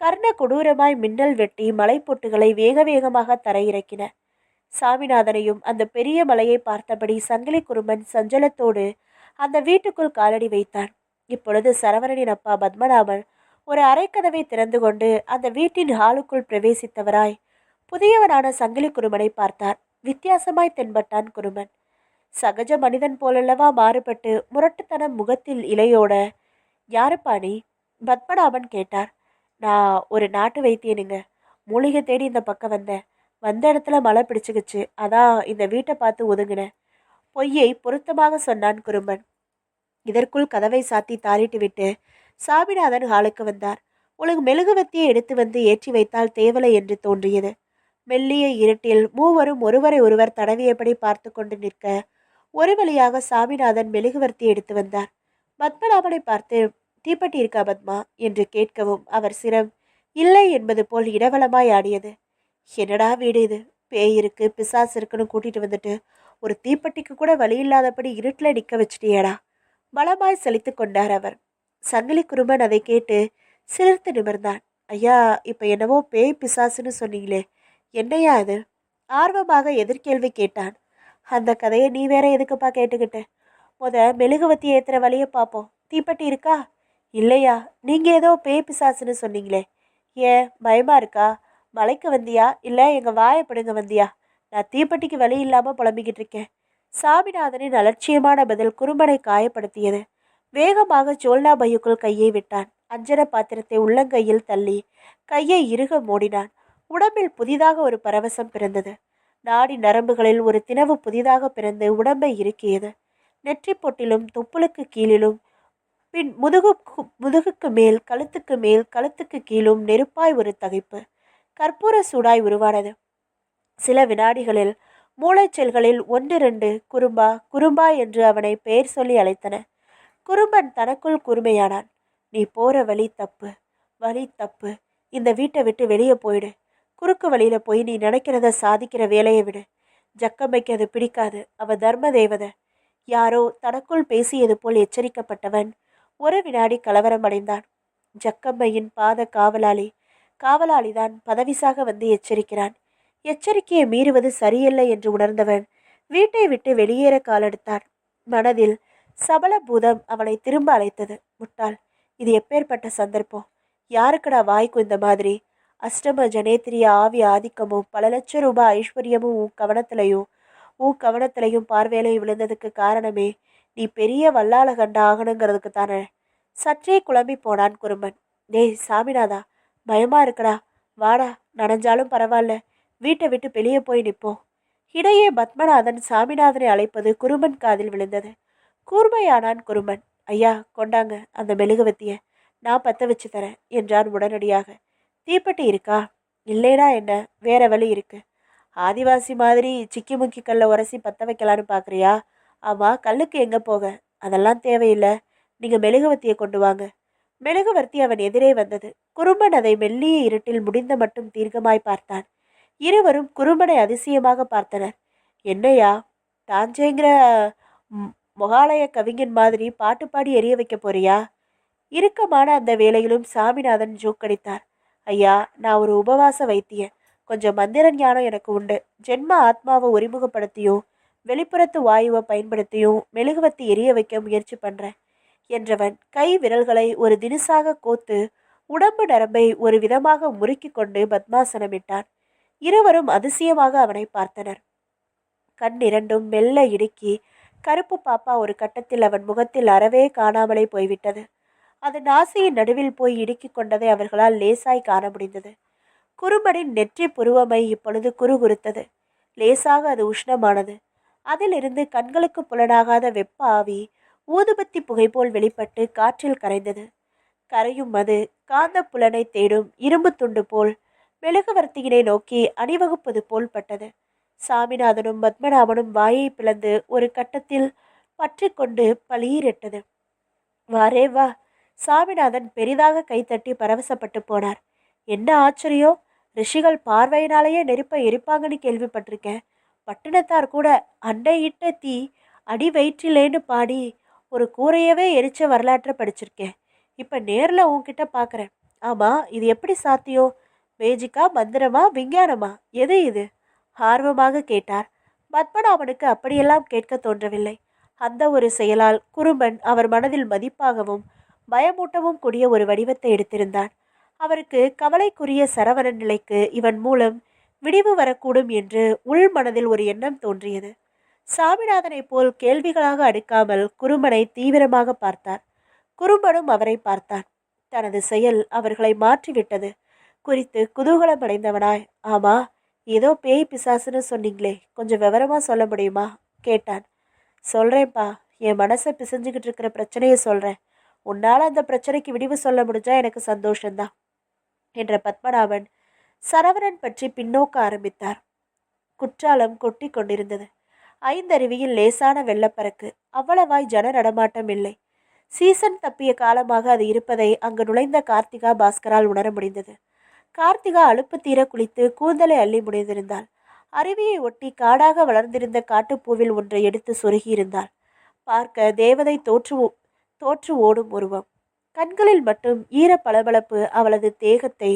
கர்ண கொடூரமாய் மின்னல் வெட்டி மலைப்பொட்டுகளை வேக வேகமாக தரையிறக்கின. சாமிநாதனையும் அந்த பெரிய மலையை பார்த்தபடி சங்கிலி குறும்பன் சஞ்சலத்தோடு அந்த வீட்டுக்குள் காலடி வைத்தான். இப்பொழுது சரவணனின் அப்பா பத்மநாபன் ஒரு அரைக்கதவை திறந்து கொண்டு அந்த வீட்டின் ஹாலுக்குள் பிரவேசித்தவராய் புதியவனான சங்கிலி குறும்பனை பார்த்தார். வித்தியாசமாய் தென்பட்டான் குறும்பன். சகஜ மனிதன் போலல்லவா மாறுபட்டு முரட்டுத்தனம் முகத்தில் இலையோட. யாருப்பா நீ? பத்மநாபன் கேட்டார். நான் ஒரு நாட்டு வைத்தியனுங்க. மூலிகை தேடி இந்த பக்கம் வந்தேன். வந்த இடத்துல மழை பிடிச்சுக்கிச்சு, அதான் இந்த வீட்டை பார்த்து ஒதுங்கினேன். பொய்யை பொருத்தமாக சொன்னான் குறும்பன். இதற்குள் கதவை சாத்தி தாளிட்டு விட்டு சாமிநாதன் ஹாலுக்கு வந்தார். உலகு மெழுகுவத்தியை எடுத்து வந்து ஏற்றி வைத்தால் தேவலை என்று தோன்றியது. மெல்லிய இருட்டில் மூவரும் ஒருவரை ஒருவர் தடவியபடி பார்த்து கொண்டு நிற்க ஒரு வழியாக சாமிநாதன் மெழுகுவர்த்தி எடுத்து வந்தார். பத்மநாபனை பார்த்து, தீப்பெட்டி இருக்கா பத்மா என்று கேட்கவும் அவர் சிரம் இல்லை என்பது போல் இடவளமாய் ஆடியது. என்னடா வீடு இது, பேய் இருக்கு பிசாசு இருக்குன்னு கூட்டிட்டு வந்துட்டு ஒரு தீப்பெட்டிக்கு கூட வழி இல்லாதபடி இருட்டில் நிற்க வச்சிட்டியடா, பலமாய் செலுத்து கொண்டார் அவர். சங்கிலி குறும்பன் அதை கேட்டு சிலிர்த்து நிமிர்ந்தான். ஐயா, இப்போ என்னவோ பேய் பிசாசுன்னு சொன்னீங்களே, என்னையா அது? ஆர்வமாக எதிர்கேள்வி கேட்டான். அந்த கதையை நீ வேற எதுக்குப்பா கேட்டுக்கிட்ட? மெழுகுவத்தி ஏத்துற வழியை பார்ப்போம். தீப்பெட்டி இருக்கா? இல்லையா, நீங்க ஏதோ பேய் பிசாசுன்னு சொன்னீங்களே, ஏன் பயமா இருக்கா? மலைக்கு வந்தியா இல்லை எங்க வாயை பிடுங்க வந்தியா? நான் தீப்பெட்டிக்கு வழி இல்லாம புலம்பிக்கிட்டு இருக்கேன். சாமிநாதனின் அலட்சியமான பதில் குறும்பனை காயப்படுத்தியது. வேகமாக சோல்னா பையுக்குள் கையை விட்டான். அஞ்சன பாத்திரத்தை உள்ளங்கையில் தள்ளி கையை இறுக மூடினான். உடம்பில் புதிதாக ஒரு பரவசம் பிறந்தது. நாடி நரம்புகளில் ஒரு தினவு புதிதாக பிறந்து உடம்பை இறுக்கியது. நெற்றி பொட்டிலும் தொப்புளுக்கு கீழிலும் பின் முதுகுக்கு மேல் கழுத்துக்கு மேல் கழுத்துக்கு கீழும் நெருப்பாய் ஒரு தகைப்பு கற்பூர சூடாய் உருவானது. சில வினாடிகளில் மூளைச்செல்களில் ஒன்றிரண்டு குறும்பா குறும்பா என்று அவனை பெயர் சொல்லி அழைத்தன. குறும்பன் தனக்குள் கூர்மையானான். நீ போற வழி தப்பு, வழி தப்பு. இந்த வீட்டை விட்டு வெளியே போயிடு. குறுக்கு வழியில போய் நீ நினைக்கிறத சாதிக்கிற வேலையை விடு. ஜக்கம்மைக்கு அது பிடிக்காது. அவ தர்ம தேவதை. யாரோ தனக்குள் பேசியது போல் எச்சரிக்கப்பட்டவன் ஒரு வினாடி கலவரம் அடைந்தான். ஜக்கம்மையின் பாத காவலாளிதான் பதவிசாக வந்து எச்சரிக்கிறான். எச்சரிக்கையை மீறுவது சரியல்ல என்று உணர்ந்தவன் வீட்டை விட்டு வெளியேற காலெடுத்தான். மனதில் சபல பூதம் அவனை திரும்ப அழைத்தது. முட்டாள், இது எப்பேற்பட்ட சந்தர்ப்பம்? யாருக்கடா வாய்க்கு இந்த மாதிரி? அஷ்டம ஜனேத்திரிய ஆவி ஆதிக்கமும் பல லட்சம் ரூபாய் ஐஸ்வர்யமும் உன் கவனத்திலையும் பார்வையிலையும் விழுந்ததுக்கு காரணமே நீ பெரிய வல்லாள கண்ட ஆகணுங்கிறதுக்கு தானே. சற்றே குழம்பி போனான் குறும்பன். டேய் சாமிநாதா, பயமா இருக்குடா, வாடா, நனைஞ்சாலும் பரவாயில்ல, வீட்டை விட்டு வெளியே போய் நிற்போம். இடையே பத்மநாதன் சாமிநாதனை அழைப்பது குறும்பன் காதில் விழுந்தது. கூர்மையானான் குறும்பன். ஐயா, கொண்டாங்க அந்த மெழுகுவத்திய, நான் பற்ற வச்சு தரேன் என்றான் உடனடியாக. தீப்பெட்டி இருக்கா? இல்லைடா, என்ன வேற வழி இருக்கு? ஆதிவாசி மாதிரி சிக்கி முக்கி கல்லை உரசி பற்ற வைக்கலான்னு பார்க்குறியா? ஆமாம், கல்லுக்கு எங்கே போக? அதெல்லாம் தேவையில்லை, நீங்கள் மெழுகுவத்தியை கொண்டு வாங்க. மெழுகுவர்த்தி அவன் எதிரே வந்தது. குறும்பன் அதை மெல்லிய இருட்டில் முடிந்த மட்டும் தீர்க்கமாய் பார்த்தான். இருவரும் குறும்பனை அதிசயமாக பார்த்தனர். என்னையா, தாஞ்சேங்கிற மொகாலய கவிஞன் மாதிரி பாட்டு பாடி எரிய வைக்க போறியா? இறுக்கமான அந்த வேளையிலும் சாமிநாதன் ஜோக்கடித்தார். ஐயா, நான் ஒரு உபவாச வைத்தியன், கொஞ்சம் மந்திர ஞானம் எனக்கு உண்டு. ஜென்ம ஆத்மாவை ஒருமுகப்படுத்தியும் வெளிப்புறத்து வாயுவை பயன்படுத்தியும் மெழுகுவத்தி எரிய வைக்க முயற்சி பண்றேன் என்றவன் கை விரல்களை ஒரு தினுசாக கோத்து உடம்பு நரம்பை ஒரு விதமாக முறுக்கி கொண்டு பத்மாசனமிட்டான். இருவரும் அதிசயமாக அவனை பார்த்தனர். கண் இரண்டும் மெல்ல இடுக்கி கருப்பு பாப்பா ஒரு கட்டத்தில் அவன் முகத்தில் அறவே காணாமலே போய்விட்டது. அது நாசியின் நடுவில் போய் இடுக்கி கொண்டதை அவர்களால் லேசாய் காண முடிந்தது. குறும்பனின் நெற்றி புருவமை இப்பொழுது குறுகுறுத்தது. லேசாக அது உஷ்ணமானது. அதிலிருந்து கண்களுக்கு புலனாகாத வெப்ப ஆவி ஊதுபத்தி புகை போல் வெளிப்பட்டு காற்றில் கரைந்தது. கரையும் அது காந்த புலனை தேடும் இரும்பு துண்டு போல் மெழுகுவர்த்தியினை நோக்கி அணிவகுப்பது போல் பட்டது. சாமிநாதனும் பத்மநாபனும் வாயை பிளந்து ஒரு கட்டத்தில் பற்றி கொண்டு பளீரிட்டது. வாரே வா! சாமிநாதன் பெரிதாக கைத்தட்டி பரவசப்பட்டு போனார். என்ன ஆச்சரியம்! ரிஷிகள் பார்வையினாலேயே நெருப்பை எரிப்பாங்கன்னு கேள்விப்பட்டிருக்கேன். பட்டினத்தார் கூட அண்டை இட்ட தீ அடி வயிற்றிலேன்னு பாடி ஒரு கூரையவே எரிச்ச வரலாற்றை படிச்சிருக்கேன். இப்போ நேரில் உன்கிட்ட பார்க்குறேன். ஆமாம், இது எப்படி சாத்தியம்? மேஜிக்கா, மந்திரமா, விஞ்ஞானமா, எது இது? ஆர்வமாக கேட்டார். பத்மநாபனுக்கு அப்படியெல்லாம் கேட்க தோன்றவில்லை. அந்த ஒரு செயலால் குறும்பன் அவர் மனதில் மதிப்பாகவும் பயமூட்டவும் கூடிய ஒரு வடிவத்தை எடுத்திருந்தான். அவருக்கு கவலைக்குரிய சரவணன் நிலைக்கு இவன் மூலம் விடிவு வரக்கூடும் என்று உள் மனதில் ஒரு எண்ணம் தோன்றியது. சாமிநாதனைப் போல் கேள்விகளாக அடுக்காமல் குறும்பனை தீவிரமாக பார்த்தார். குறும்பனும் அவரை பார்த்தான். தனது செயல் அவர்களை மாற்றிவிட்டது குறித்து குதூகலம் அடைந்தவனாய், ஆமா, ஏதோ பேய் பிசாசுன்னு சொன்னீங்களே, கொஞ்சம் விவரமா சொல்ல முடியுமா கேட்டான். சொல்றேன்ப்பா, என் மனசை பிசைஞ்சுக்கிட்டு இருக்கிற பிரச்சனையை சொல்றேன். உன்னால் அந்த பிரச்சனைக்கு விடிவு சொல்ல முடிஞ்சா எனக்கு சந்தோஷந்தான் என்ற பத்மநாபன் சரவணன் பற்றி பின்னோக்க ஆரம்பித்தார். குற்றாலம் கொட்டி கொண்டிருந்தது. ஐந்தருவியில் லேசான வெள்ளப்பறக்கு. அவ்வளவாய் ஜன நடமாட்டம் இல்லை. சீசன் தப்பிய காலமாக அது இருப்பதை அங்கு நுழைந்த கார்த்திகா பாஸ்கரால் உணர முடிந்தது. கார்த்திகா அலுப்பு தீர குளித்து கூந்தலை அள்ளி முடிந்திருந்தாள். அருவியை ஒட்டி காடாக வளர்ந்திருந்த காட்டுப்பூவில் ஒன்றை எடுத்து சொருகியிருந்தாள். பார்க்க தேவதை தோற்று ஓடும் உருவம். கண்களில் மட்டும் ஈர பளபளப்பு அவளது தேகத்தை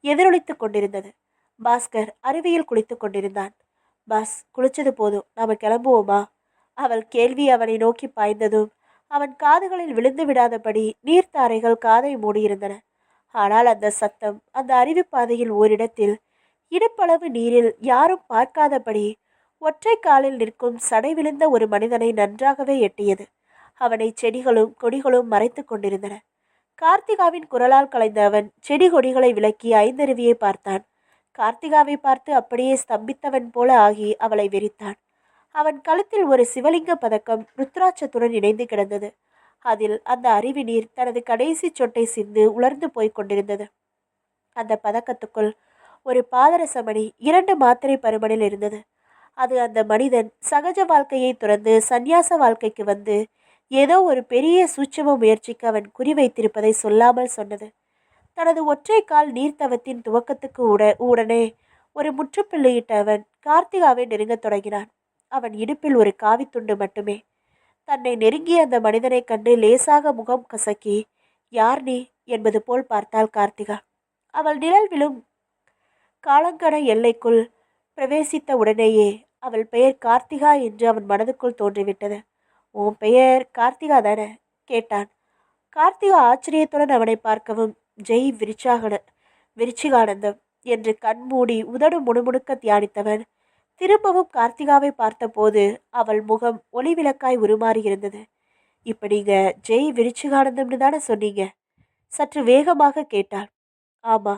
எதிரொலித்து கொண்டிருந்தது. பாஸ்கர் அருவியில் குளித்து கொண்டிருந்தான். பாஸ், குளிச்சது போதும், நாம கிளம்புவோமா? அவள் கேள்வி அவனை நோக்கி பாய்ந்ததும் அவன் காதுகளில் விழுந்து விடாதபடி நீர்த்தாரைகள் காதை மூடியிருந்தன. ஆனால் அந்த சத்தம் அந்த அருவிப்பாதையில் ஓரிடத்தில் இடுப்பளவு நீரில் யாரும் பார்க்காதபடி ஒற்றை காலில் நிற்கும் சடை விழுந்த ஒரு மனிதனை நன்றாகவே எட்டியது. அவனை செடிகளும் கொடிகளும் மறைத்து கொண்டிருந்தன. கார்த்திகாவின் குரலால் கலைந்த அவன் செடி கொடிகளை விலக்கி ஐந்தருவியை பார்த்தான். கார்த்திகாவை பார்த்து அப்படியே ஸ்தம்பித்தவன் போல ஆகி அவளை வெறித்தான். அவன் கழுத்தில் ஒரு சிவலிங்க பதக்கம் ருத்ராட்சத்துடன் இணைந்து கிடந்தது. அதில் அந்த அருவி நீர் தனது கடைசி சொட்டை சிந்து உலர்ந்து போய் கொண்டிருந்தது. அந்த பதக்கத்துக்குள் ஒரு பாதரசமணி 2 மாத்திரை பருமனில் இருந்தது. அது அந்த மனிதன் சகஜ வாழ்க்கையை துறந்து சந்நியாச வாழ்க்கைக்கு வந்து ஏதோ ஒரு பெரிய சூட்சம முயற்சிக்கு அவன் குறிவைத்திருப்பதை சொல்லாமல் சொன்னது. தனது ஒற்றை கால் நீர்த்தவத்தின் துவக்கத்துக்கு உடனே ஒரு முற்றுப்புள்ளியிட்ட அவன் கார்த்திகாவை நெருங்கத் தொடங்கினான். அவன் இடுப்பில் ஒரு காவித்துண்டு மட்டுமே. தன்னை நெருங்கிய அந்த மனிதனைக் கண்டு லேசாக முகம் கசக்கி, யார் நீ என்பது போல் பார்த்தாள் கார்த்திகா. அவள் நிழல் விழும் காலங்கன எல்லைக்குள் பிரவேசித்த உடனேயே அவள் பெயர் கார்த்திகா என்று அவன் மனதுக்குள் தோன்றிவிட்டது. உன் பெயர் கார்த்திகா தானே கேட்டான். கார்த்திகா ஆச்சரியத்துடன் அவனை பார்க்கவும், ஜெய் விருச்சிகானந்தம் என்று கண்மூடி உதடு முணுமுணுக்க தியானித்தவன் திரும்பவும் கார்த்திகாவை பார்த்தபோது அவள் முகம் ஒளிவிளக்காய் உருமாறியிருந்தது. இப்ப நீங்க ஜெய் விருச்சிகானந்தம்னு தானே சொன்னீங்க? சற்று வேகமாக கேட்டாள். ஆமா,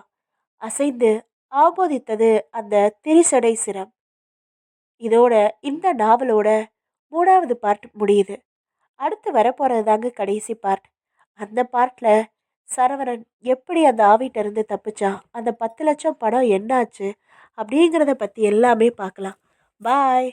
அசைந்து ஆமோதித்தது அந்த திரிசடை சிரம். இதோட இந்த நாவலோட 3வது பார்ட் முடியுது. அடுத்து வரப்போறது தாங்க கடைசி பார்ட். அந்த பார்ட்ல சரவணன் எப்படி அந்த ஆவிட்ட இருந்து தப்பிச்சான், அந்த 10 லட்சம் பணம் என்னாச்சு அப்படிங்கிறத பற்றி எல்லாமே பார்க்கலாம். பாய்.